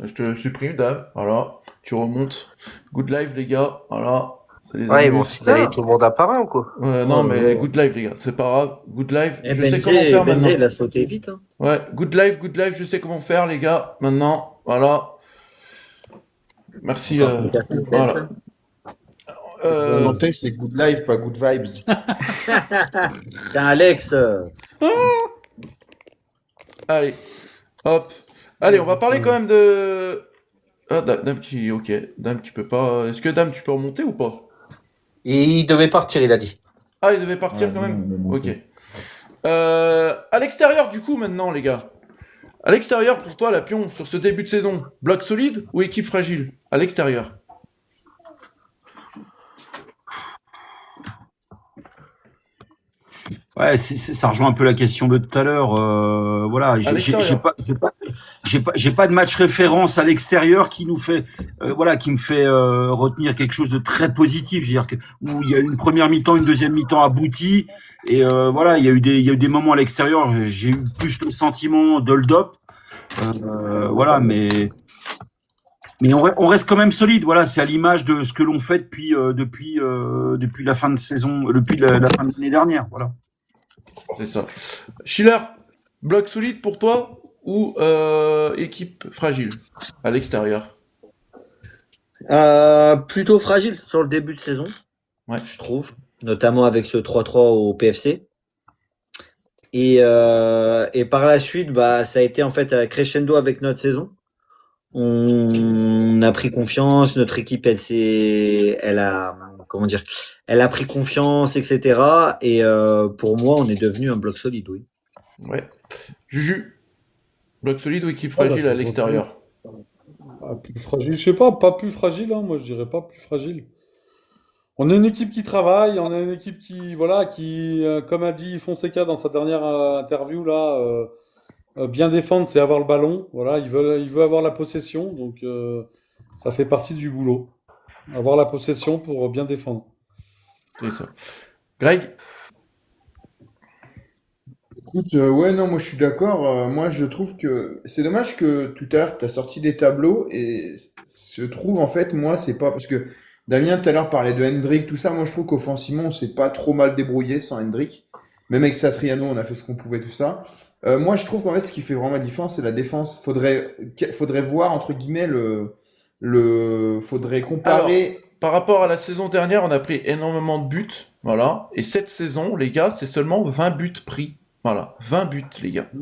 Je te supprime Dave, voilà. Tu remontes. Good Life les gars, voilà. Ouais, ils vont signaler tout le monde à part un ou quoi? Non mais Good Life les gars, c'est pas grave. Good Life, je sais comment faire maintenant. Il a sauté vite. Hein. Ouais, Good Life, je sais comment faire les gars. Maintenant, voilà. Merci. Peut-être. Voilà. Nantais, c'est good life, pas good vibes. Tiens, Alex, Allez, hop. Allez, on va parler quand même de. Ah, Dame qui. Ok. Dame qui peut pas. Est-ce que Dame, tu peux remonter ou pas? Et il devait partir, il a dit. Ah, il devait partir quand même? Ok. À l'extérieur, du coup, maintenant, les gars. À l'extérieur, pour toi, la Pion, sur ce début de saison, bloc solide ou équipe fragile? À l'extérieur. Ouais, ça rejoint un peu la question de tout à l'heure. Voilà, j'ai l'extérieur. pas de match référence à l'extérieur qui nous fait, voilà, qui me fait retenir quelque chose de très positif. Je veux dire que où il y a une première mi-temps, une deuxième mi-temps aboutie, et voilà, il y a eu des moments à l'extérieur. J'ai eu plus le sentiment d'hold-up, voilà, mais on reste quand même solide. Voilà, c'est à l'image de ce que l'on fait depuis la fin de saison, depuis la fin de l'année dernière. Voilà. C'est ça. Schiller, bloc solide pour toi ou équipe fragile à l'extérieur? plutôt fragile sur le début de saison, Ouais. je trouve, notamment avec ce 3-3 au PFC. Et par la suite, bah, ça a été en fait un crescendo avec notre saison. On a pris confiance, notre équipe, elle a, comment dire, elle a pris confiance, etc. Et pour moi, on est devenu un bloc solide, oui. Ouais. Juju, bloc solide ou équipe Ah, bah, fragile je à rejoins l'extérieur? Plus fragile, je sais pas plus fragile, hein, moi je dirais pas plus fragile. On est une équipe qui travaille, on est une équipe qui, voilà, comme a dit Fonseca dans sa dernière interview là, bien défendre, c'est avoir le ballon. Voilà, il veut avoir la possession, donc ça fait partie du boulot. Avoir la possession pour bien défendre. C'est ça. Greg? Écoute, ouais, non, moi je suis d'accord. Moi je trouve que c'est dommage que tout à l'heure tu as sorti des tableaux et je trouve en fait, moi c'est pas parce que Damien tout à l'heure parlait de Hendrick, tout ça. Moi je trouve qu'offensivement on s'est pas trop mal débrouillé sans Hendrick. Même avec Satriano, on a fait ce qu'on pouvait, tout ça. Moi je trouve qu'en fait ce qui fait vraiment la différence, c'est la défense. Faudrait voir entre guillemets faudrait Alors, comparer. par rapport à la saison dernière, on a pris énormément de buts. Voilà. Et cette saison, les gars, c'est seulement 20 buts pris. Voilà. 20 buts, les gars. Je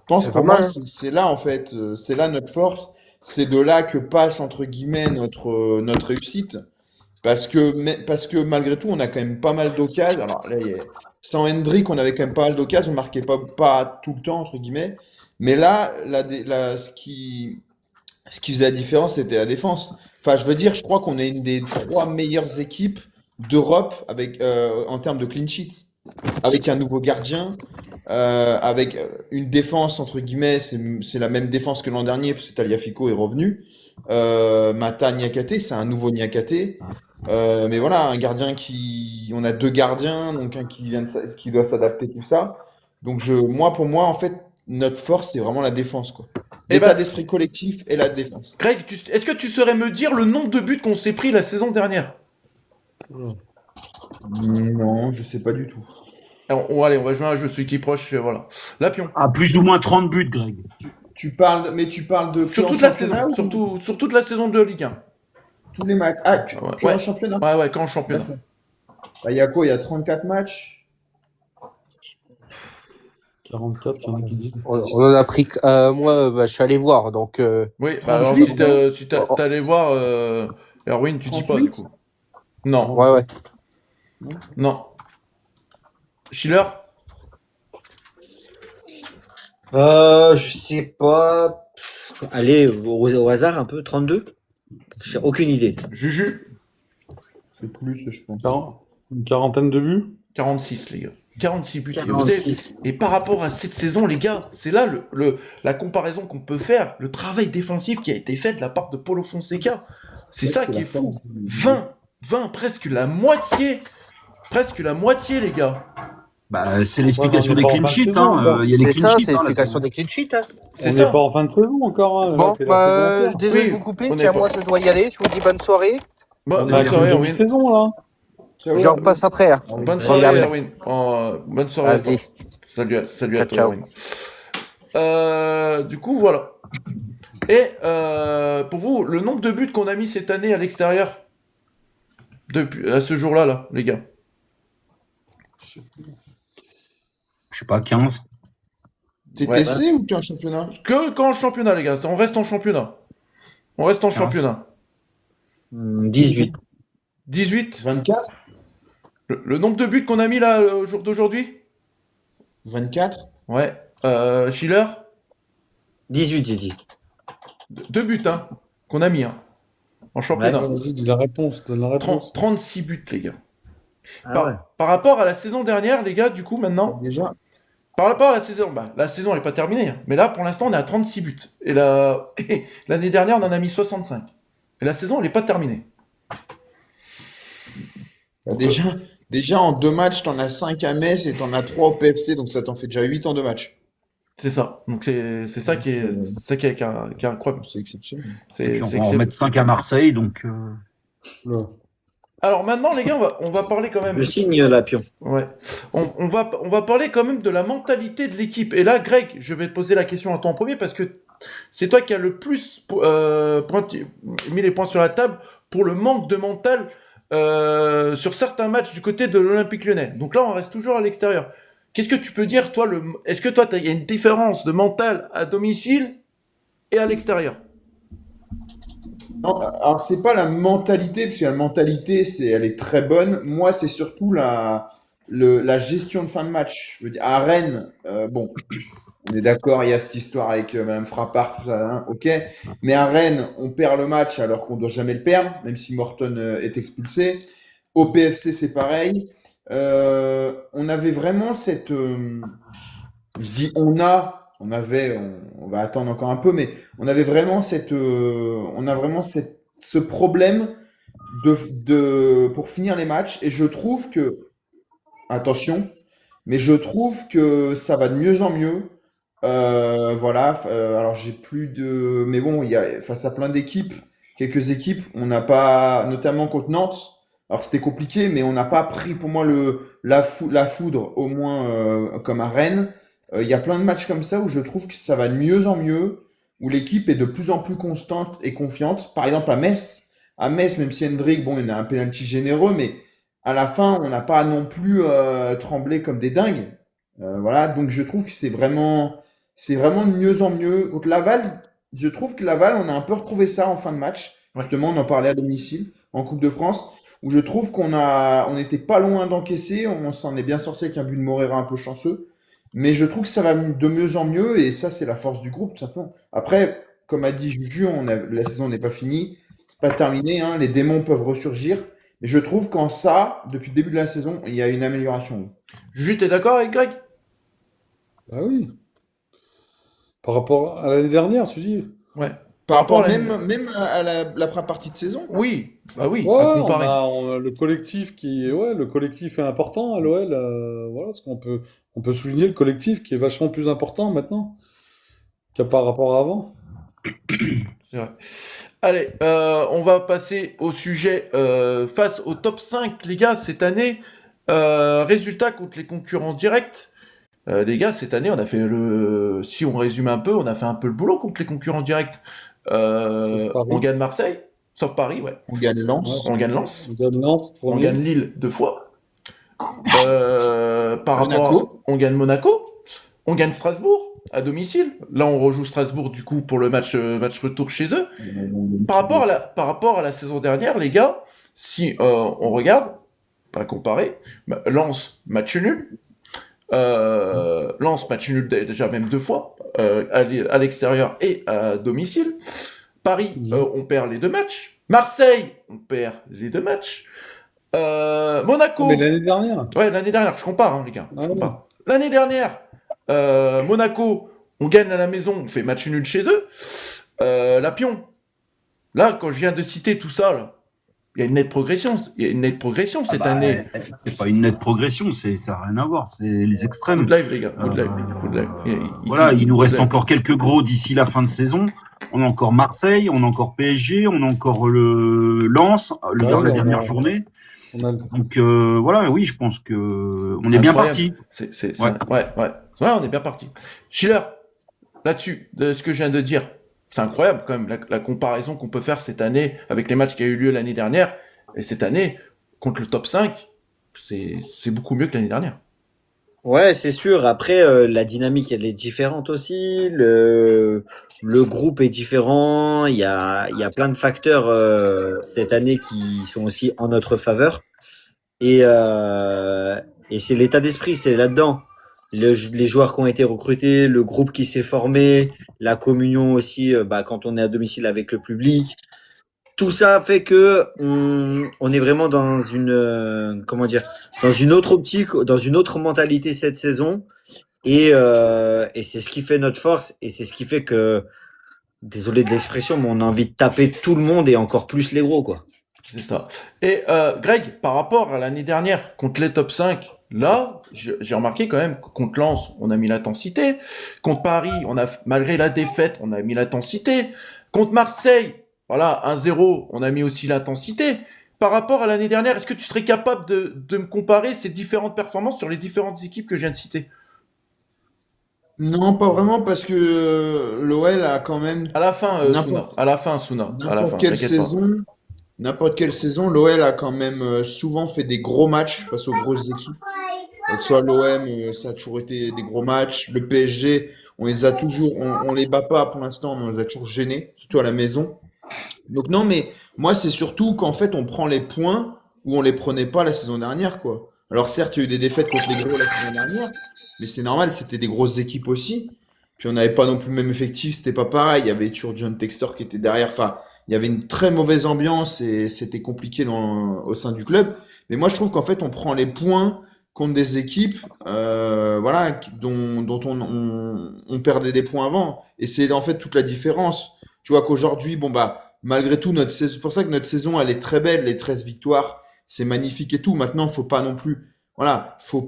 pense C'est pour pas moi, mal, hein. c'est là en fait, c'est là notre force, c'est de là que passe entre guillemets notre réussite, parce que malgré tout, on a quand même pas mal d'occasions. Alors là, sans Hendrick, on avait quand même pas mal d'occasions, on marquait pas tout le temps entre guillemets, mais là, ce qui faisait la différence, c'était la défense. Enfin, je veux dire, je crois qu'on est une des 3 meilleures équipes d'Europe avec en termes de clean sheet, avec un nouveau gardien, avec une défense entre guillemets, c'est la même défense que l'an dernier parce que Tagliafico est revenu. Mata Niakate, c'est un nouveau Niakate. Mais voilà, un gardien on a 2 gardiens, donc un qui doit s'adapter tout ça. Donc pour moi, en fait, notre force, c'est vraiment la défense, quoi. Eh L'état ben, d'esprit collectif et la défense. Greg, est-ce que tu saurais me dire le nombre de buts qu'on s'est pris la saison dernière? Non, je sais pas du tout. Allez, on va jouer à un jeu, celui qui est proche, voilà. La Pion. À plus ou moins 30 buts, Greg. Tu parles de Sur que en toute la championnat saison, ou sur toute la saison de Ligue 1. tous les matchs? Ah, que Ouais. en championnat? Ouais, qu'en championnat. D'accord. Bah, il y a quoi? Il y a 34 matchs? 44, il y en a qui disent. On en a pris. Moi, bah, je suis allé voir, donc. Oui, bah alors 38, si t'allais voir Erwin, tu dis pas du 38? coup. Non, Ouais. non. Schiller? Je sais pas. Allez, au hasard un peu, 32? J'ai aucune idée. Juju? C'est plus, je pense. Une quarantaine de buts. 46, les gars. 46 buts. les gars. Vous savez, 46. et par rapport à cette saison, les gars, c'est là la comparaison qu'on peut faire, le travail défensif qui a été fait de la part de Paulo Fonseca. C'est Ouais, ça c'est qui la est fou. force. 20, presque la moitié, les gars. Bah, c'est l'explication on est des pas en clean fin de sheets, saison, hein. encore. Il y a les C'est clean ça, sheets, c'est hein, l'explication là-dedans. des clean sheets, hein. C'est On ça. n'est pas en fin de saison encore. Hein. Là, Bon, t'es là, bah, désolé Oui, de vous couper. on est Tiens, pas- moi, je dois y aller. Je vous dis bonne soirée. Bonne on a soirée, qu'une Erwin. demi-saison là. Ciao. Je repasse après. Hein. Bonne Je soirée, regarde. Erwin. Bonne soirée à toi. Vas-y. Salut à Ciao, toi, ciao. Erwin. Du coup, voilà. Et pour vous, le nombre de buts qu'on a mis cette année à l'extérieur, depuis, à ce jour-là, là, les gars. Je sais pas, 15. TTC ou t'es en championnat? Qu'en championnat, les gars. On reste en championnat. On reste en championnat. 18. 18. 24? Le nombre de buts qu'on a mis là au jour d'aujourd'hui? 24? Ouais. Schiller? 18, j'ai dit. 2 buts, hein, qu'on a mis, hein, en championnat. Vas-y, dis la réponse. Donne la réponse. 36 buts, les gars. Ah ouais. Par rapport à la saison dernière, les gars, du coup, maintenant, Déjà. par rapport à la saison, la saison, elle n'est pas terminée, hein, mais là, pour l'instant, on est à 36 buts. Et l'année dernière, on en a mis 65. Et la saison, elle n'est pas terminée. Déjà, en 2 matchs, t'en as 5 à Metz et t'en as 3 au PFC, donc ça t'en fait déjà 8 en 2 matchs. C'est ça. Donc, c'est ça qui est incroyable. C'est exceptionnel. Et puis on va en mettre 5 à Marseille, donc... Alors maintenant, les gars, on va parler quand même. Le signe, la pion. Ouais. On va parler quand même de la mentalité de l'équipe. Et là, Greg, je vais te poser la question à toi en premier parce que c'est toi qui as le plus mis les points sur la table pour le manque de mental sur certains matchs du côté de l'Olympique Lyonnais. Donc là, on reste toujours à l'extérieur. Qu'est-ce que tu peux dire, toi, est-ce que toi, il y a une différence de mental à domicile et à l'extérieur? Non, alors c'est pas la mentalité, parce que la mentalité, elle est très bonne. Moi, c'est surtout la gestion de fin de match. Je veux dire, à Rennes, bon, on est d'accord, il y a cette histoire avec Madame Frappard, tout ça, hein, ok. Mais à Rennes, on perd le match alors qu'on doit jamais le perdre, même si Morton est expulsé. Au PFC, c'est pareil. On avait vraiment cette, je dis on va attendre encore un peu, mais on avait vraiment ce problème pour finir les matchs. Et je trouve que, attention, mais je trouve que ça va de mieux en mieux. Voilà. Alors j'ai plus de, mais bon, il y a face à plein d'équipes, quelques équipes, on n'a pas, notamment contre Nantes. Alors c'était compliqué, mais on n'a pas pris pour moi la foudre, au moins comme à Rennes. Il y a plein de matchs comme ça où je trouve que ça va de mieux en mieux, où l'équipe est de plus en plus constante et confiante. Par exemple à Metz, même si Hendrick, bon, il y en a un penalty généreux, mais à la fin, on n'a pas non plus tremblé comme des dingues. Voilà, donc je trouve que c'est vraiment de mieux en mieux. Contre Laval, je trouve que Laval, on a un peu retrouvé ça en fin de match. Justement, on en parlait à domicile en Coupe de France, où je trouve on n'était pas loin d'encaisser. On s'en est bien sorti avec un but de Moreira un peu chanceux. Mais je trouve que ça va de mieux en mieux, et ça, c'est la force du groupe, tout simplement. Après, comme a dit Juju, la saison n'est pas finie, c'est pas terminé, hein, les démons peuvent ressurgir. Mais je trouve qu'en ça, depuis le début de la saison, il y a une amélioration. Juju, t'es d'accord avec Greg? Bah oui. Par rapport à l'année dernière, tu dis? Ouais. Par rapport à la- même à la première partie de saison. Oui, bah oui, Ouais, à comparer. on a le collectif le collectif est important à l'OL. Voilà, parce qu'on peut souligner le collectif qui est vachement plus important maintenant par rapport à avant. C'est vrai. Allez, on va passer au sujet face au top 5, les gars, cette année. Résultat contre les concurrents directs. Les gars, cette année, on a fait si on résume un peu, on a fait un peu le boulot contre les concurrents directs. Sauf Paris. On gagne Marseille, sauf Paris, ouais. On gagne Lens. On gagne Lens. On gagne Lens, On premier. gagne Lille 2 fois. Par Monaco. rapport, on gagne Monaco. On gagne Strasbourg à domicile. Là, on rejoue Strasbourg du coup pour le match retour chez eux. Par rapport à la saison dernière, les gars, si on regarde, pas comparer, Lens match nul. Lens match nul déjà même 2 fois à l'extérieur et à domicile. Paris, on perd les 2 matchs. Marseille, on perd les 2 matchs. Monaco. Mais l'année dernière. Ouais, l'année dernière, je compare, hein, les gars. Je Ah ouais. compare. L'année dernière, Monaco, on gagne à la maison, on fait match nul chez eux. La Pion. Là, quand je viens de citer tout ça, là, il y a une nette progression. Il y a une nette progression cette année. C'est pas une nette progression, ça n'a rien à voir, c'est les extrêmes. Good live, les gars. Good live. Voilà, il nous reste encore quelques gros d'ici la fin de saison. On a encore Marseille, on a encore PSG, on a encore le Lens, la dernière journée. Donc voilà, oui, je pense que on est bien parti. Ouais, on est bien parti. Schiller, là-dessus, de ce que je viens de dire, c'est incroyable quand même la comparaison qu'on peut faire cette année avec les matchs qui a eu lieu l'année dernière et cette année contre le top 5, c'est beaucoup mieux que l'année dernière. Ouais, c'est sûr. Après, la dynamique, elle est différente aussi. Le groupe est différent. Il y a plein de facteurs cette année qui sont aussi en notre faveur. Et, euh, et c'est l'état d'esprit, c'est là-dedans. Les joueurs qui ont été recrutés, le groupe qui s'est formé, la communion aussi, quand on est à domicile avec le public. Tout ça fait que on est vraiment dans une, comment dire, dans une autre optique, dans une autre mentalité cette saison. Et c'est ce qui fait notre force et c'est ce qui fait que, désolé de l'expression, mais on a envie de taper tout le monde et encore plus les gros, quoi. C'est ça. Et Greg, par rapport à l'année dernière, contre les top 5, là, j'ai remarqué quand même que contre Lens, on a mis l'intensité. Contre Paris, malgré la défaite, on a mis l'intensité. Contre Marseille, voilà, 1-0, on a mis aussi l'intensité. Par rapport à l'année dernière, est-ce que tu serais capable de me comparer ces différentes performances sur les différentes équipes que je viens de citer? Non, pas vraiment, parce que l'OL a quand même À la fin, Souna. n'importe À la fin, Souna. À la fin, n'importe quelle t'inquiète pas. saison, n'importe quelle saison, l'OL a quand même souvent fait des gros matchs face aux grosses équipes. Que ce soit l'OM, ça a toujours été des gros matchs. Le PSG, on les a toujours, on les bat pas pour l'instant, mais on les a toujours gênés, surtout à la maison. Donc non, mais moi, c'est surtout qu'en fait, on prend les points où on les prenait pas la saison dernière, quoi. Alors certes, il y a eu des défaites contre les gros la saison dernière, mais c'est normal, c'était des grosses équipes aussi. Puis on n'avait pas non plus le même effectif, c'était pas pareil. Il y avait toujours John Textor qui était derrière. Enfin, il y avait une très mauvaise ambiance et c'était compliqué au sein du club. Mais moi, je trouve qu'en fait, on prend les points contre des équipes, voilà, dont on perdait des points avant. Et c'est en fait toute la différence. Tu vois qu'aujourd'hui, bon bah, malgré tout, c'est pour ça que notre saison, elle est très belle, les 13 victoires, c'est magnifique et tout. Maintenant, faut pas non plus, voilà, faut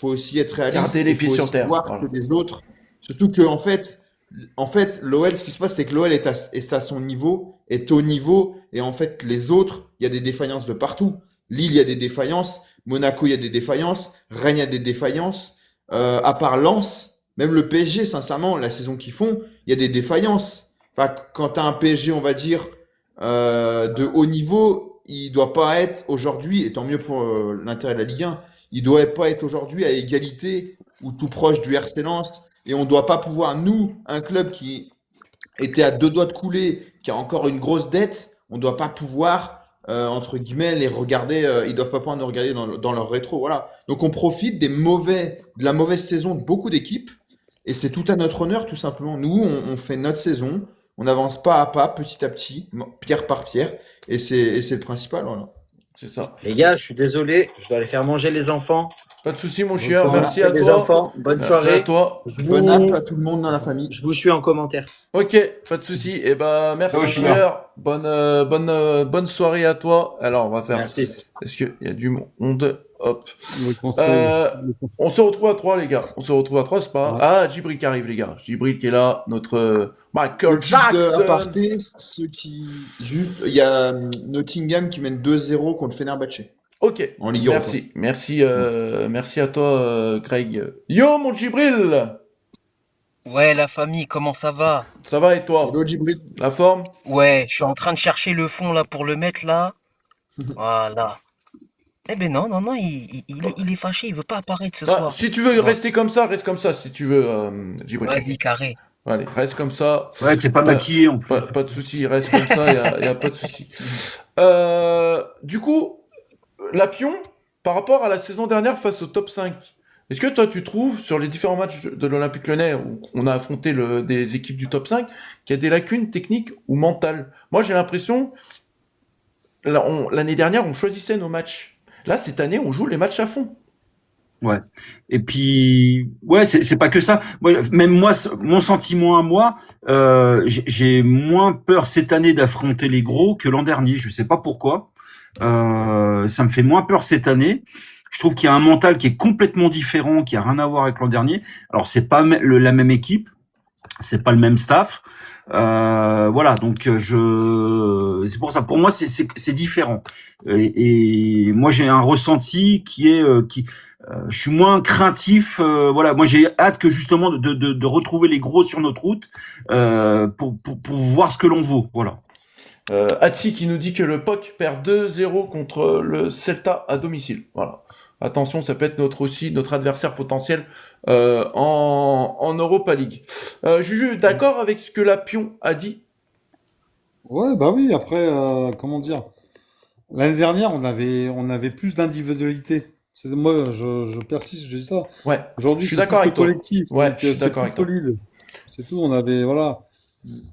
aussi être réaliste. Garder les Il pieds faut sur aussi terre. voir Voilà. que les autres, surtout que en fait, l'OL, ce qui se passe, c'est que l'OL est à son niveau, est au niveau, et en fait, les autres, il y a des défaillances de partout. Lille, il y a des défaillances. Monaco, il y a des défaillances. Rennes, il y a des défaillances. À part Lens, même le PSG, sincèrement, la saison qu'ils font, il y a des défaillances. Enfin, quand t'as un PSG, on va dire, de haut niveau, il doit pas être aujourd'hui, et tant mieux pour l'intérêt de la Ligue 1, il doit pas être aujourd'hui à égalité ou tout proche du RC Lens. Et on doit pas pouvoir, nous, un club qui était à 2 doigts de couler, qui a encore une grosse dette, on doit pas pouvoir, entre guillemets, les regarder, ils doivent pas pouvoir nous regarder dans leur rétro, voilà. Donc on profite de la mauvaise saison de beaucoup d'équipes, et c'est tout à notre honneur, tout simplement. Nous, on fait notre saison, on avance pas à pas, petit à petit, pierre par pierre, et c'est le principal, voilà. C'est ça. Les gars, je suis désolé, je dois aller faire manger les enfants. Pas de souci, mon Bonne cher. soirée. Merci à Les toi. enfants, bonne Merci à soirée. toi. Bonne app à tout le monde dans la famille. Je vous suis en commentaire. Ok, pas de souci. Et ben, merci, Ouais, mon je suis là. cher. Bonne soirée à toi. Alors, on va faire. Merci. Est-ce qu'il y a du monde? Hop. Le conseil. On se retrouve à 3, les gars. On se retrouve à 3, c'est pas. Ouais. Ah, Djibril qui arrive, les gars. Djibril qui est là, notre Michael Petite Jackson. aparté, juste, il y a Nottingham qui mène 2-0 contre Fenerbahçe Ok. en Ligue Europa. Merci à toi, Greg. Yo, mon Djibril. Ouais, la famille, comment ça va? Ça va et toi? Hello Djibril. La forme? Ouais, je suis en train de chercher le fond là pour le mettre là. Voilà. Eh ben non, il est fâché, il veut pas apparaître ce Ah, soir. si tu veux Ouais. rester comme ça, reste comme ça, si tu veux, Djibril. Vas-y, carré. Allez, reste comme ça. Ouais, t'es pas maquillé en plus. Pas de souci, reste comme ça, y a pas de souci. Du coup, Lapion, par rapport à la saison dernière face au top 5, est-ce que toi tu trouves sur les différents matchs de l'Olympique Lyonnais où on a affronté des équipes du top 5 qu'il y a des lacunes techniques ou mentales? Moi j'ai l'impression, l'année dernière on choisissait nos matchs. Là cette année on joue les matchs à fond. Ouais. Et puis, ouais, c'est pas que ça. Même moi, mon sentiment à moi, j'ai moins peur cette année d'affronter les gros que l'an dernier. Je sais pas pourquoi. Ça me fait moins peur cette année. Je trouve qu'il y a un mental qui est complètement différent, qui a rien à voir avec l'an dernier. Alors c'est pas la même équipe, c'est pas le même staff. Voilà, donc c'est pour ça. Pour moi, c'est différent. Et moi, j'ai un ressenti qui est je suis moins craintif. Voilà, moi j'ai hâte que justement de retrouver les gros sur notre route pour voir ce que l'on vaut. Voilà. Hatsi qui nous dit que le POC perd 2-0 contre le Celta à domicile. Voilà. Attention, ça peut être notre adversaire potentiel en Europa League. Juju, d'accord avec ce que Lapion a dit? Ouais, bah oui, après, comment dire? L'année dernière, on avait plus d'individualité. Moi, je persiste, je dis ça. Ouais, Aujourd'hui, je suis c'est d'accord plus avec toi. collectif, Ouais, donc je suis c'est d'accord plus avec toi. solide. C'est tout, voilà.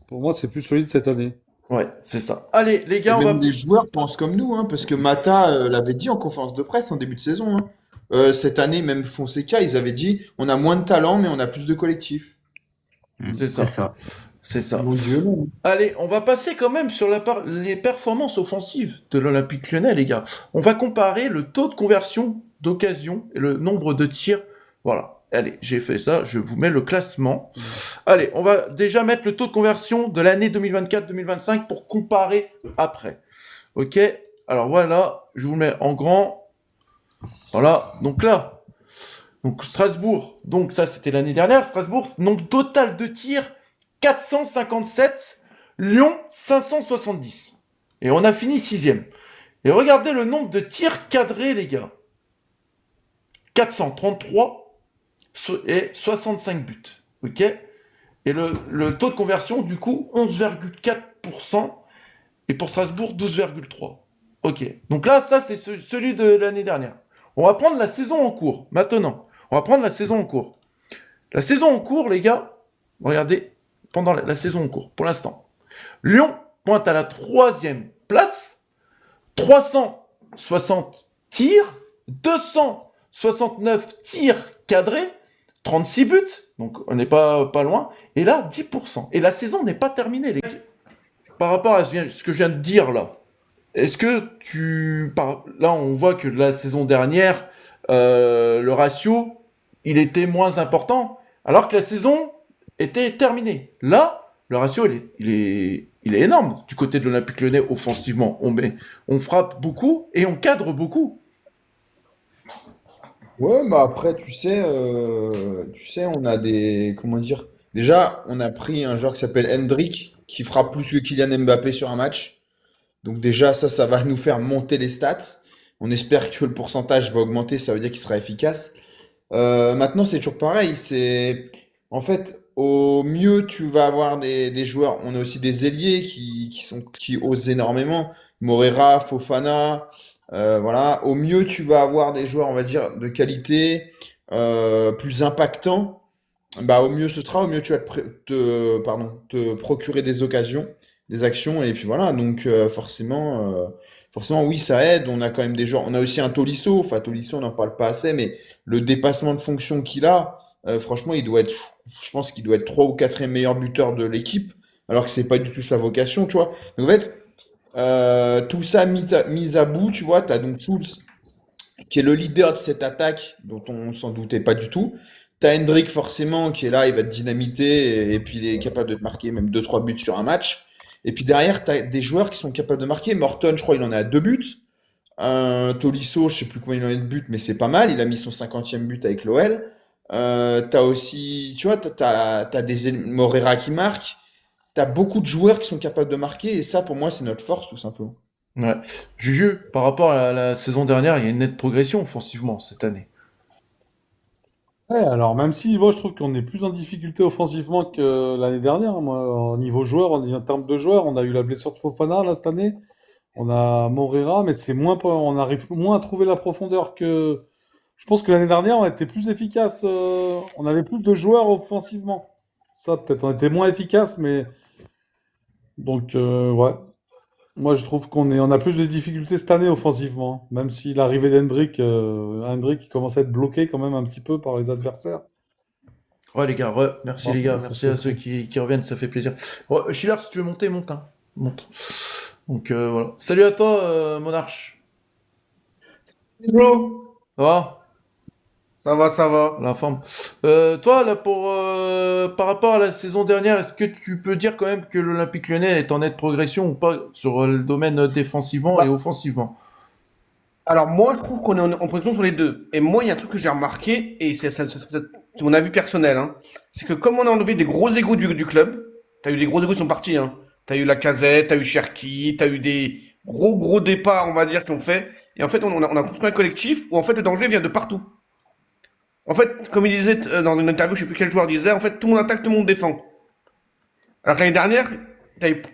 Pour moi, c'est plus solide cette année. Ouais, c'est ça. Allez, les Et gars, on va. même les joueurs pensent comme nous, hein, parce que Mata l'avait dit en conférence de presse en début de saison. Hein. Cette année, même Fonseca, ils avaient dit on a moins de talent, mais on a plus de collectif. C'est ça. C'est ça. Mon Dieu, non. Allez, on va passer quand même sur les performances offensives de l'Olympique Lyonnais, les gars. On va comparer le taux de conversion d'occasion et le nombre de tirs. Voilà. Allez, j'ai fait ça, je vous mets le classement. Allez, on va déjà mettre le taux de conversion de l'année 2024-2025 pour comparer après. Ok? Alors voilà, je vous le mets en grand. Voilà, donc là. Donc Strasbourg, donc ça c'était l'année dernière. Strasbourg, nombre total de tirs 457, Lyon 570. Et on a fini 6e. Et regardez le nombre de tirs cadrés, les gars. 433 et 65 buts. Ok? Et le taux de conversion, du coup, 11,4%. Et pour Strasbourg, 12,3%. Ok. Donc là, ça, c'est celui de l'année dernière. On va prendre la saison en cours. Maintenant, on va prendre la saison en cours. La saison en cours, les gars, regardez, pendant la saison en cours, pour l'instant. Lyon pointe à la 3e place, 360 tirs, 269 tirs cadrés, 36 buts, donc on n'est pas loin, et là, 10%. Et la saison n'est pas terminée, les gars. Par rapport à ce que je viens de dire là, est-ce que là, on voit que la saison dernière, le ratio, il était moins important, alors que la saison était terminée. Là, le ratio, il est énorme du côté de l'Olympique Lyonnais offensivement. On frappe beaucoup et on cadre beaucoup. Ouais, mais après, tu sais, on a des, comment dire, déjà, on a pris un joueur qui s'appelle Hendrick, qui frappe plus que Kylian Mbappé sur un match. Donc déjà, ça va nous faire monter les stats. On espère que le pourcentage va augmenter, ça veut dire qu'il sera efficace. Maintenant, c'est toujours pareil. En fait, au mieux, tu vas avoir des joueurs. On a aussi des ailiers qui osent énormément. Morera, Fofana, voilà. Au mieux, tu vas avoir des joueurs, on va dire, de qualité, plus impactants. Bah, au mieux ce sera, au mieux tu vas te procurer des occasions, des actions, et puis voilà. Donc forcément, oui, ça aide. On a quand même des joueurs. On a aussi un Tolisso. Enfin, Tolisso, on n'en parle pas assez, mais le dépassement de fonction qu'il a, franchement, je pense qu'il doit être 3 ou 4e meilleur buteur de l'équipe, alors que c'est pas du tout sa vocation, tu vois. Donc en fait, tout ça mis à bout, tu vois, t'as donc Schulz qui est le leader de cette attaque, dont on s'en doutait pas du tout. T'as Hendrick forcément qui est là, il va te dynamiter et puis il est capable de te marquer même 2-3 buts sur un match. Et puis derrière, t'as des joueurs qui sont capables de marquer. Morton, je crois, il en a 2 buts. Tolisso, je sais plus combien il en a de buts, mais c'est pas mal. Il a mis son 50e but avec l'OL. T'as aussi, tu vois, t'as des Morera qui marque. T'as beaucoup de joueurs qui sont capables de marquer et ça, pour moi, c'est notre force, tout simplement. Ouais. Juju, par rapport à la saison dernière, il y a une nette progression offensivement cette année. Ouais, alors même si moi je trouve qu'on est plus en difficulté offensivement que l'année dernière, hein, moi, au niveau joueur, en termes de joueurs, on a eu la blessure de Fofana là cette année, on a Morera, mais on arrive moins à trouver la profondeur que. Je pense que l'année dernière, on était plus efficace, on avait plus de joueurs offensivement. Ça, peut-être, on était moins efficace, mais donc ouais. Moi, je trouve on a plus de difficultés cette année offensivement, même si l'arrivée d'Hendrick, Hendrick commence à être bloqué quand même un petit peu par les adversaires. Ouais, les gars, merci Bon, les gars, ça, merci à ceux qui reviennent, ça fait plaisir. Ouais, Schiller, si tu veux monter, monte, hein. Monte. Donc voilà. Salut à toi, Monarch. Hello, Ça va? ça va. La forme. Toi, là, par rapport à la saison dernière, est-ce que tu peux dire quand même que l'Olympique Lyonnais est en nette progression ou pas sur le domaine défensivement et Bah, offensivement? Alors moi, je trouve qu'on est en position sur les deux. Et moi, il y a un truc que j'ai remarqué, et c'est mon avis personnel, hein. C'est que comme on a enlevé des gros égos du club, t'as eu des gros égos qui sont partis, hein. T'as eu Lacazette, t'as eu Cherki, t'as eu des gros départs, on va dire, qui ont fait. Et en fait, on a construit un collectif où en fait le danger vient de partout. En fait, comme il disait dans une interview, je sais plus quel joueur disait, en fait, tout le monde attaque, tout le monde défend. Alors que l'année dernière,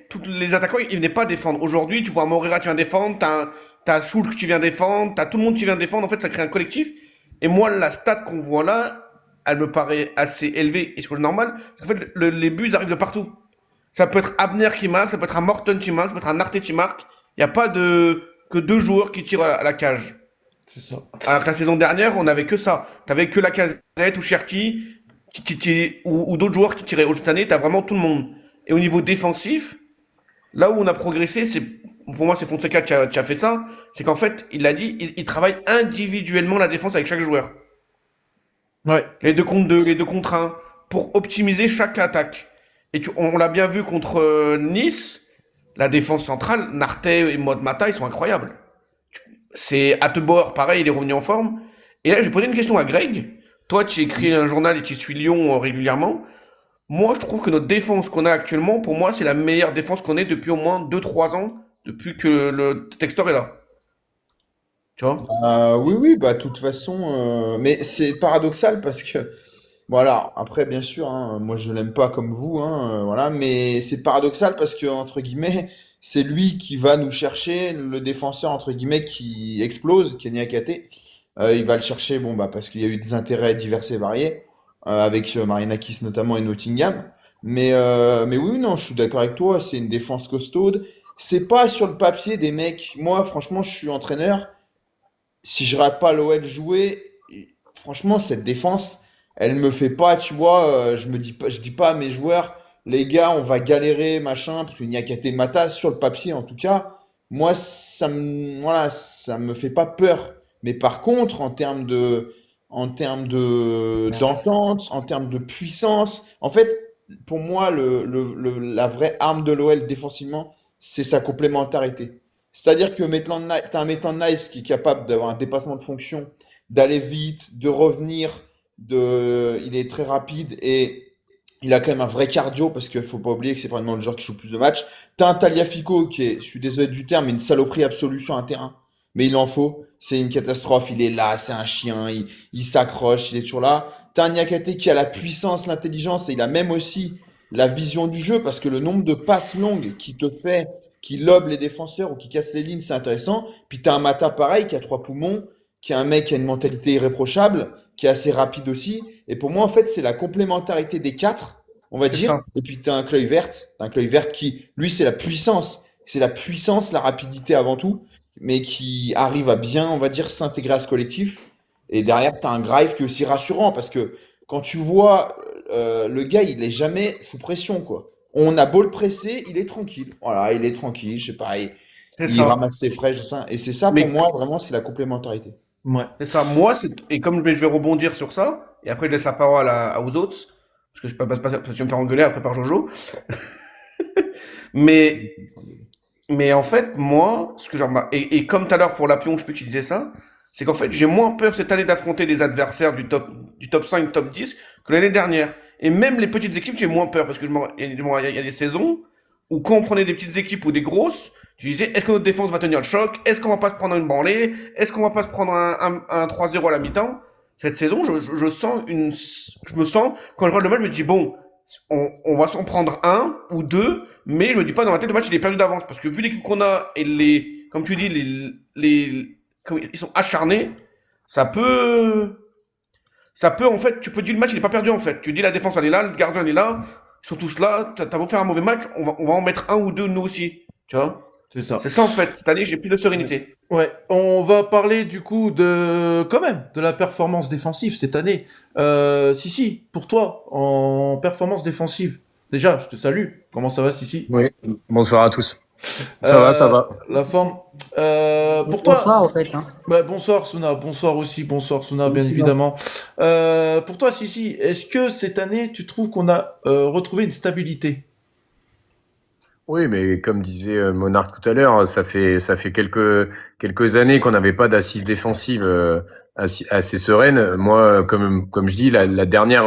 tous les attaquants, ils venaient pas défendre. Aujourd'hui, tu vois Moreira, tu viens défendre, t'as Schultz, tu viens défendre, t'as tout le monde qui vient défendre. En fait, ça crée un collectif. Et moi, la stat qu'on voit là, elle me paraît assez élevée et c'est normal. Parce qu'en fait, les buts, ils arrivent de partout. Ça peut être Abner qui marque, ça peut être un Morton qui marque, ça peut être un Arte qui marque. Il n'y a pas que deux joueurs qui tirent à la cage. C'est ça. Alors que la saison dernière, on n'avait que ça. T'avais que Lacazette ou Cherki ou d'autres joueurs qui tiraient. Cette année, t'as vraiment tout le monde. Et au niveau défensif, là où on a progressé, pour moi, c'est Fonseca qui a fait ça. C'est qu'en fait, il a dit, il travaille individuellement la défense avec chaque joueur. Ouais. Les 2 contre 2, les 2 contre 1, pour optimiser chaque attaque. Et on l'a bien vu contre Nice, la défense centrale, Narte et Mata, ils sont incroyables. C'est Attebor, pareil, il est revenu en forme. Et là, j'ai posé une question à Greg. Toi, tu écris un journal et tu suis Lyon régulièrement. Moi, je trouve que notre défense qu'on a actuellement, pour moi, c'est la meilleure défense qu'on ait depuis au moins 2-3 ans, depuis que le Textor est là. Tu vois? Oui, bah, de toute façon, mais c'est paradoxal parce que, voilà, après, bien sûr, hein, moi je l'aime pas comme vous, hein, voilà, mais c'est paradoxal parce que, entre guillemets, c'est lui qui va nous chercher le défenseur, entre guillemets, qui explose, Kenny Akate. Il va le chercher, bon, bah, parce qu'il y a eu des intérêts divers et variés, avec Marinakis notamment et Nottingham. Mais oui, non, je suis d'accord avec toi, c'est une défense costaude. C'est pas sur le papier des mecs. Moi, franchement, je suis entraîneur. Si je rate pas l'OL jouer, franchement, cette défense, elle me fait pas, tu vois, je dis pas à mes joueurs, les gars, on va galérer, machin, parce qu'il n'y a qu'à Mata sur le papier, en tout cas. Moi, voilà, ça me fait pas peur. Mais par contre, d'entente, en termes de puissance, en fait, pour moi, la vraie arme de l'OL défensivement, c'est sa complémentarité. C'est-à-dire que t'as un Maitland Nice qui est capable d'avoir un dépassement de fonction, d'aller vite, de revenir, il est très rapide et il a quand même un vrai cardio parce qu'il faut pas oublier que c'est probablement le joueur qui joue plus de matchs. T'as un Tagliafico qui est, je suis désolé du terme, mais une saloperie absolue sur un terrain. Mais il en faut. C'est une catastrophe. Il est là, c'est un chien. Il s'accroche, il est toujours là. T'as un Niakate qui a la puissance, l'intelligence et il a même aussi la vision du jeu parce que le nombre de passes longues qui lobe les défenseurs ou qui casse les lignes, c'est intéressant. Puis t'as un Mata pareil qui a 3 poumons, qui est un mec qui a une mentalité irréprochable, qui est assez rapide aussi. Et pour moi, en fait, c'est la complémentarité des 4, on va dire. Ça. Et puis t'as un Kluivert qui, lui, c'est la puissance. C'est la puissance, la rapidité avant tout, mais qui arrive à bien, on va dire, s'intégrer à ce collectif. Et derrière, t'as un Grive qui est aussi rassurant parce que quand tu vois le gars, il est jamais sous pression, quoi. On a beau le presser, il est tranquille. Voilà, il est tranquille, je sais pas, il ramasse ses fraîches, tout ça. Et c'est ça, pour moi, vraiment, c'est la complémentarité. Ouais. C'est ça. Moi, et comme je vais rebondir sur ça, et après je laisse la parole aux autres, parce que je peux pas parce que tu vas me faire engueuler après par Jojo. mais en fait, moi, ce que j'ai remarqué, et comme tout à l'heure pour la pion, je peux utiliser ça, c'est qu'en fait, j'ai moins peur cette année d'affronter des adversaires du top 5, top 10 que l'année dernière. Et même les petites équipes, j'ai moins peur parce que il y a des saisons où quand on prenait des petites équipes ou des grosses, tu disais, est-ce que notre défense va tenir le choc? Est-ce qu'on va pas se prendre une branlée? Est-ce qu'on va pas se prendre un 3-0 à la mi-temps? Cette saison, je me sens, quand je regarde le match, je me dis, bon, on va s'en prendre un ou deux, mais je me dis pas dans ma tête, le match, il est perdu d'avance. Parce que vu l'équipe qu'on a et comme tu dis, comme ils sont acharnés, ça peut, en fait, tu peux dire le match, il est pas perdu, en fait. Tu dis la défense, elle est là, le gardien, il est là, ils sont tous là, t'as beau faire un mauvais match, on va en mettre un ou deux, nous aussi. Tu vois? C'est ça. C'est ça, en fait. Cette année, j'ai plus de sérénité. Ouais, on va parler du coup quand même, de la performance défensive cette année. Sissi, pour toi, en performance défensive, déjà, je te salue. Comment ça va, Sissi? Oui, bonsoir à tous. Ça va, ça va. La forme. Pour Bonsoir, toi. en fait. Hein. Ouais, bonsoir Suna, bonsoir aussi, bonsoir Suna, bien Suna. évidemment. Pour toi, Sissi, est-ce que cette année, tu trouves qu'on a retrouvé une stabilité? Oui, mais comme disait Monarque tout à l'heure, ça fait quelques années qu'on n'avait pas d'assises défensives assez sereines. Moi, comme je dis, la dernière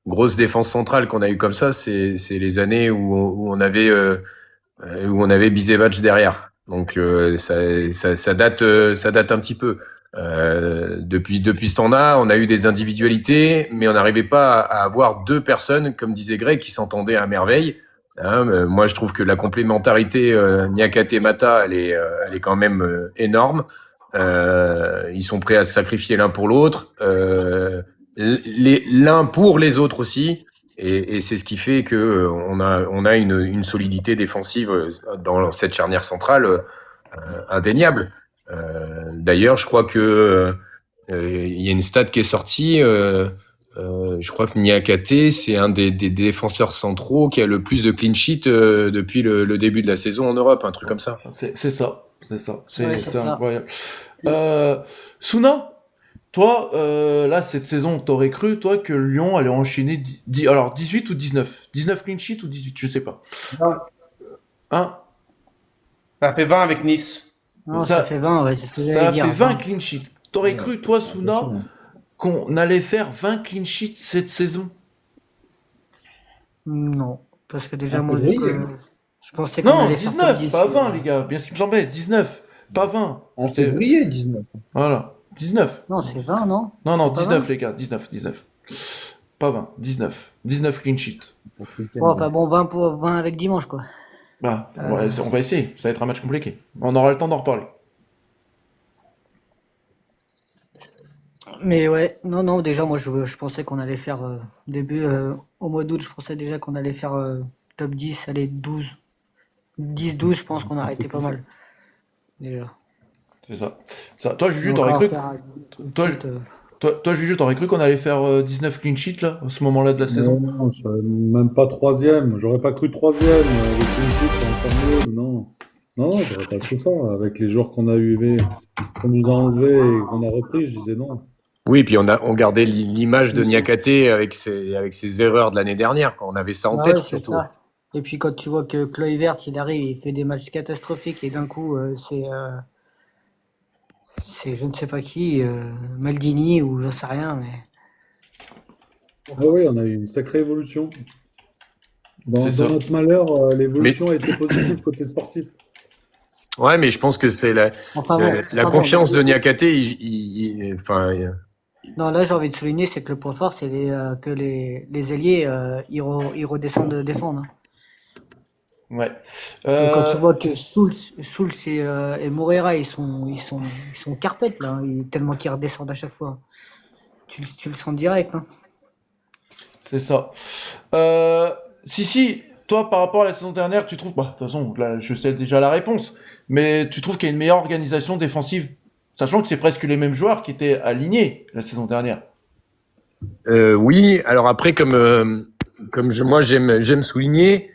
grosse défense centrale qu'on a eue comme ça, c'est les années où on avait Bisevac derrière. Donc ça date un petit peu. Depuis ce temps-là, on a eu des individualités, mais on n'arrivait pas à avoir deux personnes, comme disait Greg, qui s'entendaient à merveille. Moi, je trouve que la complémentarité Niakate-Mata, elle est quand même énorme. Ils sont prêts à se sacrifier l'un pour l'autre, l'un pour les autres aussi. Et c'est ce qui fait que on a une solidité défensive dans cette charnière centrale indéniable. D'ailleurs, je crois que il y a une stat qui est sortie. Je crois que Niakate, c'est un des défenseurs centraux qui a le plus de clean sheet depuis le début de la saison en Europe, un truc comme ça. C'est ça. Ouais, C'est c'est ça. incroyable. Suna, toi, là, cette saison, t'aurais cru, toi, que Lyon allait enchaîner alors 18 ou 19? 19 clean sheet ou 18? Je sais pas. Hein? Ça fait 20 avec Nice. Non, Ça- ça fait 20, ouais, c'est ce que Ça j'allais a dire. fait 20 20. clean sheets. T'aurais cru, toi, Suna, qu'on allait faire 20 clean sheets cette saison? Non, parce que déjà, Un moi, peu vu grillé. que je pensais qu'on Non, allait faire top 19, 10. pas 20, les gars. Bien ce qui me semblait. 19, pas 20. En C'est- février, 19. Voilà. 19. Non, c'est 20, non? Non, non, C'est pas 19, 20? les gars. 19. Pas 20. 19. 19 clean sheets. Bon, enfin bon, 20 pour 20 avec dimanche, quoi. Bah, ouais, on va essayer. Ça va être un match compliqué. On aura le temps d'en reparler. Mais ouais, non, déjà, moi, je pensais qu'on allait faire au mois d'août, je pensais déjà qu'on allait faire top 10, allez, 12. 10-12, je pense qu'on a arrêté pas mal. Déjà. C'est ça. Toi, Juju, Donc, t'aurais on va cru. faire une Toi, petite, toi, Juju, t'aurais cru qu'on allait faire 19 clean sheets, là, à ce moment-là de la saison? Non, je serais même pas troisième. J'aurais pas cru troisième avec une chute encore mieux. Non, non, j'aurais pas cru ça. Avec les joueurs qu'on a eu, qu'on nous a enlevés et qu'on a repris, je disais non. Oui, puis on gardait l'image de Niakate avec ses erreurs de l'année dernière. Quand on avait ça en Ah tête, ouais, c'est surtout. ça. Et puis quand tu vois que Kluivert, il arrive, il fait des matchs catastrophiques et d'un coup, c'est je ne sais pas qui, Maldini ou j'en sais rien, mais Ah oui, on a eu une sacrée évolution. Dans C'est ça. notre malheur, l'évolution a été positive côté sportif. Ouais, mais je pense que c'est la enfin bon, la pardon. confiance de Niakate. Non, là j'ai envie de souligner, c'est que le point fort, c'est que les ailiers, ils redescendent défendre. Ouais. Et quand tu vois que Souls et Moreira, ils sont carpettes là, tellement qu'ils redescendent à chaque fois. Tu le sens direct, hein. C'est ça. Si, toi, par rapport à la saison dernière, tu trouves... Bah, de toute façon, là, je sais déjà la réponse. Mais tu trouves qu'il y a une meilleure organisation défensive? Sachant que c'est presque les mêmes joueurs qui étaient alignés la saison dernière. Oui, alors après, moi j'aime souligner,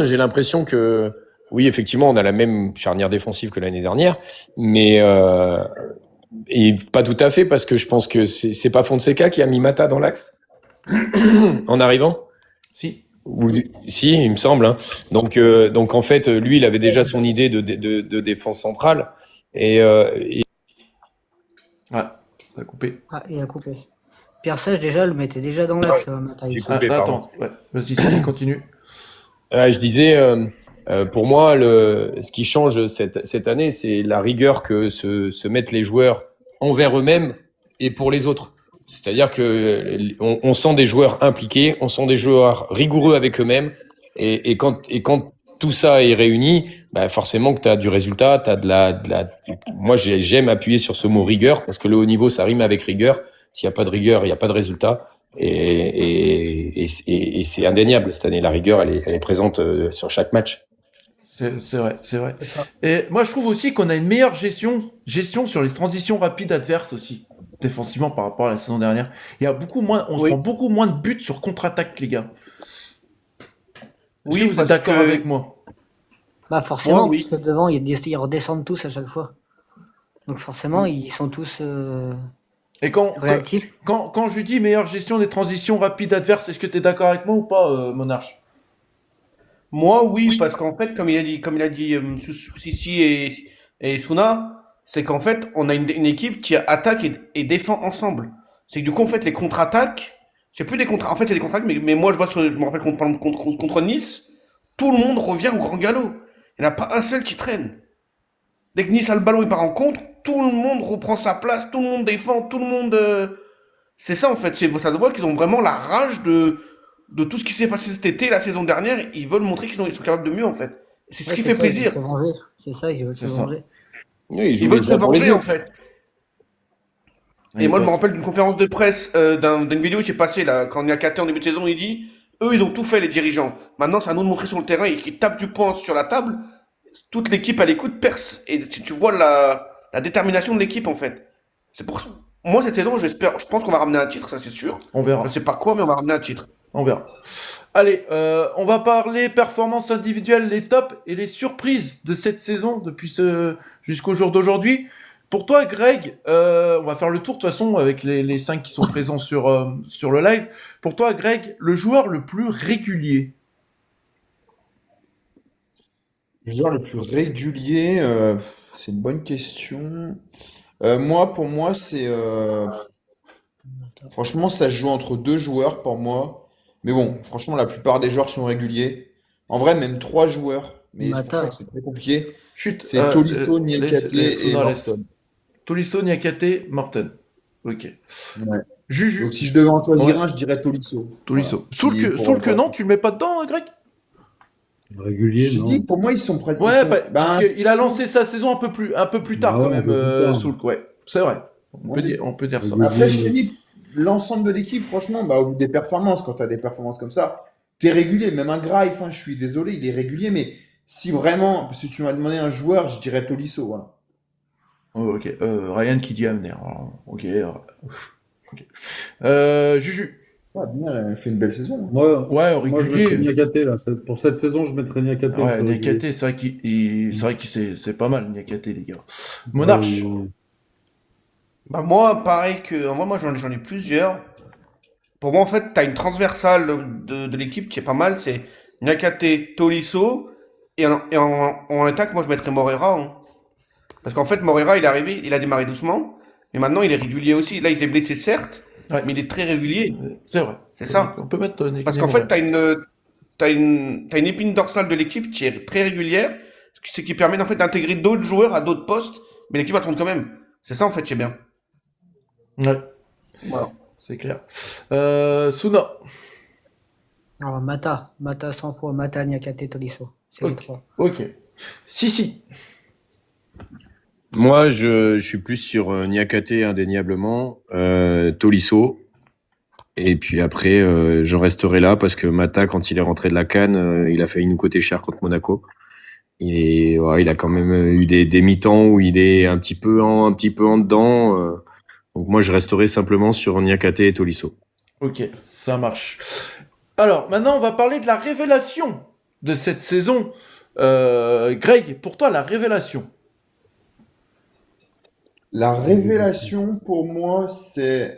j'ai l'impression que oui, effectivement, on a la même charnière défensive que l'année dernière, mais et pas tout à fait parce que je pense que c'est pas Fonseca qui a mis Mata dans l'axe en arrivant. Si. Si, il me semble. Hein. Donc en fait, lui, il avait déjà son idée de défense centrale et Ouais, ça a coupé. Ah, il a coupé. Pierre Sage déjà le mettait déjà dans l'axe, Mata. j'ai il me semble. coupé, pardon. Attends, ouais. Vas-y, continue. Je disais, pour moi, ce qui change cette année, c'est la rigueur que se mettent les joueurs envers eux-mêmes et pour les autres. C'est-à-dire que on sent des joueurs impliqués, on sent des joueurs rigoureux avec eux-mêmes, et quand tout ça est réuni, bah forcément que tu as du résultat, tu as de la. Moi, j'aime appuyer sur ce mot rigueur parce que le haut niveau, ça rime avec rigueur. S'il n'y a pas de rigueur, il n'y a pas de résultat. Et c'est indéniable cette année. La rigueur, elle est présente sur chaque match. C'est vrai. Et moi, je trouve aussi qu'on a une meilleure gestion sur les transitions rapides adverses aussi, défensivement par rapport à la saison dernière. Il y a beaucoup moins, on se prend beaucoup moins de buts sur contre-attaque, les gars. Est-ce que vous êtes d'accord avec moi? Bah forcément, Moi, oui. parce que devant, ils redescendent tous à chaque fois. Donc forcément, ils sont tous Et quand réactifs. quand je dis meilleure gestion des transitions rapides adverses, est-ce que tu es d'accord avec moi ou pas, Monarch? Moi, oui, parce qu'en fait, comme il a dit Sissi et Suna, c'est qu'en fait, on a une équipe qui attaque et défend ensemble. C'est que du coup, en fait, les contre-attaques, c'est plus des contre, en fait, c'est des contre-attaques, mais moi, je me rappelle contre Nice, tout le monde revient au grand galop. Il n'y en a pas un seul qui traîne. Dès que Nice a le ballon, il part en contre, tout le monde reprend sa place, tout le monde défend, tout le monde. C'est ça en fait, ça se voit qu'ils ont vraiment la rage de tout ce qui s'est passé cet été, la saison dernière. Ils veulent montrer qu'ils sont capables de mieux en fait. C'est ce Ouais, qui c'est fait ça, ils veulent plaisir. se venger. C'est ça, ils veulent se C'est ça. venger. Oui, Ils veulent se venger en fait. Et moi, je me rappelle d'une conférence de presse, d'une vidéo qui est passée là, quand on est à KT en début de saison, il dit, eux, ils ont tout fait, les dirigeants. Maintenant, c'est à nous de montrer sur le terrain et qu'ils tapent du poing sur la table. Toute l'équipe à l'écoute perce. Et tu vois la détermination de l'équipe, en fait. C'est pour ça. Moi, cette saison, je pense qu'on va ramener un titre, ça c'est sûr. On verra. Je sais pas quoi, mais on va ramener un titre. On verra. Allez, on va parler performances individuelles, les tops et les surprises de cette saison jusqu'au jour d'aujourd'hui. Pour toi, Greg, on va faire le tour de toute façon avec les 5 qui sont présents sur le live. Pour toi, Greg, le joueur le plus régulier. Le joueur le plus régulier, c'est une bonne question. Pour moi, franchement, ça se joue entre deux joueurs pour moi. Mais bon, franchement, la plupart des joueurs sont réguliers. En vrai, même trois joueurs. Mais c'est pour ça Mata. que c'est très compliqué. Chut, C'est Tolisso, Niakate et Suna, Morton. Tolisso, Niakate, Morton. Ok. Ouais. Juju. Donc si je devais en choisir Ouais. un, je dirais Tolisso. Tolisso. Voilà. Soulke, non, tu le mets pas dedans, Greg? Régulier, Je non. dis, pour moi, ils sont prêts. Ouais, parce qu'il a lancé sa saison un peu plus tard Ah ouais, quand un même, peu plus tard. Soulke, ouais. C'est vrai. Ouais. On peut dire ça. Après, je te dis, l'ensemble de l'équipe, franchement, au vu des performances, quand tu as des performances comme ça, t'es régulier. Même un Graif, je suis désolé, il est régulier, mais si vraiment, si tu m'as demandé un joueur, je dirais Tolisso, voilà. Oh, ok. Ryan qui dit Amner. Ok. Juju. Ouais, bien, elle fait une belle saison. Moi, Ouais, moi je régulier. mettrais Niakate là. Pour cette saison, je mettrais Niakate. Ouais, Niakate, c'est vrai que c'est pas mal, Niakate, les gars. Monarch. Bah moi, pareil que moi j'en ai plusieurs. Pour moi, en fait, t'as une transversale de l'équipe qui est pas mal. C'est Niakate, Tolisso. Et en attaque, moi je mettrais Morera, hein. Parce qu'en fait, Morera, il est arrivé, il a démarré doucement. Et maintenant, il est régulier aussi. Là, il s'est blessé, certes. Ouais. Mais il est très régulier. C'est vrai. C'est ça. On peut mettre Parce qu'en fait, t'as une épine dorsale de l'équipe qui est très régulière, ce qui permet en fait d'intégrer d'autres joueurs à d'autres postes, mais l'équipe elle tourne quand même. C'est ça en fait, c'est bien. Ouais. Voilà, c'est clair. Suna. Alors, Mata 100 fois, Mata, Niakate, Tolisso. C'est les Ok. trois. Ok. Si. Moi, je suis plus sur Niakate indéniablement, Tolisso. Et puis après, je resterai là parce que Mata, quand il est rentré de la CAN, il a failli nous coûter cher contre Monaco. Il a quand même eu des mi-temps où il est un petit peu en dedans. Donc moi, je resterai simplement sur Niakate et Tolisso. Ok, ça marche. Alors, maintenant, on va parler de la révélation de cette saison. Greg, pour toi, la révélation. La révélation, pour moi, c'est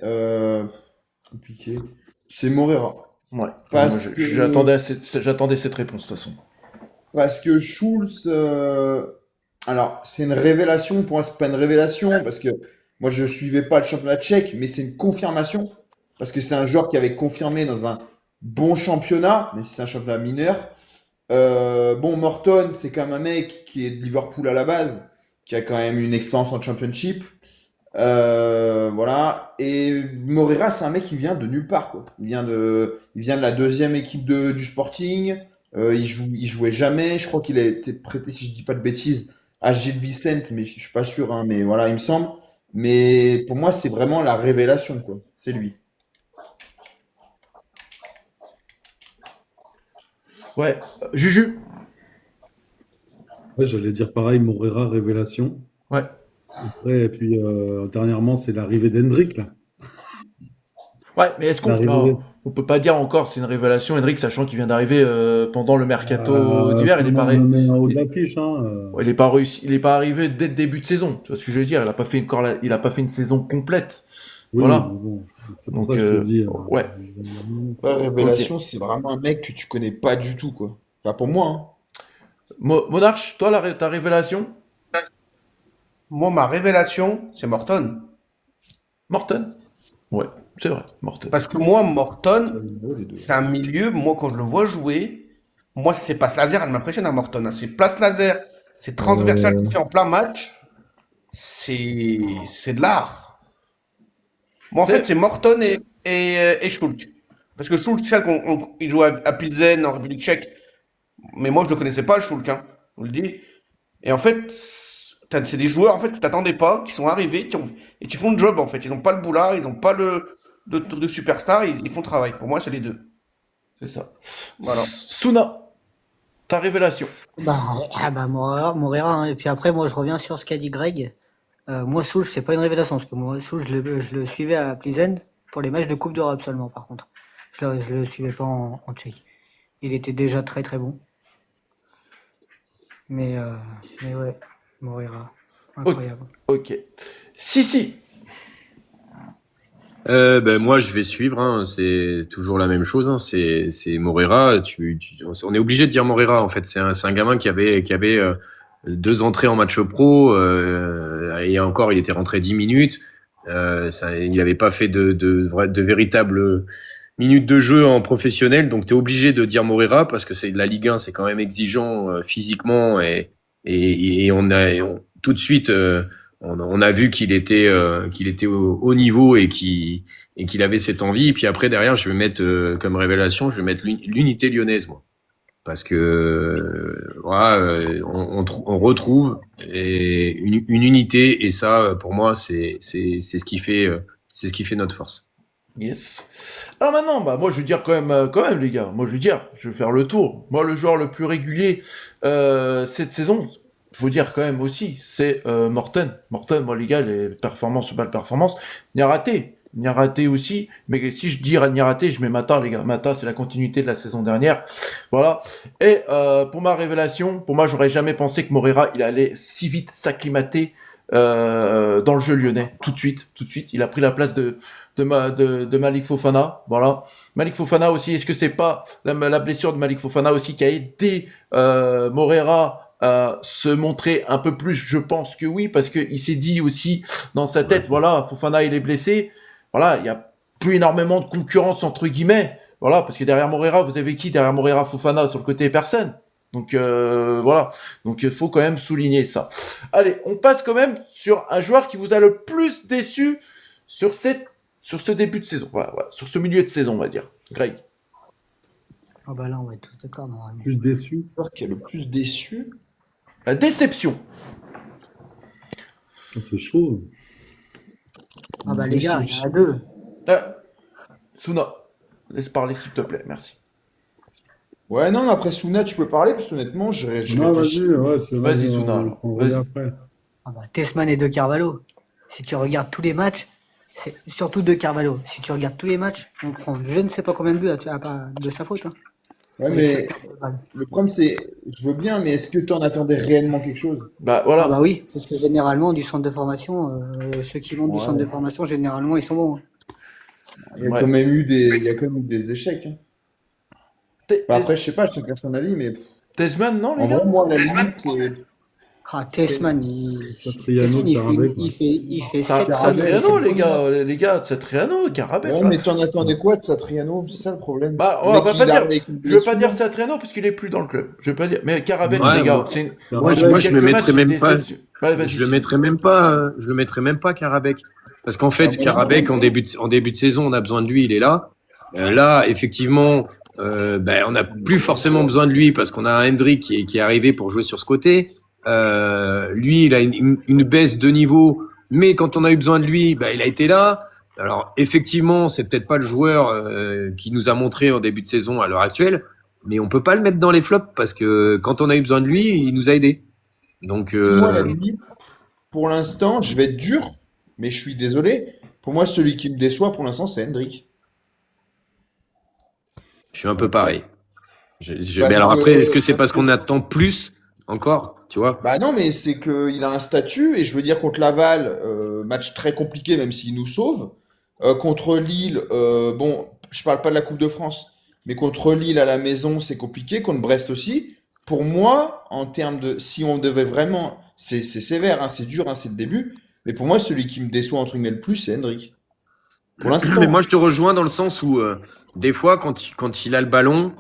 compliqué. C'est Morera. Ouais. Parce Moi, que j'attendais cette réponse, de toute façon. Parce que Schulz, alors c'est une révélation, pour moi c'est pas une révélation, parce que moi je suivais pas le championnat tchèque, mais c'est une confirmation, parce que c'est un joueur qui avait confirmé dans un bon championnat, mais c'est un championnat mineur. Morton, c'est quand même un mec qui est de Liverpool à la base, qui a quand même une expérience en championship. Voilà. Et Morera, c'est un mec qui vient de nulle part, quoi. Il vient de la deuxième équipe du Sporting. Il jouait jamais. Je crois qu'il a été prêté, si je dis pas de bêtises, à Gilles Vicente, mais je suis pas sûr, hein, mais voilà, il me semble. Mais pour moi, c'est vraiment la révélation, quoi. C'est lui. Ouais. Juju. Ouais, j'allais dire pareil, Morera, révélation. Ouais. Après, et puis dernièrement, c'est l'arrivée d'Hendrick là. Ouais, mais est-ce on peut pas dire encore c'est une révélation, Hendrick, sachant qu'il vient d'arriver pendant le mercato d'hiver, il est pas il est pas réussi, il est pas arrivé dès le début de saison. Tu vois ce que je veux dire? Il a pas fait une saison complète. Oui, voilà. Bon, c'est pour ça que je te dis. Ouais. La révélation, c'est vraiment un mec que tu connais pas du tout, quoi. Enfin, pour moi, hein. Monarch, toi, ta révélation? Moi, ma révélation, c'est Morton. Morton? Ouais, c'est vrai, Morton. Parce que moi, Ça Morton, me vaut les deux. c'est un milieu, moi, quand je le vois jouer, moi, ces passes laser, elle m'impressionne à Morton, hein. Ces passes laser, ces transversales qu'il fait en plein match, c'est de l'art. Moi, en fait, c'est Morton et Schultz. Parce que Schultz, celle il joue à Pilsen, en République tchèque. Mais moi, je le connaissais pas, le Schultz, hein, je vous le dis. Et en fait, c'est des joueurs en fait, que tu t'attendais pas, qui sont arrivés et qui font le job, en fait. Ils n'ont pas le boulard, ils n'ont pas de superstar, ils font le travail. Pour moi, c'est les deux. C'est ça. Voilà. Suna, ta révélation. Moreira, hein. Et puis après, moi, je reviens sur ce qu'a dit Greg. Moi, Souch, c'est pas une révélation, parce que moi, Souch, je le suivais à Plizen pour les matchs de Coupe d'Europe seulement, par contre. Je le suivais pas en Tchéquie. Il était déjà très très bon. Mais ouais, Moreira, incroyable. Ok. Si. Moi, je vais suivre. Hein. C'est toujours la même chose. Hein. C'est Moreira. On est obligé de dire Moreira. En fait, c'est un gamin qui avait 2 entrées en match pro et encore, il était rentré 10 minutes. Il n'avait pas fait de véritables minutes de jeu en professionnel. Donc, tu es obligé de dire Moreira parce que c'est de la Ligue 1, c'est quand même exigeant physiquement et tout de suite. On a vu qu'il était au haut niveau et qu'il avait cette envie. Et puis après, derrière, je vais mettre comme révélation, je vais mettre l'unité lyonnaise, moi. Parce que on retrouve une unité et ça, pour moi, c'est ce qui fait notre force. Yes. Alors maintenant, moi je veux dire quand même les gars, je vais faire le tour. Moi le joueur le plus régulier cette saison, faut dire quand même aussi, c'est Morton. Morton, moi les gars, les performances ou pas de performances, il y a raté aussi, mais si je dis il y a raté, je mets Mata les gars. Mata, c'est la continuité de la saison dernière. Voilà. Et pour ma révélation, pour moi j'aurais jamais pensé que Moreira, il allait si vite s'acclimater dans le jeu lyonnais, tout de suite, il a pris la place de Malik Fofana, voilà. Malik Fofana aussi, est-ce que c'est pas la blessure de Malik Fofana aussi qui a aidé Moreira à se montrer un peu plus? Je pense que oui, parce que il s'est dit aussi dans sa tête, voilà, Fofana il est blessé, voilà, il y a plus énormément de concurrence entre guillemets, voilà, parce que derrière Moreira, vous avez qui derrière Moreira? Fofana sur le côté, personne. Donc voilà, donc il faut quand même souligner ça. Allez, on passe quand même sur un joueur qui vous a le plus déçu sur ce début de saison, voilà, sur ce milieu de saison, on va dire. Greg. Ah bah là, on va être tous d'accord normalement. Plus déçu. Le joueur qui est le plus déçu. La déception. C'est chaud. Ah bah les gars, il y en a deux. Suna, laisse parler s'il te plaît, merci. Ouais, non, mais après Suna, tu peux parler, parce qu'honnêtement, je Non, réfléchis. Vas-y, Suna, alors. On Vas-y. revient après. Ah bah, Tessman et De Carvalho. Si tu regardes tous les matchs, c'est surtout De Carvalho. Si tu regardes tous les matchs, on prend je ne sais pas combien de buts de sa faute. Hein. Ouais, mais le problème, c'est, je veux bien, mais est-ce que tu en attendais réellement quelque chose? Bah voilà. Ah bah oui, parce que généralement, du centre de formation, ceux qui montent du centre de formation, généralement, ils sont bons. Hein. Il y a quand même eu des échecs. Hein. Bah après, je sais pas, chacun son avis, mais. Tessman, non, les En gars vrai, moi, la limite, c'est. Tessman, il fait 7 Satriano, les gars, Satriano, Carabek. Ouais, mais t'en attendais quoi de Satriano? C'est ça le problème. Bah, on va pas dire. Je veux pas dire Satriano parce qu'il est plus dans le club. Je veux pas dire. Mais Carabek, les gars, c'est. Moi, je me mettrais même pas. Je le mettrais même pas Carabek. Parce qu'en fait, Carabek, en début de saison, on a besoin de lui, il est là. Là, effectivement, on n'a plus forcément besoin de lui parce qu'on a un Hendrick qui est arrivé pour jouer sur ce côté. Lui, il a une baisse de niveau, mais quand on a eu besoin de lui, il a été là. Alors, effectivement, c'est peut-être pas le joueur qui nous a montré en début de saison à l'heure actuelle, mais on peut pas le mettre dans les flops parce que quand on a eu besoin de lui, il nous a aidés. Donc, moi, la limite, pour l'instant, je vais être dur, mais je suis désolé. Pour moi, celui qui me déçoit pour l'instant, c'est Hendrick. Je suis un peu pareil. Mais alors après, est-ce que c'est parce qu'on attend plus encore, tu vois? Bah non, mais c'est qu'il a un statut, et je veux dire, contre Laval, match très compliqué, même s'il nous sauve. Contre Lille, bon, je parle pas de la Coupe de France, mais contre Lille à la maison, c'est compliqué, contre Brest aussi. Pour moi, en termes de, si on devait vraiment, c'est sévère, hein, c'est dur, hein, c'est le début, mais pour moi, celui qui me déçoit entre guillemets le plus, c'est Hendrick. Pour l'instant. Mais moi, je te rejoins dans le sens où, des fois, quand il a le ballon,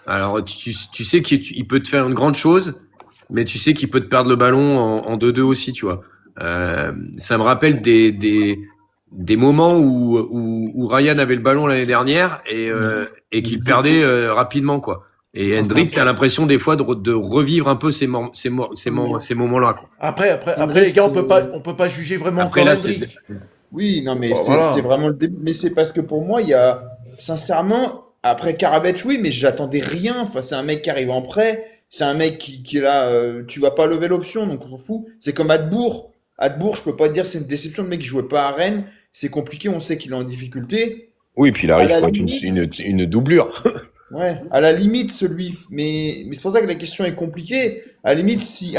alors tu sais qu'il peut te faire une grande chose, mais tu sais qu'il peut te perdre le ballon en 2-2 aussi, tu vois. Ça me rappelle des moments où Ryan avait le ballon l'année dernière et qu'il perdait rapidement, quoi. Et Hendrick, t'as l'impression des fois de revivre un peu ces moments-là, quoi. Après, Hendrick, les gars, on peut pas juger vraiment Après, encore là, c'est Hendrick. Oui, non, mais Bon, c'est voilà. c'est vraiment le début. Mais c'est parce que pour moi, il y a, sincèrement, après Karabec, oui, mais j'attendais rien. Enfin, c'est un mec qui arrive en prêt. C'est un mec qui est là, tu vas pas lever l'option, donc on s'en fout. C'est comme Adbourg. Adbourg, je peux pas te dire c'est une déception. Le mec qui jouait pas à Rennes. C'est compliqué, on sait qu'il est en difficulté. Oui, puis il À arrive la pour être limite, une doublure. ouais, à la limite, celui. Mais c'est pour ça que la question est compliquée. À la limite, si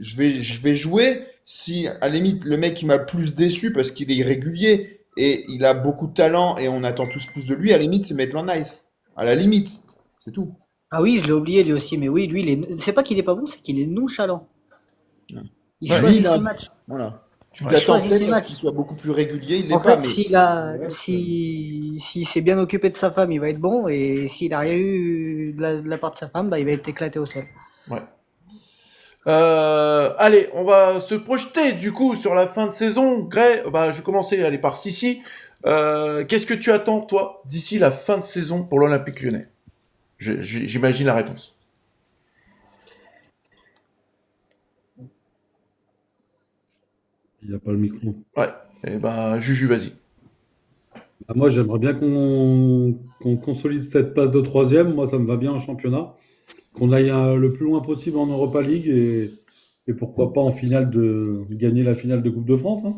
je vais jouer, si à la limite le mec qui m'a le plus déçu parce qu'il est irrégulier et il a beaucoup de talent et on attend tous plus de lui, à la limite, c'est Maitland Nice. À la limite, c'est tout. Ah oui, je l'ai oublié lui aussi, mais oui, lui, c'est pas qu'il est pas bon, c'est qu'il est nonchalant. Il Ouais, lui, choisit il a- ses matchs. Voilà. Tu Il t'attends choisit ses peut-être à ce matchs. qu'il soit beaucoup plus régulier, il l'est En pas, fait, mais. s'il s'est bien occupé de sa femme, il va être bon, et s'il a rien eu de la part de sa femme, bah, il va être éclaté au sol. Ouais. Allez, on va se projeter du coup sur la fin de saison. Gray, bah, je vais commencer aller par Sissi. Qu'est-ce que tu attends, toi, d'ici la fin de saison pour l'Olympique Lyonnais? J'imagine la réponse. Il n'y a pas le micro. Ouais. Et ben, Juju, vas-y. Ah, moi, j'aimerais bien qu'on consolide cette place de troisième. Moi, ça me va bien en championnat. Qu'on aille le plus loin possible en Europa League et pourquoi pas en finale de gagner la finale de Coupe de France, hein.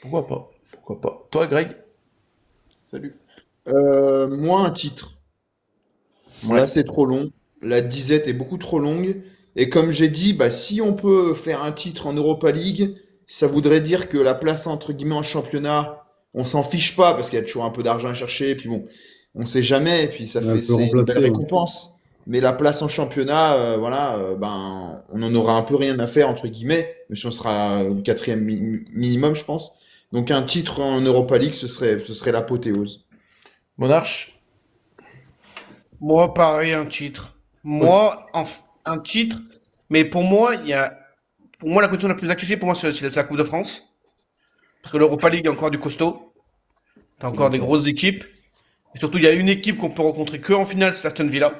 Pourquoi pas? Pourquoi pas? Toi, Greg? Salut. Moi, un titre. Ouais. Là, c'est trop long. La disette est beaucoup trop longue. Et comme j'ai dit, bah, si on peut faire un titre en Europa League, ça voudrait dire que la place, entre guillemets, en championnat, on s'en fiche pas parce qu'il y a toujours un peu d'argent à chercher. Et puis bon, on sait jamais. Et puis On peut c'est une belle remplacer, ouais. récompense. Mais la place en championnat, voilà, ben, on en aura un peu rien à faire, entre guillemets. Mais si on sera au quatrième minimum, je pense. Donc un titre en Europa League, ce serait l'apothéose. Monarche? Moi, pareil, un titre. Moi, un titre. Mais pour moi, pour moi, la compétition la plus accessible, pour moi, c'est la Coupe de France. Parce que l'Europa League, il y a encore du costaud. T'as encore des grosses équipes. Et surtout, il y a une équipe qu'on peut rencontrer que en finale, c'est Aston Villa.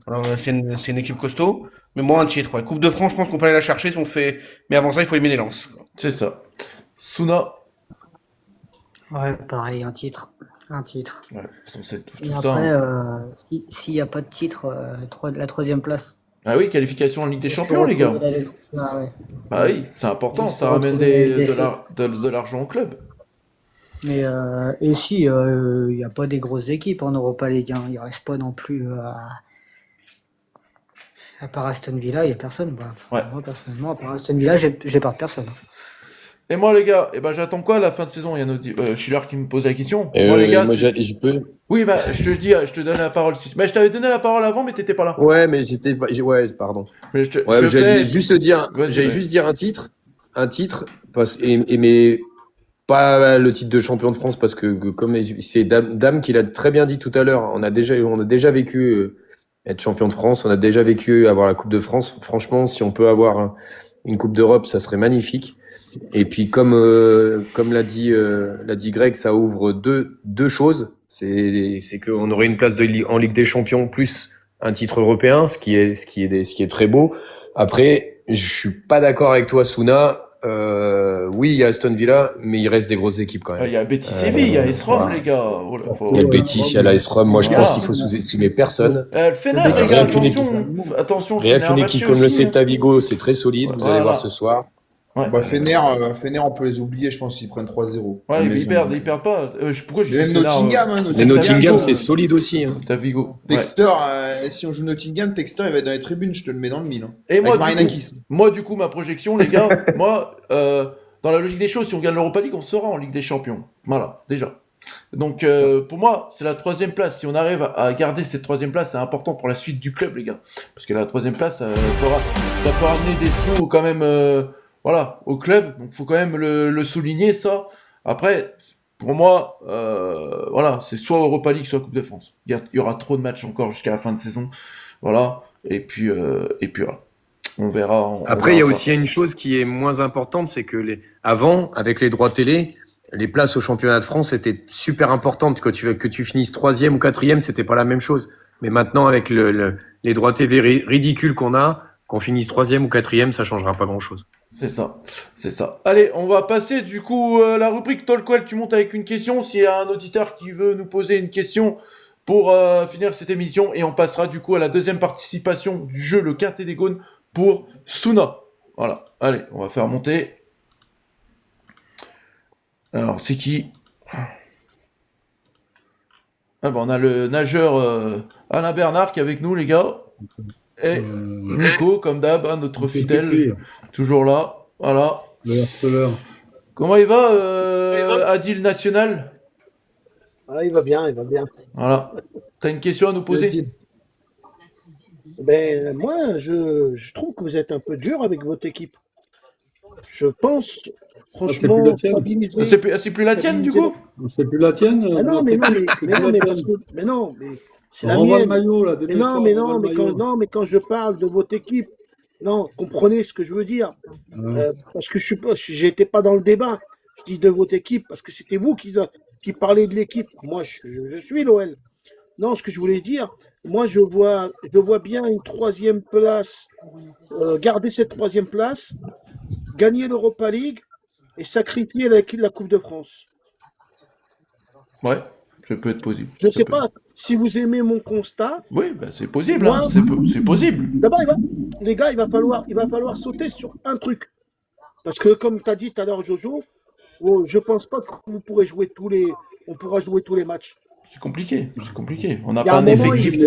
Alors, c'est une équipe costaud. Mais moi, un titre, ouais. Coupe de France, je pense qu'on peut aller la chercher si on fait. Mais avant ça, il faut éliminer Lens. C'est ça. Suna? Ouais, pareil, un titre. Un titre. Ouais, c'est tout Et ça. après, Hein. s'il n'y a pas de titre, la troisième place. Ah oui, qualification en Ligue des Parce Champions, les gars. Ah ouais. Bah oui, c'est important, Juste ça pour ramène retrouver les de l'argent au club. Mais et si, il n'y a pas des grosses équipes en Europa League, hein. Il ne reste pas non plus à part Aston Villa, il n'y a personne. Bah, Ouais. moi, personnellement, à part Aston Villa, j'ai pas de personne. Et moi, les gars, eh ben, j'attends quoi à la fin de saison? Il y a notre Schiller qui me pose la question. Moi, les gars, Moi, je peux. oui, bah, je te donne la parole. Bah, je t'avais donné la parole avant, mais t'étais pas là. Ouais, mais ouais, pardon. Mais je Ouais, j'allais fais- juste dire, Vas-y, j'allais vas-y. juste dire un titre, mais pas le titre de champion de France parce que comme c'est Dame qui l'a très bien dit tout à l'heure, on a déjà vécu être champion de France, on a déjà vécu avoir la Coupe de France. Franchement, si on peut avoir une Coupe d'Europe, ça serait magnifique. Et puis comme l'a dit Greg, ça ouvre deux choses. C'est qu'on aurait une place en Ligue des Champions plus un titre européen, ce qui est très beau. Après, je suis pas d'accord avec toi, Suna. Oui, il y a Aston Villa, mais il reste des grosses équipes quand même. Il y a Betis Séville, il y a AS Rome, voilà. les gars. Oh là, Il y a le Betis, il y a l'AS Rome. Moi, je pense qu'il faut sous-estimer personne. Le Fener, les gars, attention, Rien qu'une Fenerbahçe équipe comme le aussi, hein. Celta Vigo, c'est très solide. Vous allez voir ce soir. Ouais. Bah, Fener, on peut les oublier, je pense, s'ils prennent 3-0. Ouais, À la ils maison. perdent pas. Pourquoi j'ai Mais même dit Fener, Nottingham, hein, Mais Nottingham, c'est solide aussi. Hein. T'as Vigo. Ouais. Texter, si on joue Nottingham, Texter, il va être dans les tribunes, je te le mets dans le mille. Hein. Et moi, Avec Marinakis. du coup, ma projection, les gars, moi, dans la logique des choses, si on gagne l'Europa League, on sera en Ligue des Champions. Voilà, déjà. Donc, pour moi, c'est la troisième place. Si on arrive à garder cette troisième place, c'est important pour la suite du club, les gars. Parce que la troisième place, ça peut ramener des sous quand même, voilà, au club. Donc, faut quand même le souligner, ça. Après, pour moi, voilà, c'est soit Europa League, soit Coupe de France. Il y aura trop de matchs encore jusqu'à la fin de saison. Voilà. Et puis voilà. On verra. Après, il y a aussi une chose qui est moins importante, c'est que avant, avec les droits télé, les places au championnat de France étaient super importantes. Que tu finisses 3e ou 4e, c'était pas la même chose. Mais maintenant, avec les droits TV ridicules qu'on finisse 3e ou 4e, ça changera pas grand-chose. C'est ça. Allez, on va passer du coup la rubrique Talkwell. Tu montes avec une question. S'il y a un auditeur qui veut nous poser une question pour finir cette émission, et on passera du coup à la deuxième participation du jeu, le Quintet des Gaunes, pour Suna. Voilà. Allez, on va faire monter. Alors, c'est qui? Ah ben, on a le nageur Alain Bernard qui est avec nous, les gars. Et Nico, comme d'hab, hein, notre fidèle, toujours là. Voilà. Le harceleur. Comment il va, Adil National? Ah, il va bien. Voilà. T'as une question à nous poser? Ben, moi, je trouve que vous êtes un peu dur avec votre équipe. Je pense, franchement, stabiliser. C'est plus la tienne, du coup? C'est plus la tienne? Ah non, mais c'est la Renvoie mienne. le maillot, là. Mais quand je parle de votre équipe, non, comprenez ce que je veux dire. Parce que j'étais pas dans le débat. Je dis de votre équipe parce que c'était vous qui parlez de l'équipe. Moi, je suis l'OL. Non, ce que je voulais dire, moi, je vois bien une troisième place, garder cette troisième place, gagner l'Europa League et sacrifier la Coupe de France. Ouais, ça peut être possible. Je sais pas si vous aimez mon constat. Oui, ben c'est possible. Moi, c'est possible. D'abord, les gars, il va falloir sauter sur un truc. Parce que, comme tu as dit tout à l'heure, Jojo, je pense pas que on pourra jouer tous les matchs. C'est compliqué. On n'a pas un effectif.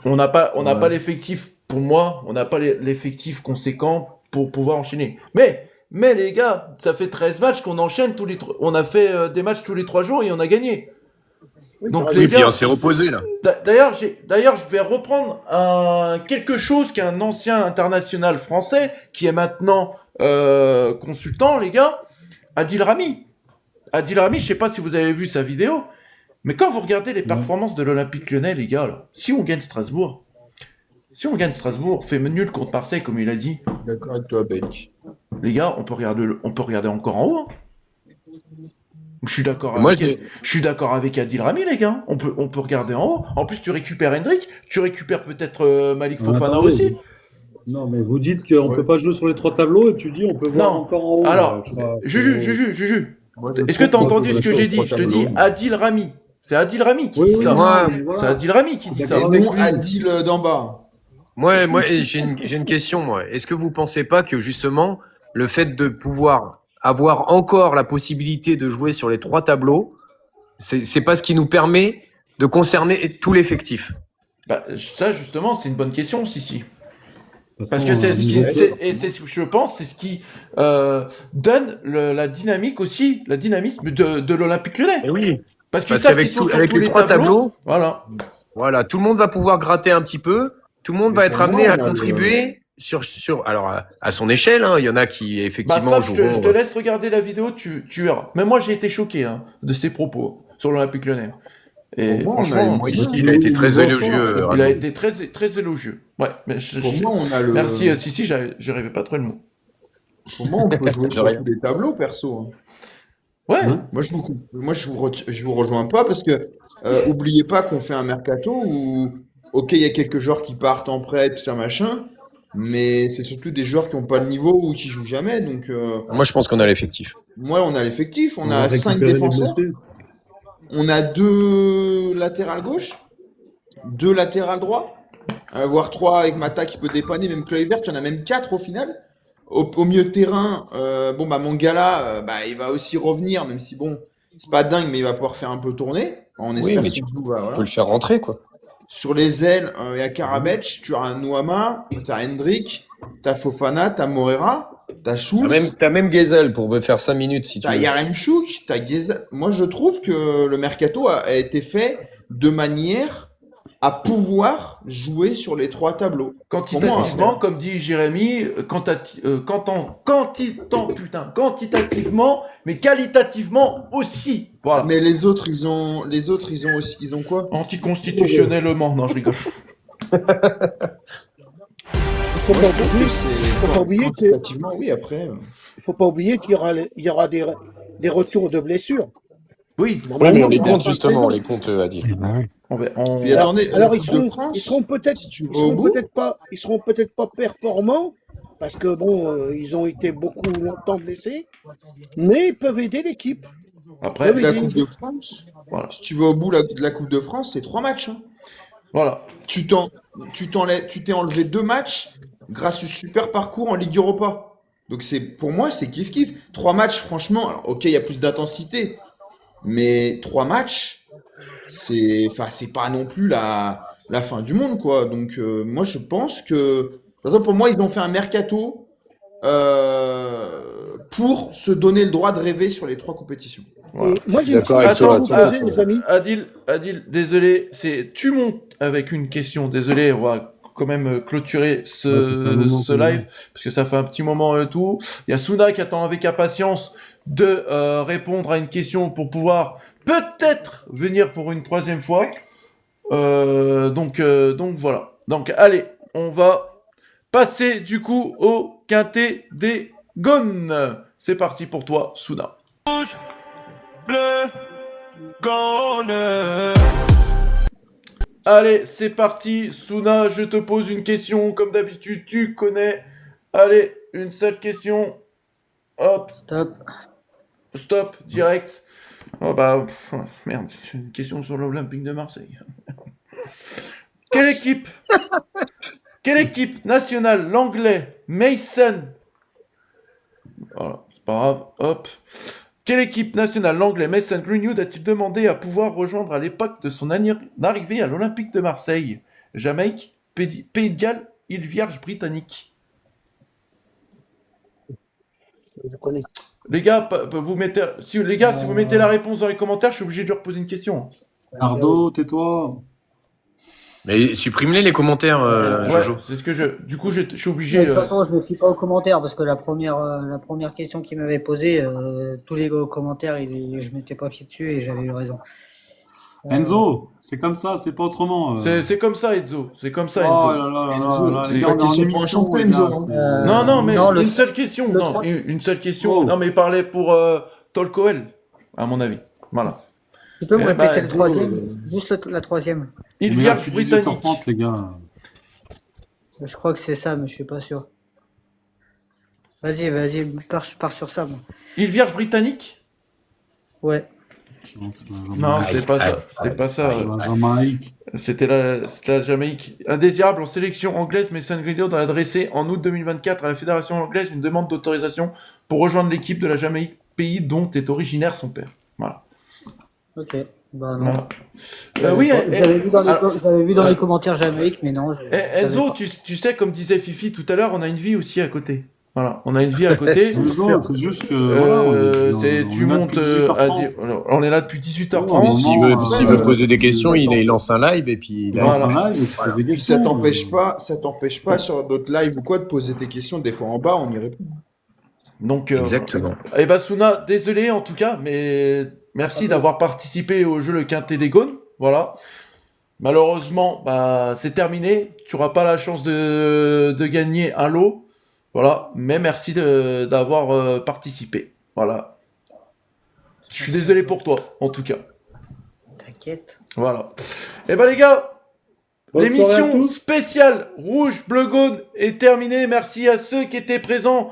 On n'a pas l'effectif. Pour moi, on n'a pas l'effectif conséquent pour pouvoir enchaîner. Mais les gars, ça fait 13 matchs qu'on enchaîne on a fait des matchs tous les 3 jours et on a gagné. Donc les gars, puis on s'est reposé là. D'ailleurs, je vais reprendre quelque chose qu'un ancien international français qui est maintenant consultant, les gars, Adil Rami. Adil Rami, je sais pas si vous avez vu sa vidéo, mais quand vous regardez les performances de l'Olympique Lyonnais, les gars, là, si on gagne Strasbourg, fait nul contre Marseille, comme il a dit. D'accord avec toi, Belk. Les gars, on peut regarder encore en haut. Hein. Je suis d'accord avec Adil Rami, les gars. On peut regarder en haut. En plus, tu récupères Hendrik, tu récupères peut-être Malik Fofana aussi. Non, mais vous dites qu'on ne peut pas jouer sur les 3 tableaux et tu dis on peut voir encore en haut. Alors, Juju. Est-ce que tu as entendu ce que j'ai dit? Je te dis Adil Rami. C'est Adil Rami qui dit ça. Voilà. C'est Adil Rami qui dit ça. Et non Adil d'en bas. Moi, j'ai une question, moi. Est-ce que vous pensez pas que, justement, le fait de pouvoir avoir encore la possibilité de jouer sur les 3 tableaux, c'est pas ce qui nous permet de concerner tout l'effectif? Bah, ça, justement, c'est une bonne question, si. Parce que je pense, c'est ce qui donne la dynamique aussi, la dynamisme de l'Olympique Lyonnais. Et oui. Parce qu'avec les 3 tableaux, voilà, tout le monde va pouvoir gratter un petit peu, tout le monde va être amené à contribuer alors à son échelle. Hein, il y en a qui effectivement Fab, joueront. je te laisse regarder la vidéo, tu verras. Mais moi, j'ai été choqué de ses propos sur l'Olympique Lyonnais. Et franchement, il a été très élogieux. Il a été très, très élogieux. Ouais, mais merci, si, j'arrivais pas à trouver le mot. Pour moi, on peut jouer sur tous les tableaux, perso. Ouais. Moi, je vous rejoins pas parce que oubliez pas qu'on fait un mercato où, ok, il y a quelques joueurs qui partent en prêt, tout ça, machin, mais c'est surtout des joueurs qui n'ont pas le niveau ou qui jouent jamais. Donc, moi, je pense qu'on a l'effectif. Moi, on a l'effectif. On a 5 défenseurs. On a 2 latérales gauche, 2 latérales droit, voire 3 avec Mata qui peut dépanner, même Kluivert, il y en a même 4 au final. Au milieu de terrain, Mangala, il va aussi revenir, même si bon, c'est pas dingue, mais il va pouvoir faire un peu tourner. On espère mais qu'il joue, on peut le faire rentrer, quoi. Sur les ailes, il y a Karabec, tu as Nouama, tu as Hendrik, tu as Fofana, tu as Morera. t'as Schulz, T'as même Geisel pour me faire 5 minutes si tu t'as veux. Yaremchuk, t'as Geisel. Moi, je trouve que le mercato a été fait de manière à pouvoir jouer sur les 3 tableaux. Quantitativement, comme dit Jérémy, quantitativement, mais qualitativement aussi. Voilà. Mais les autres, ils ont aussi, ils ont quoi? Anticonstitutionnellement, non, je rigole. Faut pas oublier, faut pas oublier que, Quantitativement, oui, après. faut pas oublier qu'il y aura des retours de blessures. Oui. Ouais, mais on les En compte fin de justement, saison. on les compte, Adil. Puis attendez, Alors la ils Coupe de seront France, peut-être, si tu ils vas au seront bout, peut-être pas performants parce que bon, ils ont été beaucoup longtemps blessés, mais ils peuvent aider l'équipe. Après, la Coupe de France, voilà. si tu vas au bout de la Coupe de France, c'est 3 matchs. Hein. Voilà. Tu t'es enlevé 2 matchs grâce au super parcours en Ligue Europa. Donc pour moi, c'est kiff-kiff. 3 matchs, franchement, alors, ok, il y a plus d'intensité, mais 3 matchs, c'est pas non plus la fin du monde, quoi. Donc moi, je pense que, par exemple, pour moi, ils ont fait un mercato pour se donner le droit de rêver sur les 3 compétitions. Voilà. Moi, j'ai une petite question à vous poser, les amis. Adil, désolé, tu montes avec une question. Désolé, on va quand même clôturer ce live parce que ça fait un petit moment et tout. Il y a Suna qui attend avec impatience de répondre à une question pour pouvoir peut-être venir pour une 3e fois. Donc voilà. Donc allez, on va passer du coup au quintet des Gones. C'est parti pour toi, Suna. Rouge, bleu, Gone. Allez, c'est parti. Suna, je te pose une question. Comme d'habitude, tu connais. Allez, une seule question. Hop. Stop, direct. Oh bah, merde, c'est une question sur l'Olympique de Marseille. Quelle équipe nationale l'anglais Mason... Voilà, c'est pas grave, hop. Quelle équipe nationale l'anglais Mason Greenwood a-t-il demandé à pouvoir rejoindre à l'époque de son arrivée à l'Olympique de Marseille? Jamaïque, Pays de Galles, île Vierge britannique. Je connais. Les gars, si vous mettez la réponse dans les commentaires, je suis obligé de lui reposer une question. Ardo, tais-toi. Mais supprime-les les commentaires, Jojo. C'est ce que du coup, je suis obligé. Mais de toute façon, je ne me fie pas aux commentaires parce que la première question qu'il m'avait posée, tous les commentaires, je ne m'étais pas fié dessus et j'avais eu raison. Enzo, c'est comme ça, c'est pas autrement. C'est comme ça, Enzo. C'est comme ça, Oh Enzo. là là là Enzo, là là, c'est les pas gars, on est en question pour un émission, champion, les gars, Enzo, c'est- Non, mais Non, une seule question. Non, une seule question. Oh. Non, mais il parlait pour Tolkoel, à mon avis. Voilà. Tu peux me Eh ben, répéter le troisième? Juste la troisième. Île On est là Vierge depuis britannique. 18h30, les gars. Je crois que c'est ça, mais je suis pas sûr. Vas-y, pars sur ça, moi. Île Vierge britannique? Ouais. Non, c'était pas ça. C'était pas ça. La Jamaïque. C'était la Jamaïque. Indésirable en sélection anglaise, Mason Greenwood a adressé en août 2024 à la fédération anglaise une demande d'autorisation pour rejoindre l'équipe de la Jamaïque, pays dont est originaire son père. Voilà. Ok. Bah non. Voilà. Oui, J'avais vu dans les commentaires Jamaïque, mais non. Enzo, tu sais, comme disait Fifi tout à l'heure, on a une vie aussi à côté. Voilà, on a une vie à côté. C'est juste que. Voilà, tu montes on est là depuis 18h30. Mais s'il veut poser des questions, il lance un live et puis il lance un live. Et puis ça t'empêche pas sur d'autres lives ou quoi de poser tes questions. Des fois en bas, on y répond. Donc, exactement. Eh ben Suna, désolé en tout cas, mais merci d'avoir participé au jeu Le Quintet des Gones. Voilà. Malheureusement, bah, c'est terminé. Tu n'auras pas la chance de gagner un lot. Voilà, mais merci d'avoir participé. Voilà. Je suis désolé pour toi, en tout cas. T'inquiète. Voilà. Et ben les gars, Bonne soirée à l'émission tous. spéciale Rouge Bleu Gaune est terminée. Merci à ceux qui étaient présents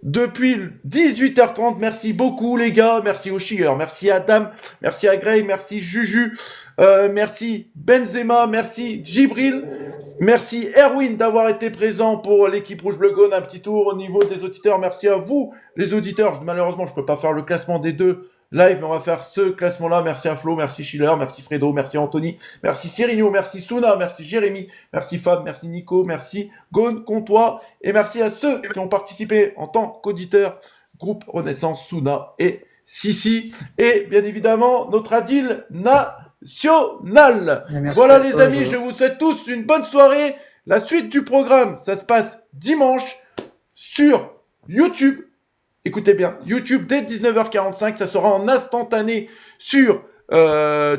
depuis 18h30. Merci beaucoup les gars. Merci aux chieurs. Merci à Adam. Merci à Grey. Merci Juju. Merci Benzema. Merci Djibril. Merci Erwin d'avoir été présent pour l'équipe Rouge Bleu Gaune. Un petit tour au niveau des auditeurs. Merci à vous les auditeurs. Malheureusement, je peux pas faire le classement des deux live, mais on va faire ce classement-là. Merci à Flo, merci Schiller, merci Fredo, merci Anthony, merci Cyrino, merci Souna, merci Jérémy, merci Fab, merci Nico, merci Gone, Comtois, et merci à ceux qui ont participé en tant qu'auditeurs, groupe Renaissance, Souna et Sissi, et bien évidemment notre Adil national. Merci Voilà à les toi, amis, Jo. je vous souhaite tous une bonne soirée. La suite du programme, ça se passe dimanche sur YouTube. Écoutez bien, YouTube dès 19h45, ça sera en instantané sur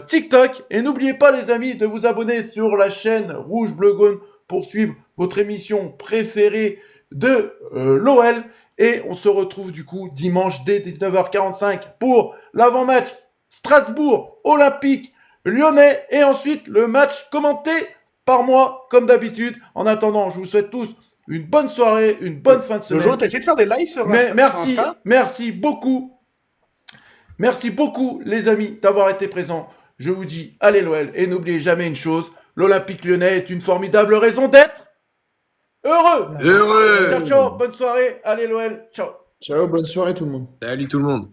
TikTok. Et n'oubliez pas les amis de vous abonner sur la chaîne Rouge Bleu Gaune pour suivre votre émission préférée de l'OL. Et on se retrouve du coup dimanche dès 19h45 pour l'avant-match Strasbourg Olympique Lyonnais. Et ensuite le match commenté par moi comme d'habitude. En attendant, je vous souhaite tous une bonne soirée, une bonne fin de semaine. Jojo, t'as essayé de faire des lives sur Mais Insta- sur Insta merci beaucoup. Merci beaucoup, les amis, d'avoir été présents. Je vous dis, allez l'OL. Et n'oubliez jamais une chose, l'Olympique Lyonnais est une formidable raison d'être heureux. Heureux. Ciao, ciao, bonne soirée. Allez l'OL, ciao. Ciao, bonne soirée tout le monde. Salut tout le monde.